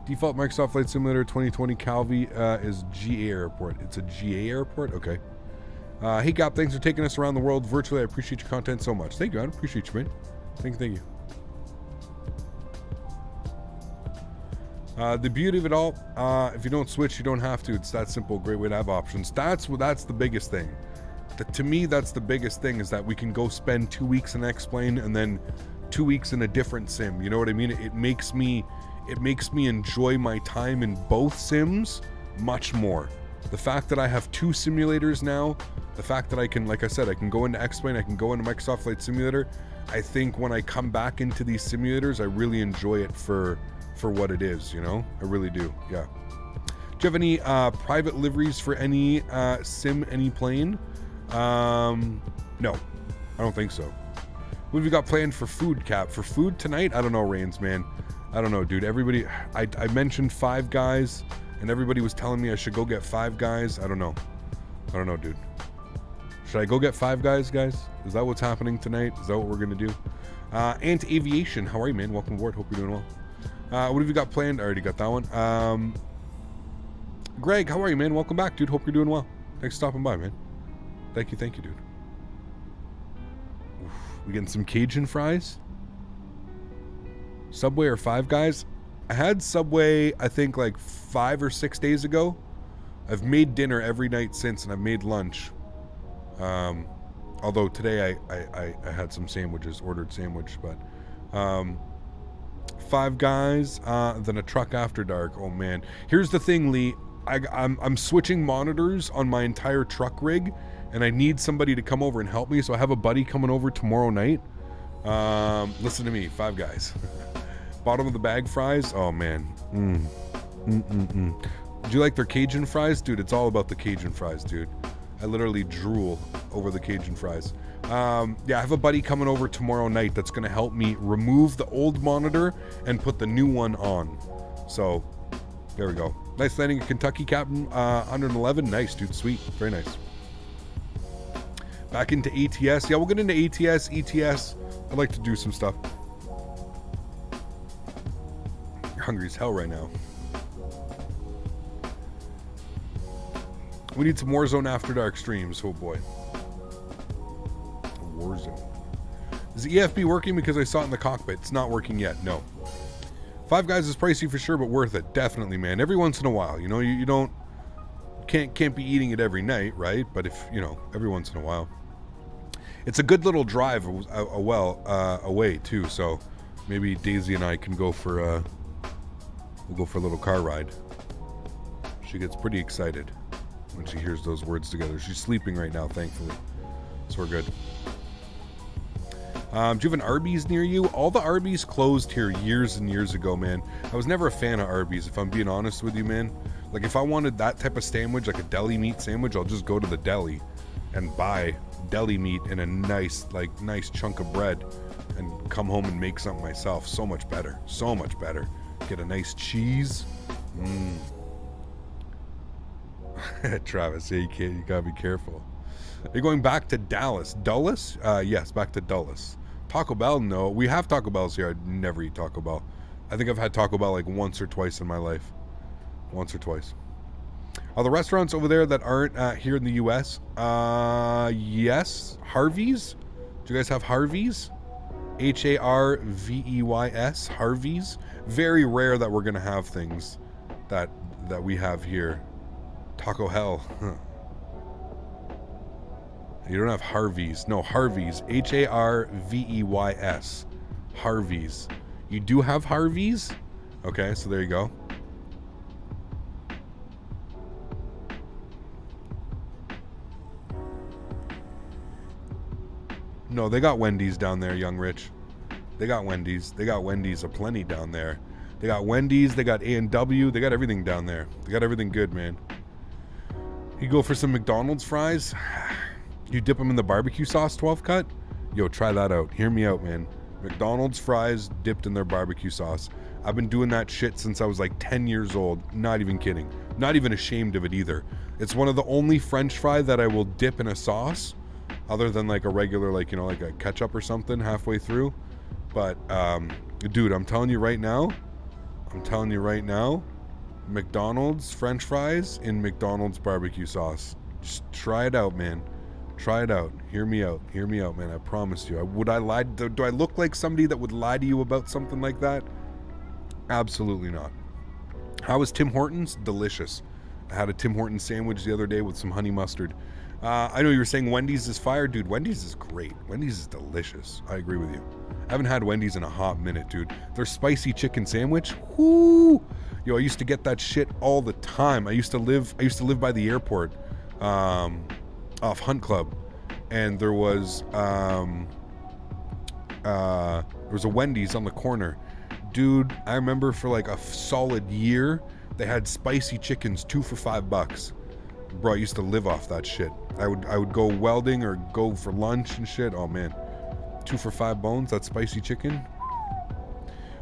default Microsoft Flight Simulator 2020 Calvi is GA Airport. It's a GA Airport? Okay. Hey, Gap, thanks for taking us around the world virtually. I appreciate your content so much. Thank you, I appreciate you, man. Thank you. The beauty of it all, if you don't switch, you don't have to. It's that simple. Great way to have options. That's the biggest thing. To me, that's the biggest thing, is that we can go spend 2 weeks in X-Plane and then 2 weeks in a different sim. You know what I mean? It makes me enjoy my time in both sims much more. The fact that I have 2 simulators now, the fact that I can, like I said, I can go into X-Plane, I can go into Microsoft Flight Simulator. I think when I come back into these simulators, I really enjoy it for what it is, you know? I really do, yeah. Do you have any private liveries for any sim, any plane? No, I don't think so. What have you got planned for food, Cap? For food tonight? I don't know, Reigns, man. I don't know, dude. Everybody, I mentioned Five Guys, and everybody was telling me I should go get Five Guys. I don't know. I don't know, dude. Should I go get Five Guys, guys? Is that what's happening tonight? Is that what we're going to do? Ant Aviation, how are you, man? Welcome aboard. Hope you're doing well. What have you got planned? I already got that one. Greg, how are you, man? Welcome back, dude. Hope you're doing well. Thanks for stopping by, man. Thank you, dude. Oof. We getting some Cajun fries? Subway or Five Guys? I had Subway, I think, like 5 or 6 days ago. I've made dinner every night since, and I've made lunch. Although today I had some sandwiches, ordered sandwich, but Five Guys, then a truck after dark. Oh man, here's the thing, Lee. I'm switching monitors on my entire truck rig, and I need somebody to come over and help me. So I have a buddy coming over tomorrow night. Listen to me, Five Guys. Bottom of the bag fries. Oh man. Do you like their Cajun fries, dude? It's all about the Cajun fries, dude. I literally drool over the Cajun fries. Yeah, I have a buddy coming over tomorrow night that's going to help me remove the old monitor and put the new one on. So, there we go. Nice landing in Kentucky, Captain. 111. Nice, dude. Sweet. Very nice. Back into ATS. Yeah, we'll get into ATS, ETS. I'd like to do some stuff. You're hungry as hell right now. We need some Warzone After Dark streams. Oh boy. Warzone. Is the EFB working? Because I saw it in the cockpit. It's not working yet. No. Five Guys is pricey for sure, but worth it. Definitely, man. Every once in a while. You know, you don't... Can't be eating it every night, right? But if, you know, every once in a while. It's a good little drive away, too. So maybe Daisy and I can go for... we'll go for a little car ride. She gets pretty excited when she hears those words together. She's sleeping right now, thankfully. So we're good. Do you have an Arby's near you? All the Arby's closed here years and years ago, man. I was never a fan of Arby's, if I'm being honest with you, man. Like, if I wanted that type of sandwich, like a deli meat sandwich, I'll just go to the deli and buy deli meat in a nice chunk of bread and come home and make something myself. So much better. So much better. Get a nice cheese. Travis, yeah, you gotta be careful. You're going back to Dallas. Dulles? Yes, back to Dulles. Taco Bell? No. We have Taco Bells here. I'd never eat Taco Bell. I think I've had Taco Bell like once or twice in my life. Once or twice. Are the restaurants over there that aren't here in the U.S.? Yes. Harvey's? Do you guys have Harvey's? Harveys? Harvey's? Very rare that we're going to have things that we have here. Taco Hell. You don't have Harvey's. No, Harvey's. Harveys. Harvey's. You do have Harvey's? Okay, so there you go. No, they got Wendy's down there, Young Rich. They got Wendy's. They got Wendy's aplenty down there. They got Wendy's. They got A&W. They got everything down there. They got everything good, man. You go for some McDonald's fries? You dip them in the barbecue sauce 12 cut? Yo, try that out. Hear me out, man. McDonald's fries dipped in their barbecue sauce. I've been doing that shit since I was like 10 years old. Not even kidding. Not even ashamed of it either. It's one of the only French fry that I will dip in a sauce, other than like a regular, like, you know, like a ketchup or something halfway through. But, dude, I'm telling you right now, McDonald's French fries in McDonald's barbecue sauce. Just try it out, man. Try it out. Hear me out, man. I promise you. Would I lie? Do I look like somebody that would lie to you about something like that? Absolutely not. How was Tim Hortons? Delicious. I had a Tim Hortons sandwich the other day with some honey mustard. I know you were saying Wendy's is fire. Dude, Wendy's is great. Wendy's is delicious. I agree with you. I haven't had Wendy's in a hot minute, dude. Their spicy chicken sandwich, whoo! Yo, I used to get that shit all the time. I used to live by the airport, off Hunt Club, and there was a Wendy's on the corner. Dude, I remember for like a solid year, they had spicy chickens 2 for $5. Bro, I used to live off that shit. I would go welding or go for lunch and shit. Oh man, 2 for $5 bones. That spicy chicken.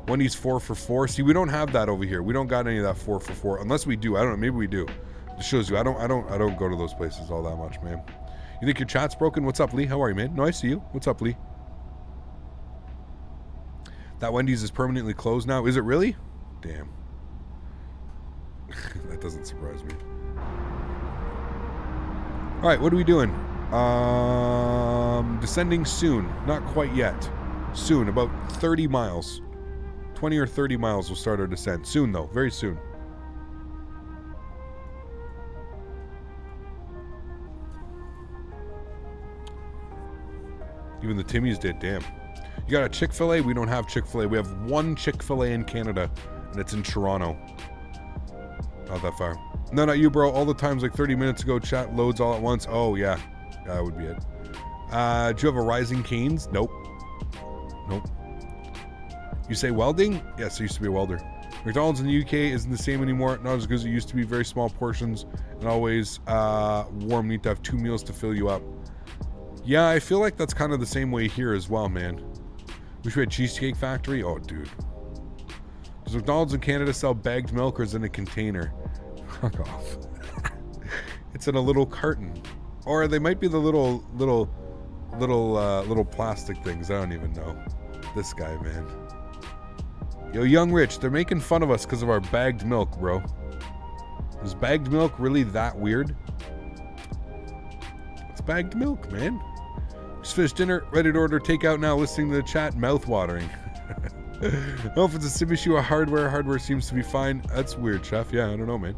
Wendy's 4 for $4. See, we don't have that over here. We don't got any of that 4 for $4. Unless we do. I don't know. Maybe we do. It shows you. I don't go to those places all that much, man. You think your chat's broken? What's up, Lee? How are you, man? No, I see you. What's up, Lee? That Wendy's is permanently closed now. Is it really? Damn. That doesn't surprise me. All right, what are we doing? Descending soon. Not quite yet. Soon, about 30 miles. 20 or 30 miles will start our descent. Soon, though. Very soon. Even the Timmies did. Damn. You got a Chick-fil-A? We don't have Chick-fil-A. We have one Chick-fil-A in Canada, and it's in Toronto. Not that far. No, not you, bro. All the times like 30 minutes ago, chat loads all at once. Oh, yeah. That would be it. Do you have a Rising Canes? Nope. Nope. You say welding? Yes, I used to be a welder. McDonald's in the UK isn't the same anymore. Not as good as it used to be. Very small portions and always warm. Need to have 2 meals to fill you up. Yeah, I feel like that's kind of the same way here as well, man. Wish we had Cheesecake Factory. Oh, dude. Does McDonald's in Canada sell bagged milk or is it in a container? Fuck off. It's in a little carton. Or they might be the little plastic things. I don't even know. This guy, man. Yo, Young Rich, they're making fun of us because of our bagged milk, bro. Is bagged milk really that weird? It's bagged milk, man. Just finished dinner, ready to order takeout now, listening to the chat, mouth-watering. Oh, if it's a SIM issue or hardware seems to be fine. That's weird, chef. Yeah, I don't know, man.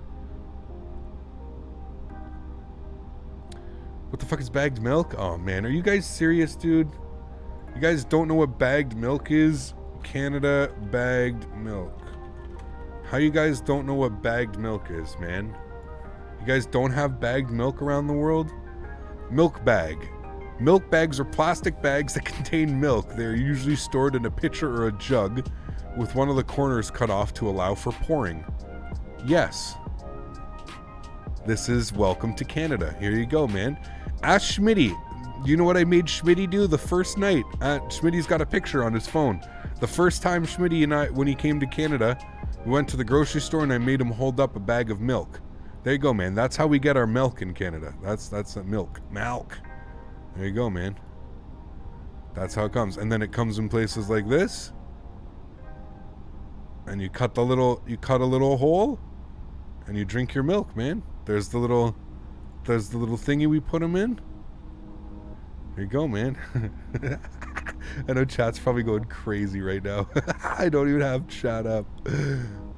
What the fuck is bagged milk? Oh, man. Are you guys serious, dude? You guys don't know what bagged milk is? Canada bagged milk. How you guys don't know what bagged milk is, man? You guys don't have bagged milk around the world? Milk bag. Milk bags are plastic bags that contain milk. They are usually stored in a pitcher or a jug with one of the corners cut off to allow for pouring. Yes. This is welcome to Canada. Here you go, man. Ask Smitty. You know what I made Smitty do the first night? Smitty's got a picture on his phone. The first time Smitty and I, when he came to Canada, we went to the grocery store and I made him hold up a bag of milk. There you go, man. That's how we get our milk in Canada. That's milk. Milk. There you go, man. That's how it comes. And then it comes in places like this. And you cut a little hole and you drink your milk, man. There's the little thingy we put them in. There you go, man. I know chat's probably going crazy right now. I don't even have chat up.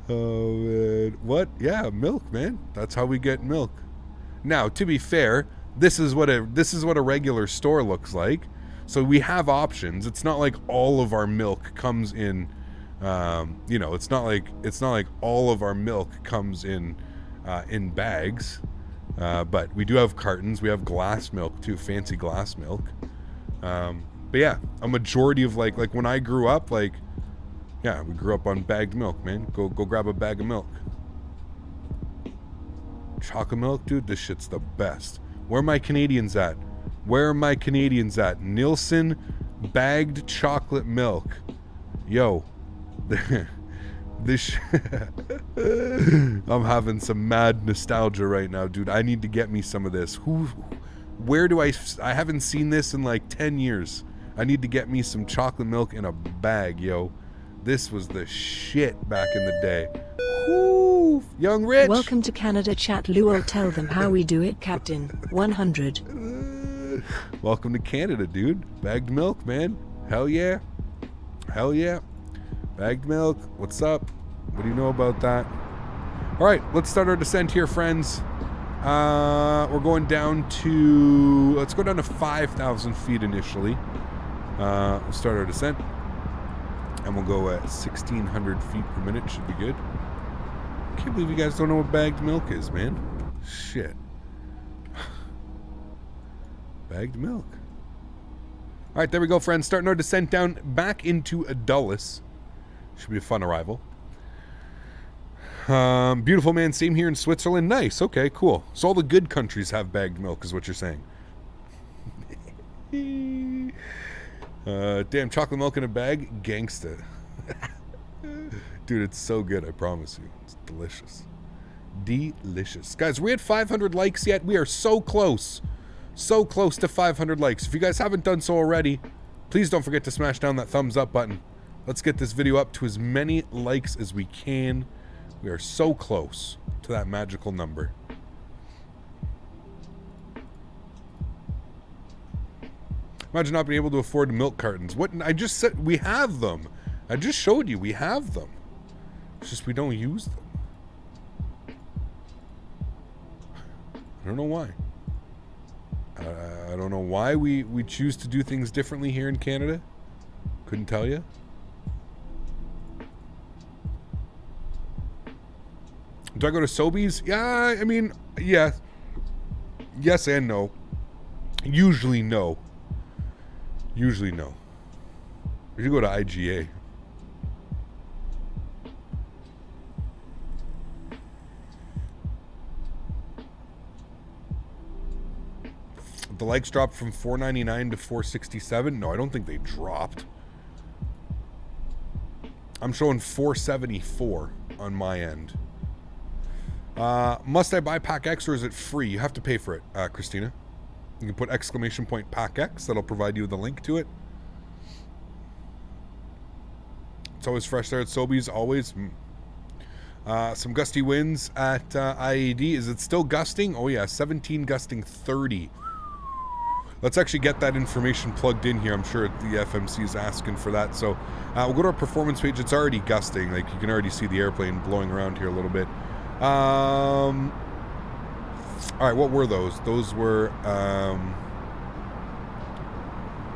Oh, man. What? Yeah, milk, man. That's how we get milk. Now, to be fair, this is what a regular store looks like. So we have options. It's not like all of our milk comes in. It's not like all of our milk comes in bags. But we do have cartons. We have glass milk too, fancy glass milk. But yeah, a majority of like when I grew up, we grew up on bagged milk, man. Go grab a bag of milk. Chocolate milk, dude, this shit's the best. Where are my Canadians at? Nielsen bagged chocolate milk. Yo. I'm having some mad nostalgia right now, dude. I need to get me some of this. I haven't seen this in like 10 years. I need to get me some chocolate milk in a bag, yo. This was the shit back in the day. Woo! Young Rich! Welcome to Canada chat, Luo. Tell them how we do it, Captain 100. Welcome to Canada, dude. Bagged milk, man. Hell yeah. Hell yeah. Bagged milk. What's up? What do you know about that? All right, let's start our descent here, friends. We're going down to, let's go down to 5,000 feet initially. We'll start our descent. And we'll go at 1,600 feet per minute. Should be good. I can't believe you guys don't know what bagged milk is, man. Shit. Bagged milk. All right, there we go, friends. Starting our descent down back into Dulles. Should be a fun arrival. Beautiful, man. Same here in Switzerland. Nice. Okay, cool. So all the good countries have bagged milk, is what you're saying. Damn, chocolate milk in a bag? Gangsta. Dude, it's so good, I promise you. It's delicious. Delicious. Guys, we had 500 likes yet. We are so close. So close to 500 likes. If you guys haven't done so already, please don't forget to smash down that thumbs up button. Let's get this video up to as many likes as we can. We are so close to that magical number. Imagine not being able to afford milk cartons. What? I just said we have them. I just showed you we have them. It's just we don't use them. I don't know why. I don't know why we choose to do things differently here in Canada. Couldn't tell you. Do I go to Sobeys? Yeah, I mean, yeah. Yes and no. Usually no. Usually no. We should go to IGA. The likes dropped from 499 to 467. No, I don't think they dropped. I'm showing 474 on my end. Must I buy PacX or is it free? You have to pay for it, Christina. You can put exclamation point PacX. That'll provide you with a link to it. It's always fresh there at Sobeys. Always. Some gusty winds at IAD. Is it still gusting? Oh yeah, 17 gusting 30. Let's actually get that information plugged in here. I'm sure the FMC is asking for that. So we'll go to our performance page. It's already gusting. Like you can already see the airplane blowing around here a little bit. All right, what were those? Those were,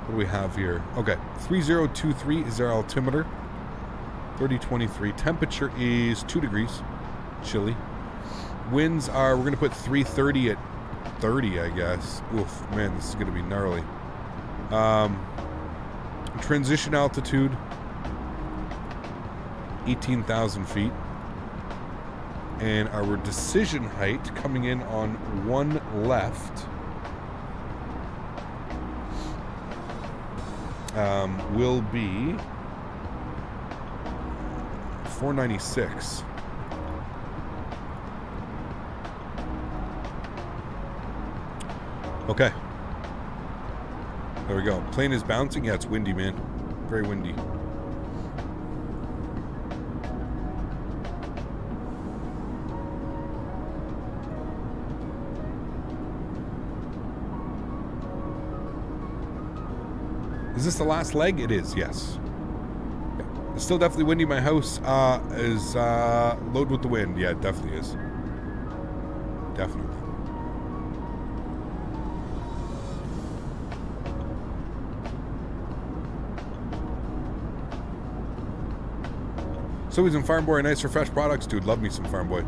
what do we have here? Okay, 3023 is our altimeter. 3023. Temperature is 2 degrees. Chilly. Winds are, we're going to put 330 at 30, I guess. Oof, man, this is going to be gnarly. Transition altitude, 18,000 feet. And our decision height coming in on one left will be 496. Okay. There we go. Plane is bouncing. Yeah, it's windy, man. Very windy. Is this the last leg? It is, yes. Yeah. It's still definitely windy. My house is loaded with the wind. Yeah, it definitely is. Definitely. Sobeys and Farm Boy are nice for fresh products, dude. Love me some Farm Boy.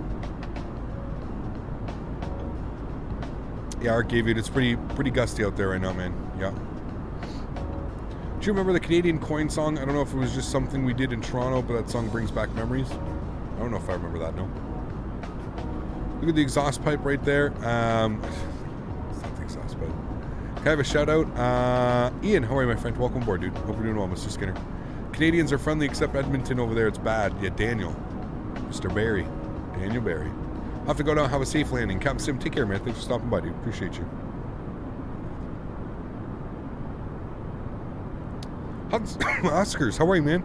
Yeah, Art gave it. It's pretty gusty out there right now, man. Yeah. Do you remember the Canadian coin song? I don't know if it was just something we did in Toronto, but that song brings back memories. I don't know if I remember that, no. Look at the exhaust pipe right there. It's not the exhaust pipe. Can I have a shout out? Ian, how are you, my friend? Welcome aboard, dude. Hope you're doing well, Mr. Skinner. Canadians are friendly except Edmonton over there. It's bad. Yeah, Daniel. Mr. Barry. Daniel Barry. I'll have to go down and have a safe landing. Captain Sim, take care, man. Thanks for stopping by, dude. Appreciate you. Oscars, how are you, man?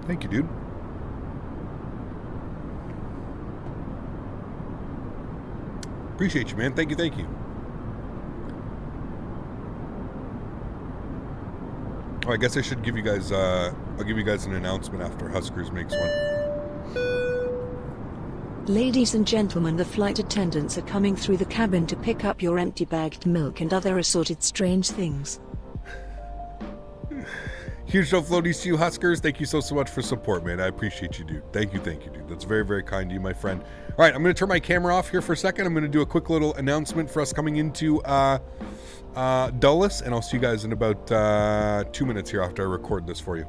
Thank you, dude. Appreciate you, man. Thank you, thank you. Oh, I guess I should give you guys, I'll give you guys an announcement after Huskers makes one. Ladies and gentlemen, the flight attendants are coming through the cabin to pick up your empty bagged milk and other assorted strange things. Huge show floaties to you, Huskers. Thank you so much for support, man. I appreciate you, dude. Thank you, dude. That's very, very kind of you, my friend. All right, I'm going to turn my camera off here for a second. I'm going to do a quick little announcement for us coming into Dulles, and I'll see you guys in about 2 minutes here after I record this for you.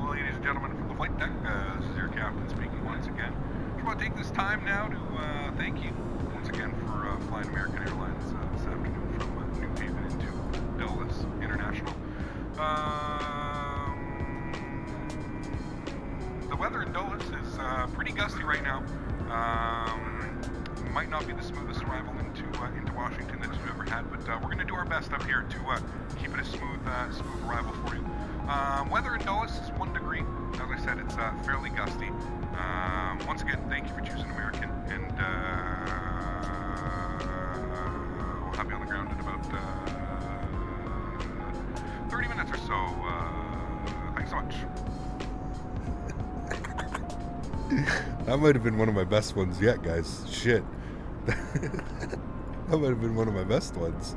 Ladies and gentlemen from the flight deck, this is your captain speaking once again. I want to take this time now to thank you once again for flying American Airlines this afternoon from New Haven into Dulles International. The weather in Dulles is pretty gusty right now. Might not be the smoothest arrival into Washington that you've ever had, but we're going to do our best up here to keep it a smooth arrival for you. Weather in Dulles is 1 degree. As I said, it's fairly gusty. Once again, thank you for choosing American, and we'll have you on the ground in about 30 minutes or so. Thanks so much. That might have been one of my best ones yet, guys. Shit. That might have been one of my best ones.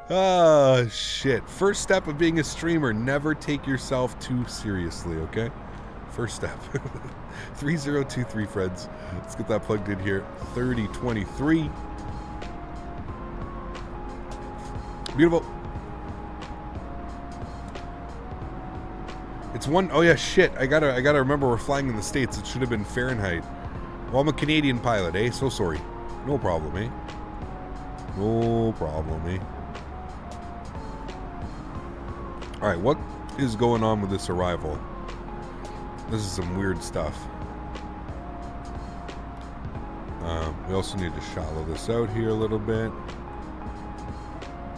Oh, shit. First step of being a streamer, never take yourself too seriously, okay? First step. 3023, friends. Let's get that plugged in here. 3023. Beautiful. It's one, oh yeah, shit. I gotta remember we're flying in the States. It should have been Fahrenheit. Well, I'm a Canadian pilot, eh? So sorry. No problem, eh? No problem, eh? Alright, what is going on with this arrival? This is some weird stuff. We also need to shallow this out here a little bit.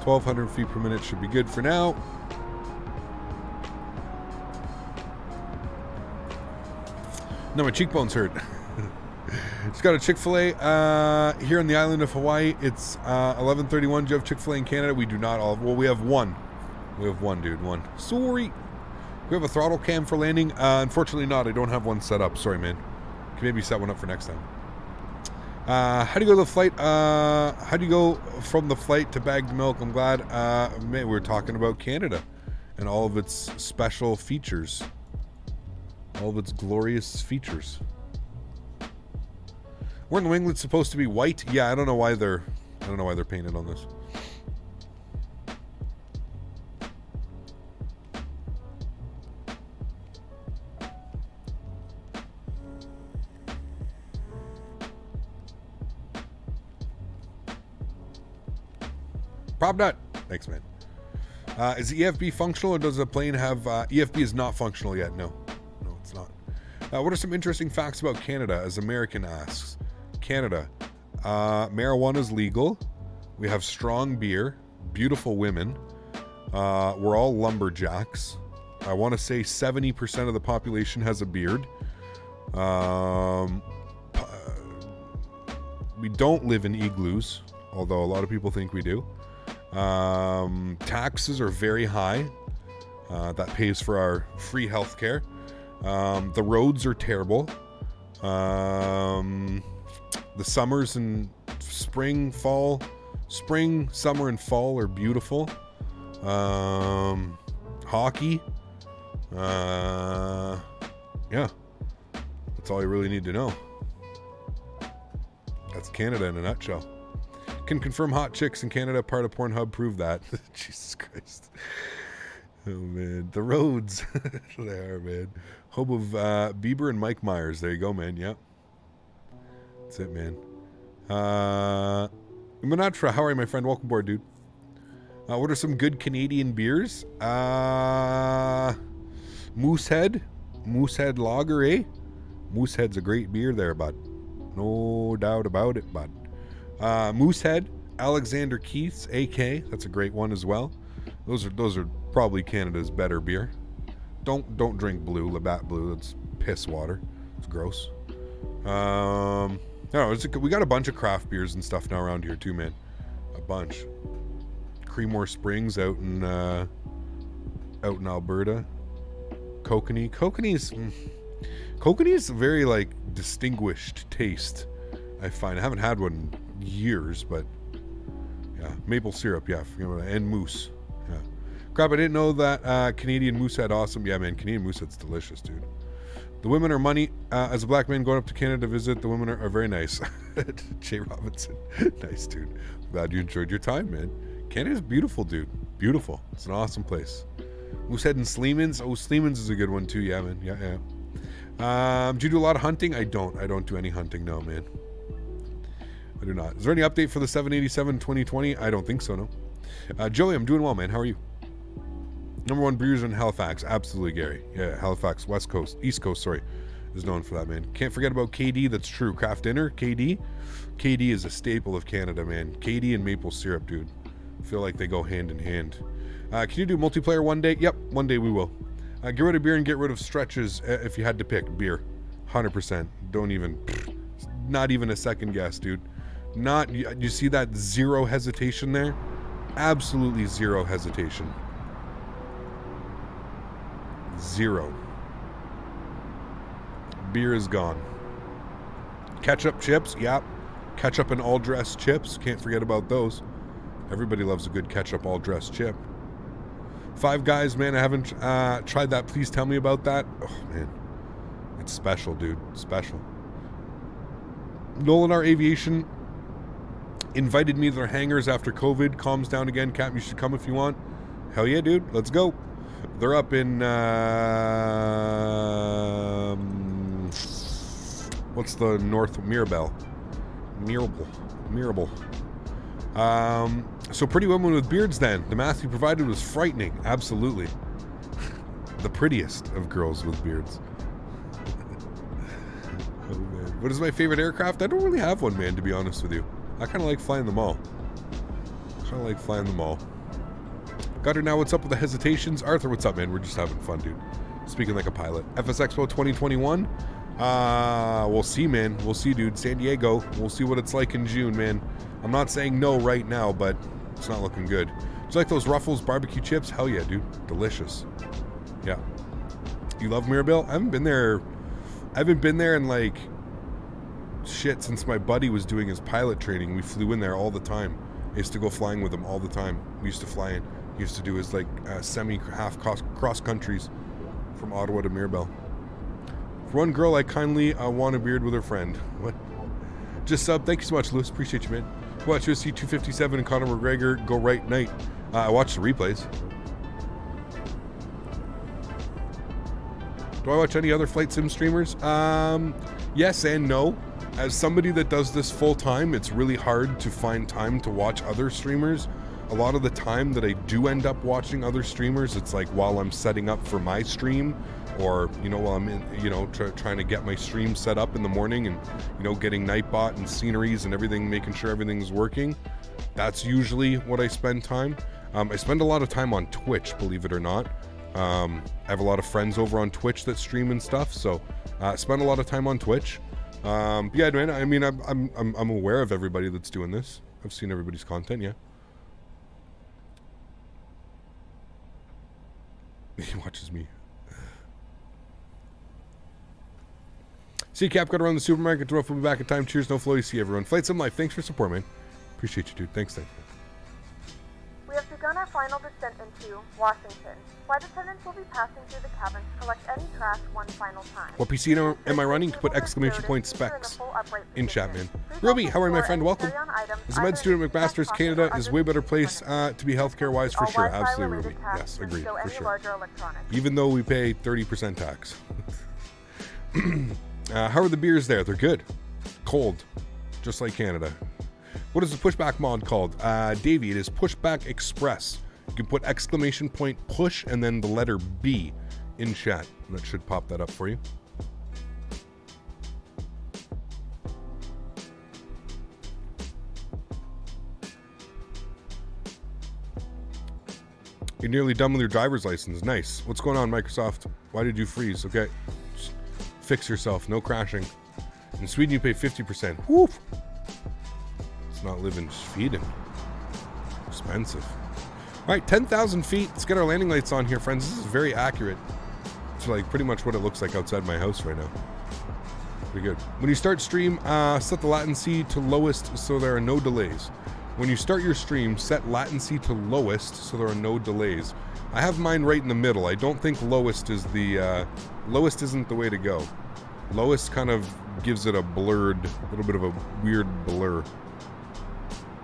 1,200 feet per minute should be good for now. No, my cheekbones hurt. Just got a Chick-fil-A here on the island of Hawaii. It's 11:31. Do you have Chick-fil-A in Canada? We do not all. Well, we have one. We have one, dude. One. Sorry. We have a throttle cam for landing. Unfortunately not. I don't have one set up. Sorry, man. Can maybe set one up for next time. How do you go to the flight? How do you go from the flight to bagged milk? I'm glad. Man, we were talking about Canada and all of its special features. All of its glorious features. Weren't the winglets supposed to be white? Yeah, I don't know why they're painted on this. Prop nut. Thanks, man. Is the EFB functional, or does the plane have... EFB is not functional yet. No, it's not. What are some interesting facts about Canada, as American asks? Canada. Marijuana is legal. We have strong beer. Beautiful women. We're all lumberjacks. I want to say 70% of the population has a beard. We don't live in igloos, although a lot of people think we do. Taxes are very high. That pays for our free healthcare. The roads are terrible. The summers and spring, summer, and fall are beautiful. Hockey. Yeah. That's all you really need to know. That's Canada in a nutshell. Can confirm hot chicks in Canada, part of Pornhub, prove that. Jesus Christ. Oh, man. The roads. They are, man. Hope of Bieber and Mike Myers. There you go, man. Yep. That's it, man. Manatra, how are you, my friend? Welcome aboard, dude. What are some good Canadian beers? Moosehead. Moosehead Lager, eh? Moosehead's a great beer there, bud. No doubt about it, bud. Moosehead, Alexander Keith's, AK. That's a great one as well. Those are probably Canada's better beer. Don't drink Blue, Labatt Blue. That's piss water. It's gross. No, we got a bunch of craft beers and stuff now around here too, man. A bunch. Creemore Springs out in Alberta. Kokanee. Kokanee's a very like distinguished taste. I find I haven't had one in years, but yeah, maple syrup, yeah, forget about that. And moose. Yeah. Crap, I didn't know that Canadian Moosehead awesome. Yeah, man, Canadian Moosehead's delicious, dude. The women are money. As a black man going up to Canada to visit, the women are very nice. Jay Robinson. Nice, dude. Glad you enjoyed your time, man. Canada's beautiful, dude. Beautiful. It's an awesome place. Moosehead and Sleeman's. Oh, Sleeman's is a good one too. Yeah, man. Yeah. Do you do a lot of hunting? I don't do any hunting, no, man. I do not. Is there any update for the 787 2020? I don't think so, no. Joey, I'm doing well, man. How are you? Number one beers in Halifax. Absolutely, Gary. Yeah, Halifax, East Coast, is known for that, man. Can't forget about KD. That's true. Craft dinner, KD. KD is a staple of Canada, man. KD and maple syrup, dude. I feel like they go hand in hand. Can you do multiplayer one day? Yep, one day we will. Get rid of beer and get rid of stretches if you had to pick. Beer. 100%. Not even a second guess, dude. You see that zero hesitation there? Absolutely zero hesitation. Zero. Beer is gone. Ketchup chips, yep. Ketchup and all-dressed chips, can't forget about those. Everybody loves a good ketchup all-dressed chip. Five Guys, man, I haven't tried that. Please tell me about that. Oh, man. It's special, dude. Special. Nolan R Aviation invited me to their hangars after COVID calms down again. Cap, you should come if you want. Hell yeah, dude. Let's go. They're up in what's the north? Mirabel. So pretty women with beards then. The math you provided was frightening. Absolutely. The prettiest of girls with beards. Oh, man. What is my favorite aircraft? I don't really have one, man, to be honest with you. I kind of like flying them all. Gutter, now what's up with the hesitations? Arthur, what's up, man? We're just having fun, dude. Speaking like a pilot. FS Expo 2021. We'll see, man. We'll see, dude. San Diego. We'll see what it's like in June, man. I'm not saying no right now, but it's not looking good. Do you like those Ruffles barbecue chips? Hell yeah, dude. Delicious. Yeah. You love Mirabel? I haven't been there in like shit since my buddy was doing his pilot training. We flew in there all the time. I used to go flying with him all the time. We used to fly in. He used to do his like semi-half cross countries from Ottawa to Mirabel. For one girl, I kindly want a beard with her friend. What? Just sub. Thank you so much, Lewis. Appreciate you, man. Watch UFC 257 and Conor McGregor go right night. I watched the replays. Do I watch any other flight sim streamers? Yes and no. As somebody that does this full time, it's really hard to find time to watch other streamers. A lot of the time that I do end up watching other streamers, it's like while I'm setting up for my stream, or while I'm in, trying to get my stream set up in the morning, and getting Nightbot and sceneries and everything, making sure everything's working. That's usually what I spend time. I spend a lot of time on Twitch, believe it or not. I have a lot of friends over on Twitch that stream and stuff, so I spend a lot of time on Twitch. Yeah, man. I mean, I'm aware of everybody that's doing this. I've seen everybody's content. Yeah. He watches me. See, Cap got around the supermarket. We'll be back in time. Cheers, no floaty. See everyone. Flight Sim Life. Thanks for support, man. Appreciate you, dude. Thanks. We have begun our final descent into Washington. Flight attendants will be passing through the cabin to collect any trash one final time. What PC am I running? Put exclamation point specs in chat, man. Robbie, how are you, my friend? Welcome. As a med student at McMaster's, Canada is a way better place to be healthcare-wise for sure. Absolutely, Robbie. Yes, agreed, for sure. Even though we pay 30% tax. How are the beers there? They're good. Cold. Just like Canada. What is the pushback mod called? Davey, it is Pushback Express. You can put exclamation point push and then the letter B in chat. And that should pop that up for you. You're nearly done with your driver's license. Nice. What's going on, Microsoft? Why did you freeze? Okay. Just fix yourself. No crashing. In Sweden, you pay 50%. Woof. It's not living Sweden. Expensive. All right, 10,000 feet. Let's get our landing lights on here, friends. This is very accurate. It's like pretty much what it looks like outside my house right now. Pretty good. When you start stream, set the latency to lowest so there are no delays. When you start your stream, set latency to lowest so there are no delays. I have mine right in the middle. I don't think lowest is the lowest isn't the way to go. Lowest kind of gives it a blurred, little bit of a weird blur.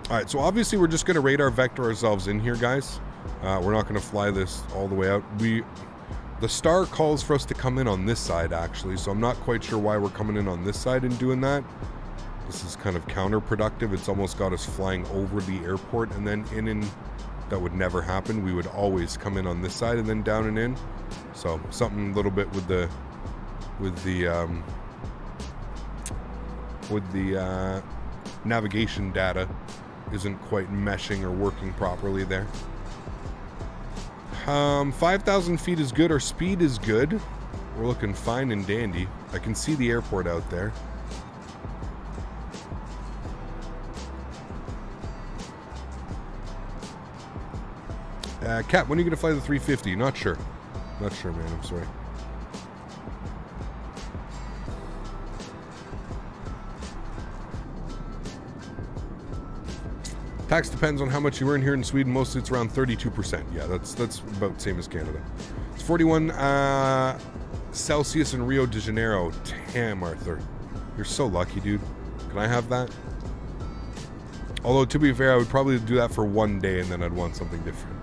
All right, so obviously we're just going to radar vector ourselves in here, guys. We're not going to fly this all the way out. The star calls for us to come in on this side, actually, so I'm not quite sure why we're coming in on this side and doing that. This is kind of counterproductive. It's almost got us flying over the airport and then in, and that would never happen. We would always come in on this side and then down and in. So something a little bit with the navigation data isn't quite meshing or working properly there. 5,000 feet is good. Our speed is good. We're looking fine and dandy. I can see the airport out there. Kat, when are you going to fly the 350? Not sure. Not sure, man. I'm sorry. Tax depends on how much you earn here in Sweden. Mostly it's around 32%. Yeah, that's about the same as Canada. It's 41 Celsius in Rio de Janeiro. Damn, Arthur. You're so lucky, dude. Can I have that? Although, to be fair, I would probably do that for one day and then I'd want something different.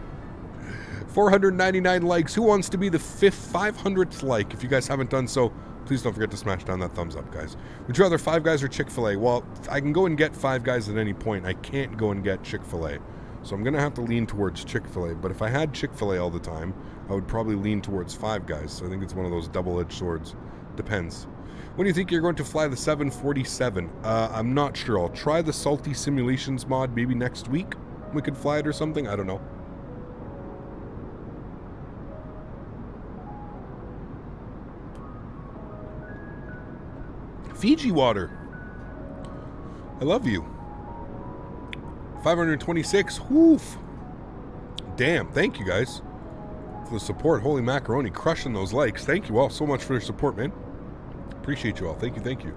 499 likes. Who wants to be the 500th like? If you guys haven't done so, please don't forget to smash down that thumbs up, guys. Would you rather Five Guys or Chick-fil-A? Well, I can go and get Five Guys at any point. I can't go and get Chick-fil-A. So I'm going to have to lean towards Chick-fil-A. But if I had Chick-fil-A all the time, I would probably lean towards Five Guys. So I think it's one of those double-edged swords. Depends. When do you think you're going to fly the 747? I'm not sure. I'll try the Salty Simulations mod maybe next week. We could fly it or something. I don't know. Fiji water. I love you. 526. Woof. Damn. Thank you guys for the support. Holy macaroni. Crushing those likes. Thank you all so much for your support, man. Appreciate you all. Thank you. Thank you.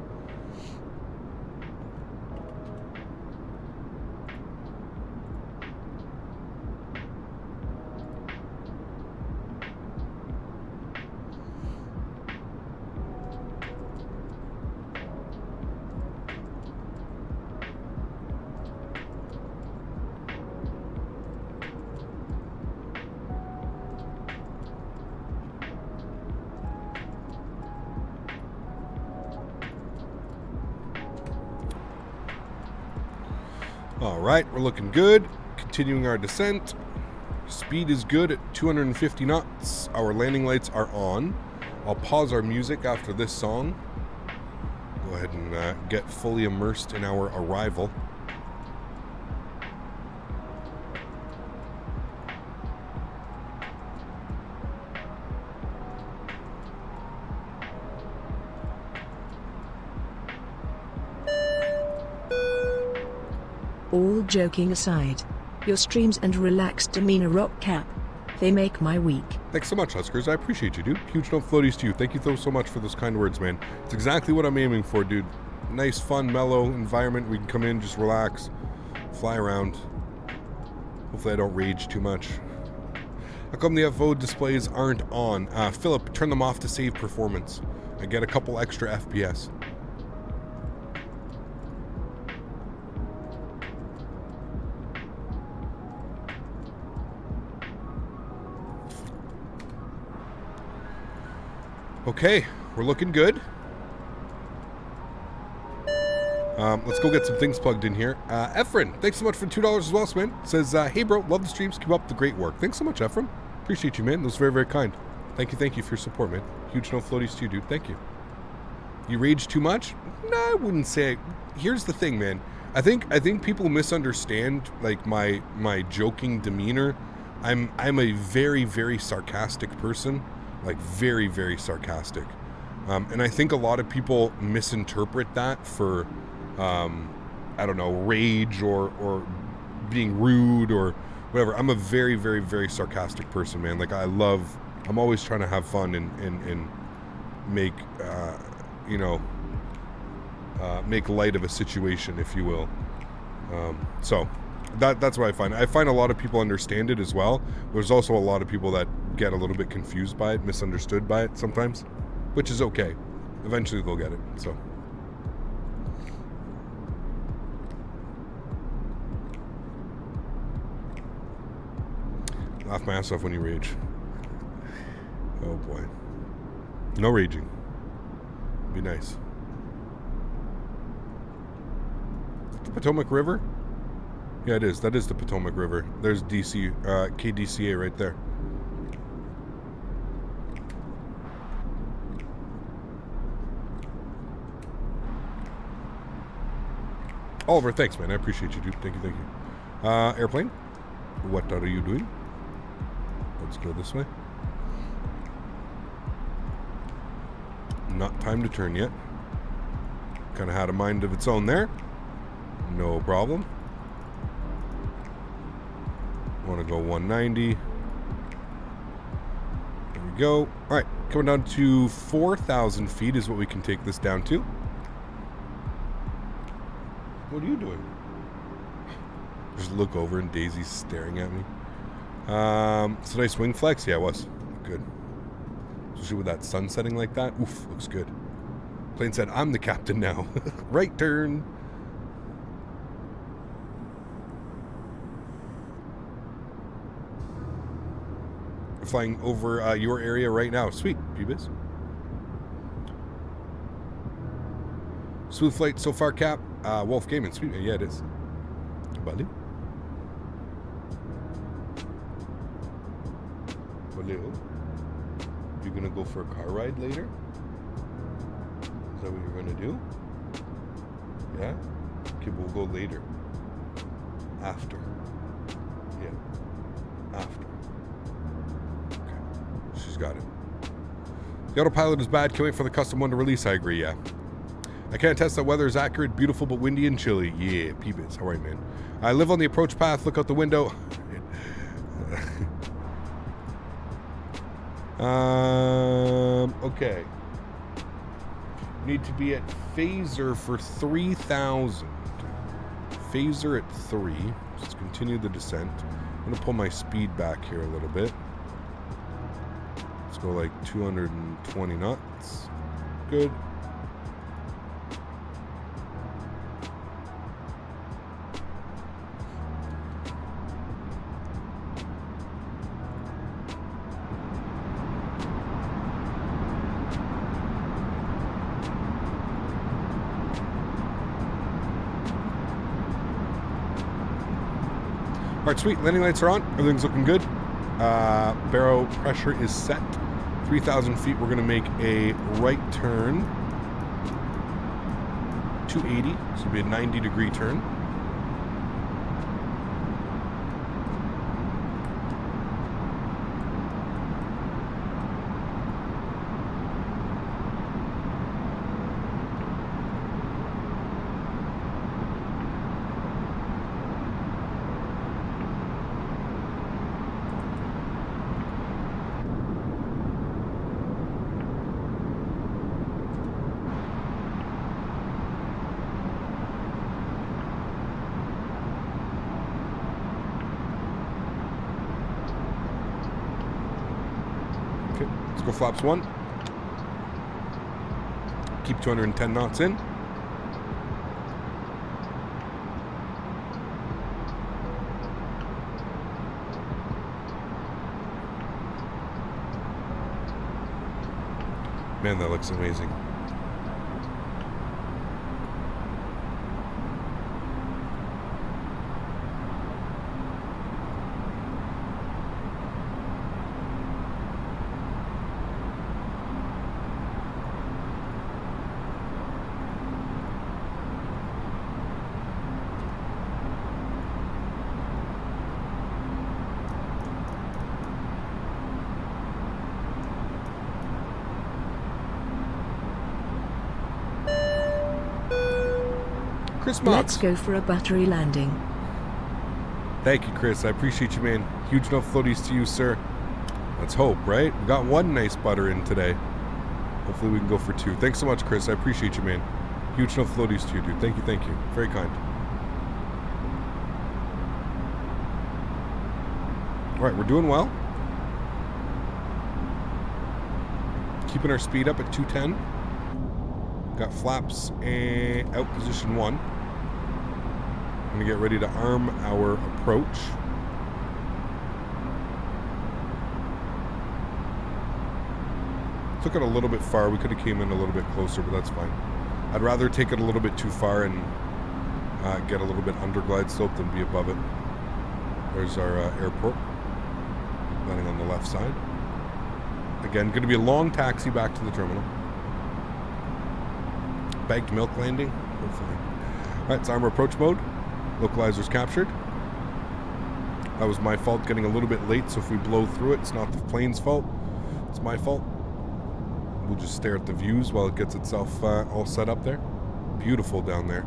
All right, we're looking good. Continuing our descent. Speed is good at 250 knots. Our landing lights are on. I'll pause our music after this song. Go ahead and get fully immersed in our arrival. All joking aside, your streams and relaxed demeanor rock cap. They make my week. Thanks so much, Huskers. I appreciate you, dude. Huge no floaties to you. Thank you so much for those kind words, man. It's exactly what I'm aiming for, dude. Nice, fun, mellow environment. We can come in, just relax, fly around. Hopefully I don't rage too much. How come the FO displays aren't on? Philip, turn them off to save performance. I get a couple extra FPS. Okay, we're looking good. Let's go get some things plugged in here. Erin, thanks so much for $2 as well, man. Says, hey bro, love the streams, keep up the great work. Thanks so much, Erin. Appreciate you, man. That was very, very kind. Thank you for your support, man. Huge no floaties to you, dude. Thank you. You rage too much? No, I wouldn't say. Here's the thing, man. I think people misunderstand like my joking demeanor. I'm a very, very sarcastic person. Like very, very sarcastic. And I think a lot of people misinterpret that for, I don't know, rage or being rude or whatever. I'm a very, very, very sarcastic person, man. Like I'm always trying to have fun and make, make light of a situation, if you will. So that's what I find. I find a lot of people understand it as well. There's also a lot of people that get a little bit confused by it, misunderstood by it sometimes, which is okay. Eventually they'll get it, so. Laugh my ass off when you rage. Oh boy. No raging. Be nice. The Potomac River? Yeah, it is. That is the Potomac River. There's DC, KDCA right there. Oliver, thanks, man. I appreciate you, dude. Thank you. Airplane, what are you doing? Let's go this way. Not time to turn yet. Kind of had a mind of its own there. No problem. Want to go 190. There we go. All right, coming down to 4,000 feet is what we can take this down to. What are you doing? Just look over and Daisy's staring at me. It's a nice wing flex. Yeah, it was. Good. Especially with that sun setting like that. Oof, looks good. Plane said, I'm the captain now. Right turn. We're flying over your area right now. Sweet, Pubis. Smooth flight so far, Cap. Wolf Gaming, sweet. Yeah, it is. Buddy. Hello. You gonna go for a car ride later? Is that what you're gonna do? Yeah? Okay, we'll go later. After. Yeah. After. Okay. She's got it. The autopilot is bad. Can't wait for the custom one to release. I agree, yeah. I can't attest that weather is accurate, beautiful, but windy and chilly. Yeah, P-Biz. How are you, man? I live on the approach path. Look out the window. Okay. Need to be at phaser for 3,000. Phaser at 3. Let's continue the descent. I'm going to pull my speed back here a little bit. Let's go like 220 knots. Good. Alright, sweet. Landing lights are on. Everything's looking good. Barrow pressure is set. 3,000 feet. We're going to make a right turn. 280. So it'll be a 90-degree turn. flaps 1. Keep 210 knots in. Man, that looks amazing. Chris Mox. Let's go for a buttery landing. Thank you, Chris. I appreciate you, man. Huge enough floaties to you, sir. Let's hope, right? We got one nice butter in today. Hopefully we can go for 2. Thanks so much, Chris. I appreciate you, man. Huge enough floaties to you, dude. Thank you, thank you. Very kind. All right, we're doing well. Keeping our speed up at 210. Got flaps and out position 1. I'm gonna get ready to arm our approach. Took it a little bit far. We could have came in a little bit closer, but that's fine. I'd rather take it a little bit too far and get a little bit under glide slope than be above it. There's our airport, landing on the left side. Again, going to be a long taxi back to the terminal. Bagged milk landing, hopefully. All right, it's armor approach mode. Localizers captured. That was my fault getting a little bit late, so if we blow through it, it's not the plane's fault. It's my fault. We'll just stare at the views while it gets itself all set up there. Beautiful down there.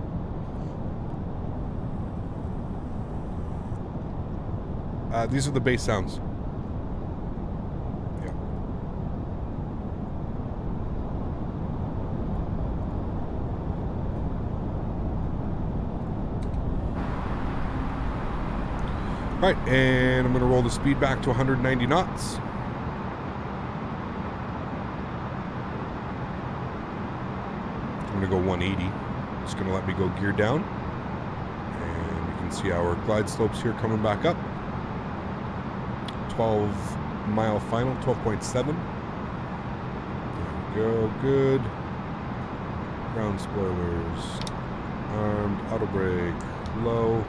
These are the bass sounds. Yeah. All right, and I'm going to roll the speed back to 190 knots. I'm going to go 180. It's going to let me go gear down. And you can see our glide slopes here coming back up. 12-mile final, 12.7. There we go, good. Ground spoilers. Armed, auto brake, low.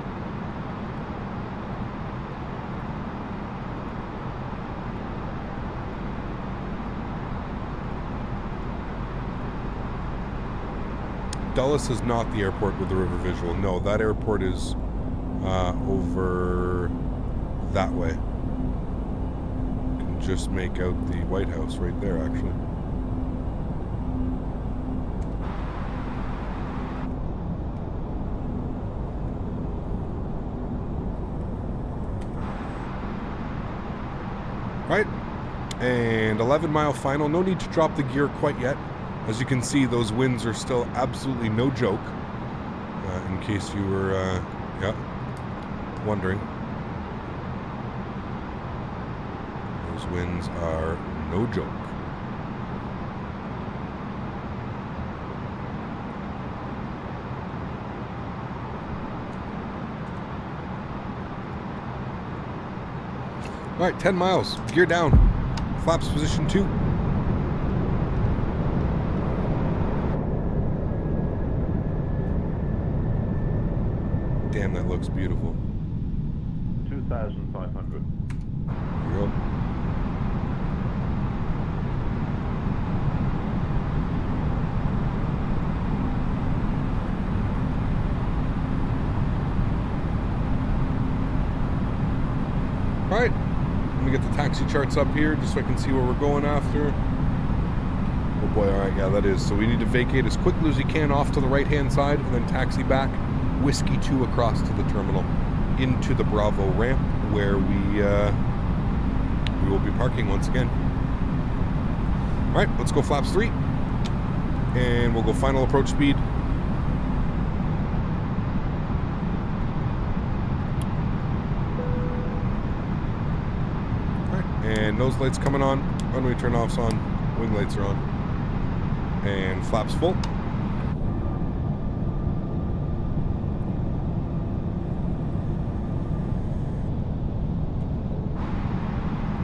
Dulles is not the airport with the river visual. No, that airport is over that way. You can just make out the White House right there, actually. Right, and 11-mile final. No need to drop the gear quite yet. As you can see, those winds are still absolutely no joke, in case you were wondering. Those winds are no joke. All right, 10 miles, gear down, flaps position 2. Damn, that looks beautiful. 2,500. There you go. All right, let me get the taxi charts up here just so I can see where we're going after. Oh boy, all right, yeah, that is. So we need to vacate as quickly as we can off to the right-hand side and then taxi back. Whiskey 2 across to the terminal into the Bravo ramp where we will be parking once again. All right, let's go flaps 3 and we'll go final approach speed. All right, and nose lights coming on. Runway turn-offs on. Wing lights are on. And flaps full.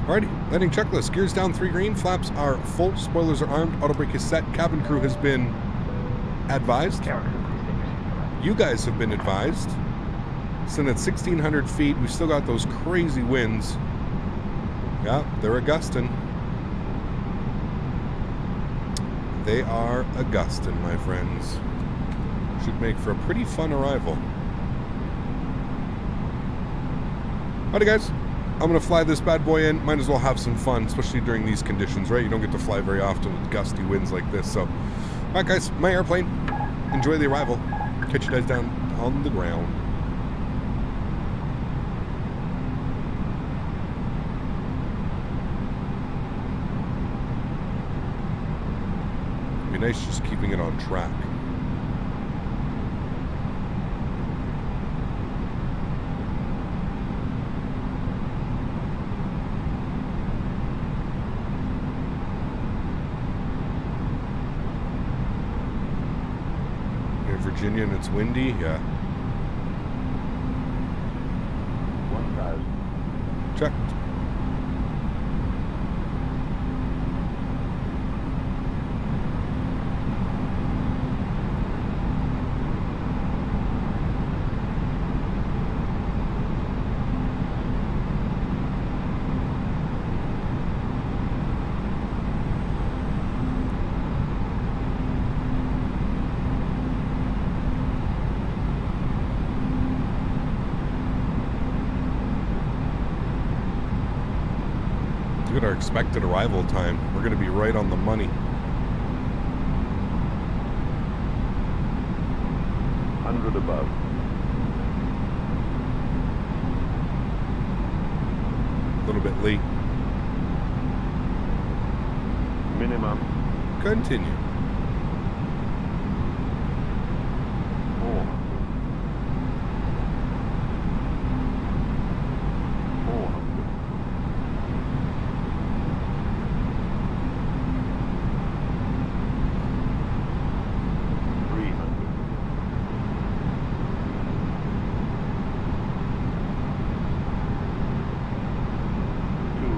Alrighty, landing checklist. Gears down 3 green, flaps are full, spoilers are armed, auto brake is set, cabin crew has been advised. You guys have been advised. Sitting at 1,600 feet, we've still got those crazy winds. Yeah, they're a-gustin'. They are a-gustin', my friends. Should make for a pretty fun arrival. Alrighty, guys. I'm going to fly this bad boy in. Might as well have some fun, especially during these conditions, right? You don't get to fly very often with gusty winds like this. So, alright, guys. My airplane. Enjoy the arrival. Catch you guys down on the ground. It'd be nice just keeping it on track. Virginia and it's windy, yeah. 1,000. Checked. Look at our expected arrival time. We're going to be right on the money. 100 above. A little bit late. Minimum. Continue. 400. 400. 300. 200.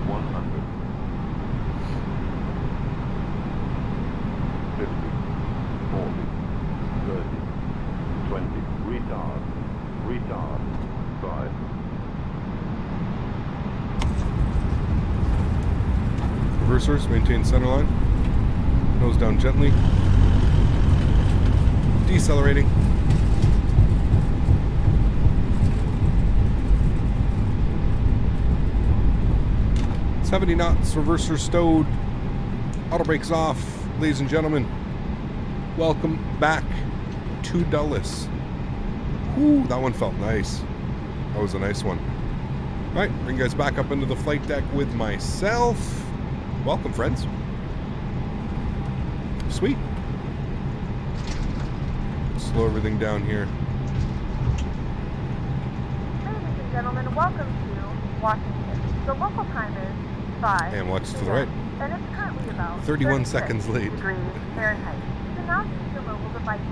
100. 50. 40. 30. 20. Retard. Retard. 5. Reversers, maintain center line. Nose down gently. Decelerating. It's 70 knots, reverser stowed. Auto brakes off. Ladies and gentlemen, welcome back to Dulles. Whew, that one felt nice. That was a nice one. Alright, bring you guys back up into the flight deck with myself. Welcome, friends. Sweet. Slow everything down here. Ladies and gentlemen, welcome to Washington. The local time is 5 And watch to the p.m., right. and it's currently about 31 36 seconds late. degrees Fahrenheit. You can now use your mobile devices.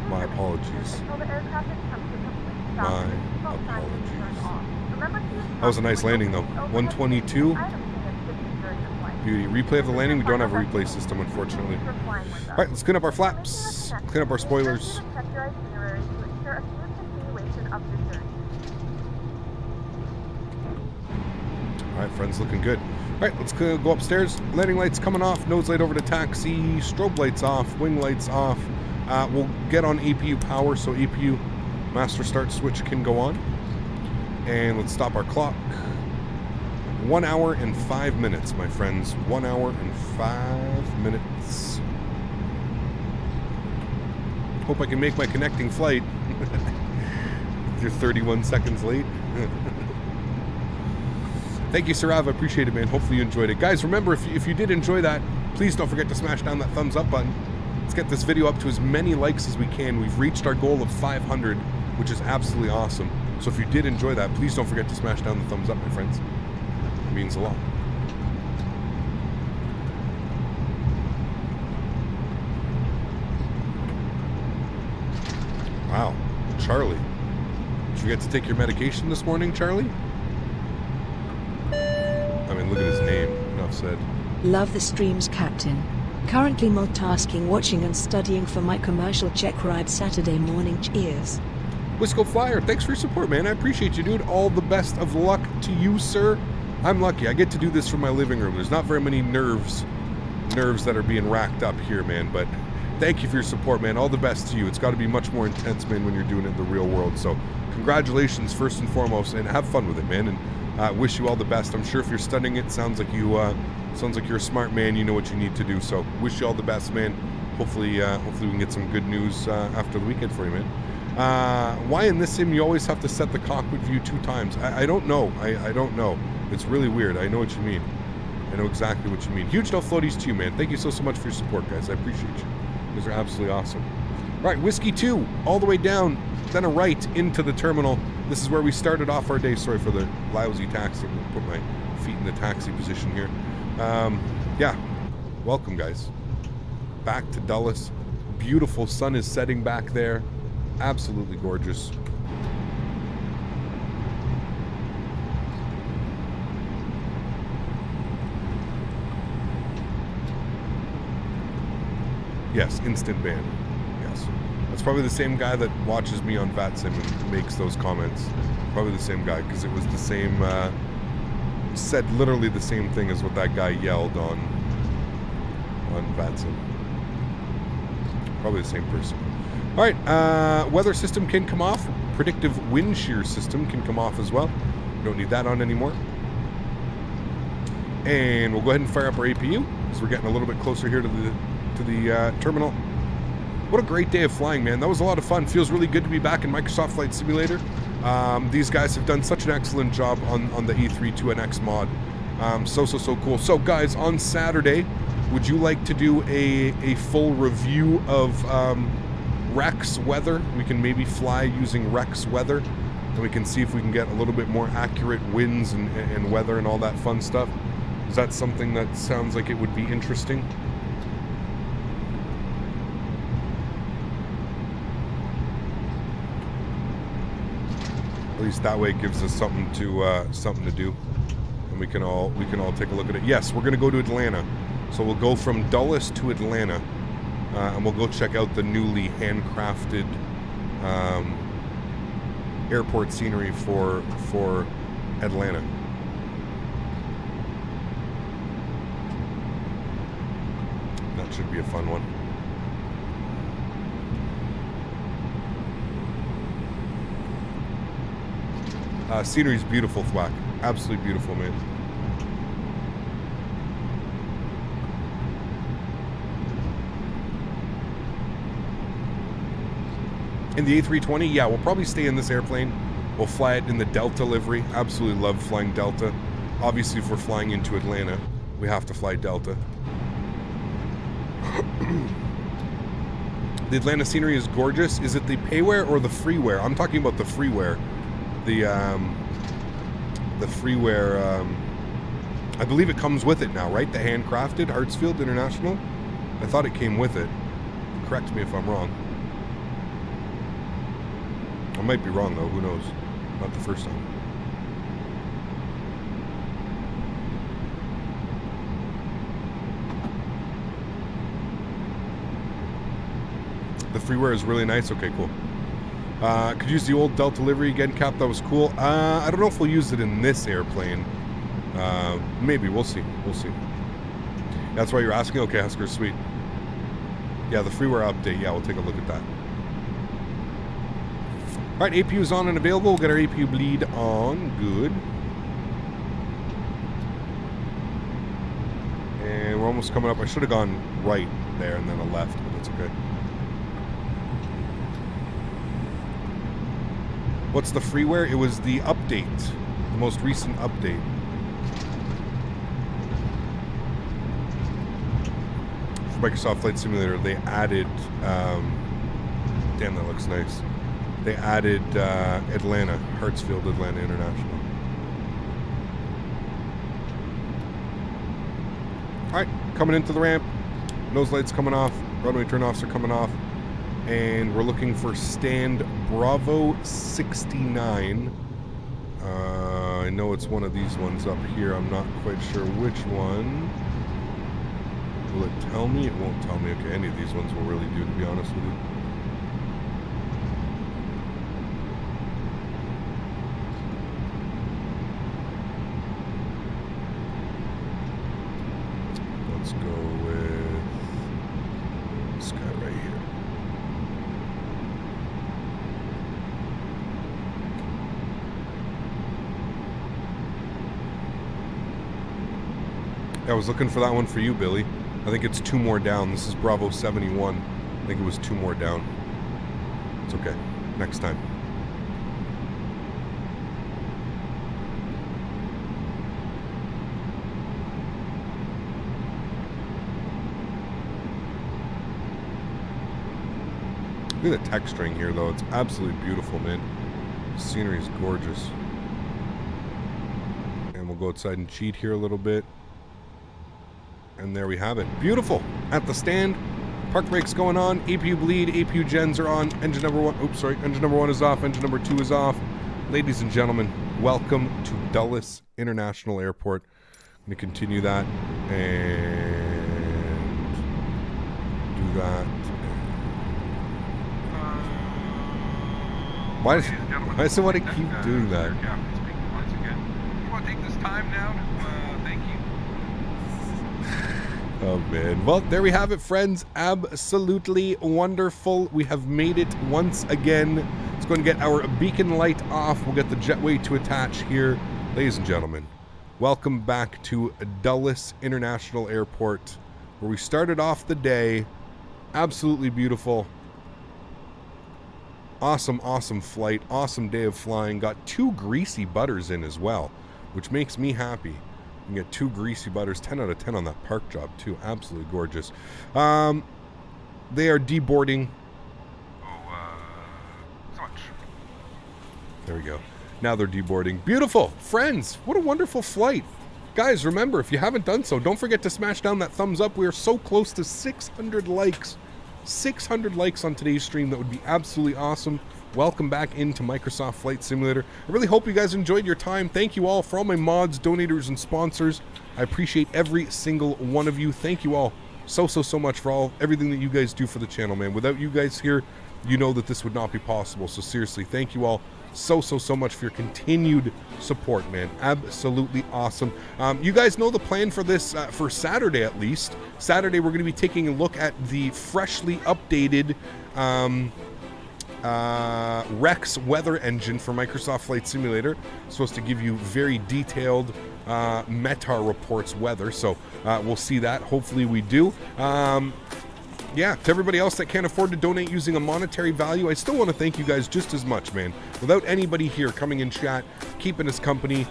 My apologies. Until the air traffic comes to complete stop My and the seatbelt sign is turned off. Remember to use That was a nice landing, though. 122. Beauty. Replay of the landing. We don't have a replay system, unfortunately. Alright, let's clean up our flaps. Clean up our spoilers. Check your itinerary to ensure a smooth continuation of your journey. Alright, friends, looking good. Alright, let's go upstairs. Landing lights coming off. Nose light over to taxi. Strobe lights off. Wing lights off. We'll get on APU power, so APU master start switch can go on. And let's stop our clock. 1 hour and 5 minutes, my friends. 1 hour and 5 minutes. Hope I can make my connecting flight. You're 31 seconds late. Thank you, Sarav. I appreciate it, man. Hopefully you enjoyed it. Guys, remember, if you did enjoy that, please don't forget to smash down that thumbs up button. Let's get this video up to as many likes as we can. We've reached our goal of 500, which is absolutely awesome. So if you did enjoy that, please don't forget to smash down the thumbs up, my friends. It means a lot. Wow, Charlie. Did you get to take your medication this morning, Charlie? I mean, look at his name. Enough said. Love the streams, Captain. Currently multitasking, watching and studying for my commercial check ride Saturday morning. Cheers. Wisco Flyer, thanks for your support, man. I appreciate you, dude. All the best of luck to you, sir. I'm lucky. I get to do this from my living room. There's not very many nerves that are being racked up here, man. But thank you for your support, man. All the best to you. It's got to be much more intense, man, when you're doing it in the real world. So congratulations, first and foremost, and have fun with it, man. And wish you all the best. I'm sure if you're studying it, sounds like you're a smart man. You know what you need to do. So wish you all the best, man. Hopefully we can get some good news after the weekend for you, man. Why in this sim you always have to set the cockpit view 2 times? I don't know. I don't know. It's really weird. I know what you mean. I know exactly what you mean. Huge no floaties to you, man. Thank you so much for your support, guys. I appreciate you. You guys are absolutely awesome. All right, Whiskey 2, all the way down, then a right into the terminal. This is where we started off our day. Sorry for the lousy taxi. I'm going to put my feet in the taxi position here. Yeah, welcome, guys. Back to Dulles. Beautiful sun is setting back there. Absolutely gorgeous. Yes, instant ban. Yes. That's probably the same guy that watches me on VatSim and makes those comments. Probably the same guy, because it was the same, said literally the same thing as what that guy yelled on VatSim. Probably the same person. All right, weather system can come off. Predictive wind shear system can come off as well. We don't need that on anymore. And we'll go ahead and fire up our APU, because we're getting a little bit closer here to the terminal. What a great day of flying, man. That was a lot of fun. Feels really good to be back in Microsoft Flight Simulator. These guys have done such an excellent job on the A32NX mod. So cool. So guys, on Saturday, would you like to do a full review of Rex weather? We can maybe fly using Rex weather, and we can see if we can get a little bit more accurate winds and weather and all that fun stuff. Is that something that sounds like it would be interesting? At least that way it gives us something to do, and we can all take a look at it. Yes, we're gonna go to Atlanta, so we'll go from Dulles to Atlanta, and we'll go check out the newly handcrafted airport scenery for Atlanta. That should be a fun one. Scenery's beautiful, Thwack. Absolutely beautiful, man. In the A320, yeah, we'll probably stay in this airplane. We'll fly it in the Delta livery. Absolutely love flying Delta. Obviously, if we're flying into Atlanta, we have to fly Delta. The Atlanta scenery is gorgeous. Is it the payware or the freeware? I'm talking about the freeware. The freeware, I believe it comes with it now, right? The handcrafted Hartsfield International? I thought it came with it. Correct me if I'm wrong. I might be wrong, though. Who knows? Not the first time. The freeware is really nice. Okay, cool. Could use the old Delta livery again, Cap. That was cool. I don't know if we'll use it in this airplane. Maybe. We'll see. We'll see. That's why you're asking? Okay, Husker, sweet. Yeah, the freeware update. Yeah, we'll take a look at that. All right, APU is on and available. We'll get our APU bleed on. Good. And we're almost coming up. I should have gone right there and then a left, but that's okay. What's the freeware? It was the update, the most recent update. Microsoft Flight Simulator, they added, damn, that looks nice. They added Atlanta, Hartsfield, Atlanta International. All right, coming into the ramp. Nose lights coming off. Runway turn-offs are coming off. And we're looking for stand Bravo 69. I know it's one of these ones up here. I'm not quite sure which one. Will it tell me? It won't tell me. Okay, any of these ones will really do, to be honest with you. Let's go with this guy right here. I was looking for that one for you, Billy. I think it's 2 more down. This is Bravo 71. I think it was 2 more down. It's okay. Next time. Look at the texturing here, though. It's absolutely beautiful, man. The scenery is gorgeous. And we'll go outside and cheat here a little bit. And there we have it. Beautiful. At the stand. Park brakes going on. APU bleed. APU gens are on. Engine number 1. Oops, sorry. Engine number 1 is off. Engine number 2 is off. Ladies and gentlemen, welcome to Dulles International Airport. I'm going to continue that and do that. Why does somebody keep doing that? You want to take this time now to thank you? Oh man. Well, there we have it, friends. Absolutely wonderful. We have made it once again. Let's go and get our beacon light off. We'll get the jetway to attach here. Ladies and gentlemen, welcome back to Dulles International Airport, where we started off the day. Absolutely beautiful. Awesome, awesome flight. Awesome day of flying. Got 2 greasy butters in as well, which makes me happy. You get 2 greasy butters. 10 out of 10 on that park job, too. Absolutely gorgeous. They are deboarding. So much. There we go. Now they're deboarding. Beautiful. Friends, what a wonderful flight. Guys, remember, if you haven't done so, don't forget to smash down that thumbs up. We are so close to 600 likes. 600 likes on today's stream. That would be absolutely awesome. Welcome back into Microsoft Flight Simulator. I really hope you guys enjoyed your time. Thank you all for all my mods, donators, and sponsors. I appreciate every single one of you. Thank you all so much for everything that you guys do for the channel, man. Without you guys here, you know that this would not be possible. So seriously, thank you all so much for your continued support, man. Absolutely awesome. You guys know the plan for this, for Saturday at least. Saturday, we're going to be taking a look at the freshly updated Rex weather engine for Microsoft Flight Simulator. It's supposed to give you very detailed METAR reports weather, so we'll see that. Hopefully we do. Yeah, to everybody else that can't afford to donate using a monetary value, I still want to thank you guys just as much, man. Without anybody here coming in chat, keeping us company,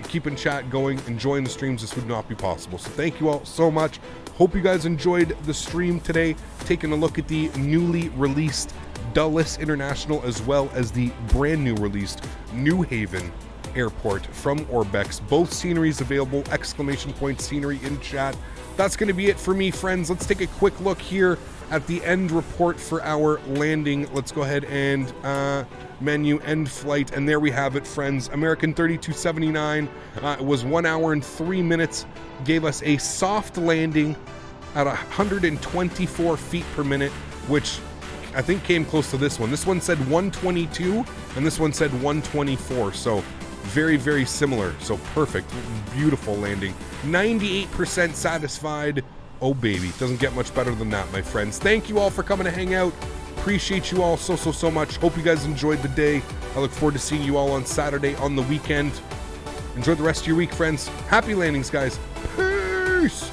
keeping chat going, enjoying the streams, this would not be possible. So thank you all so much. Hope you guys enjoyed the stream today, taking a look at the newly released Dulles International as well as the brand new released New Haven Airport from Orbex. Both sceneries available, exclamation point scenery in chat. That's going to be it for me, friends. Let's take a quick look here at the end report for our landing. Let's go ahead and menu end flight, and there we have it, friends. American 3279 was 1 hour and 3 minutes, gave us a soft landing at 124 feet per minute, which I think came close to this one. This one said 122 and this one said 124, so very similar. So perfect, beautiful landing. 98% satisfied. Oh baby, doesn't get much better than that, my friends. Thank you all for coming to hang out. Appreciate you all so much. Hope you guys enjoyed the day. I look forward to seeing you all on Saturday on the weekend. Enjoy the rest of your week, friends. Happy landings, guys. Peace.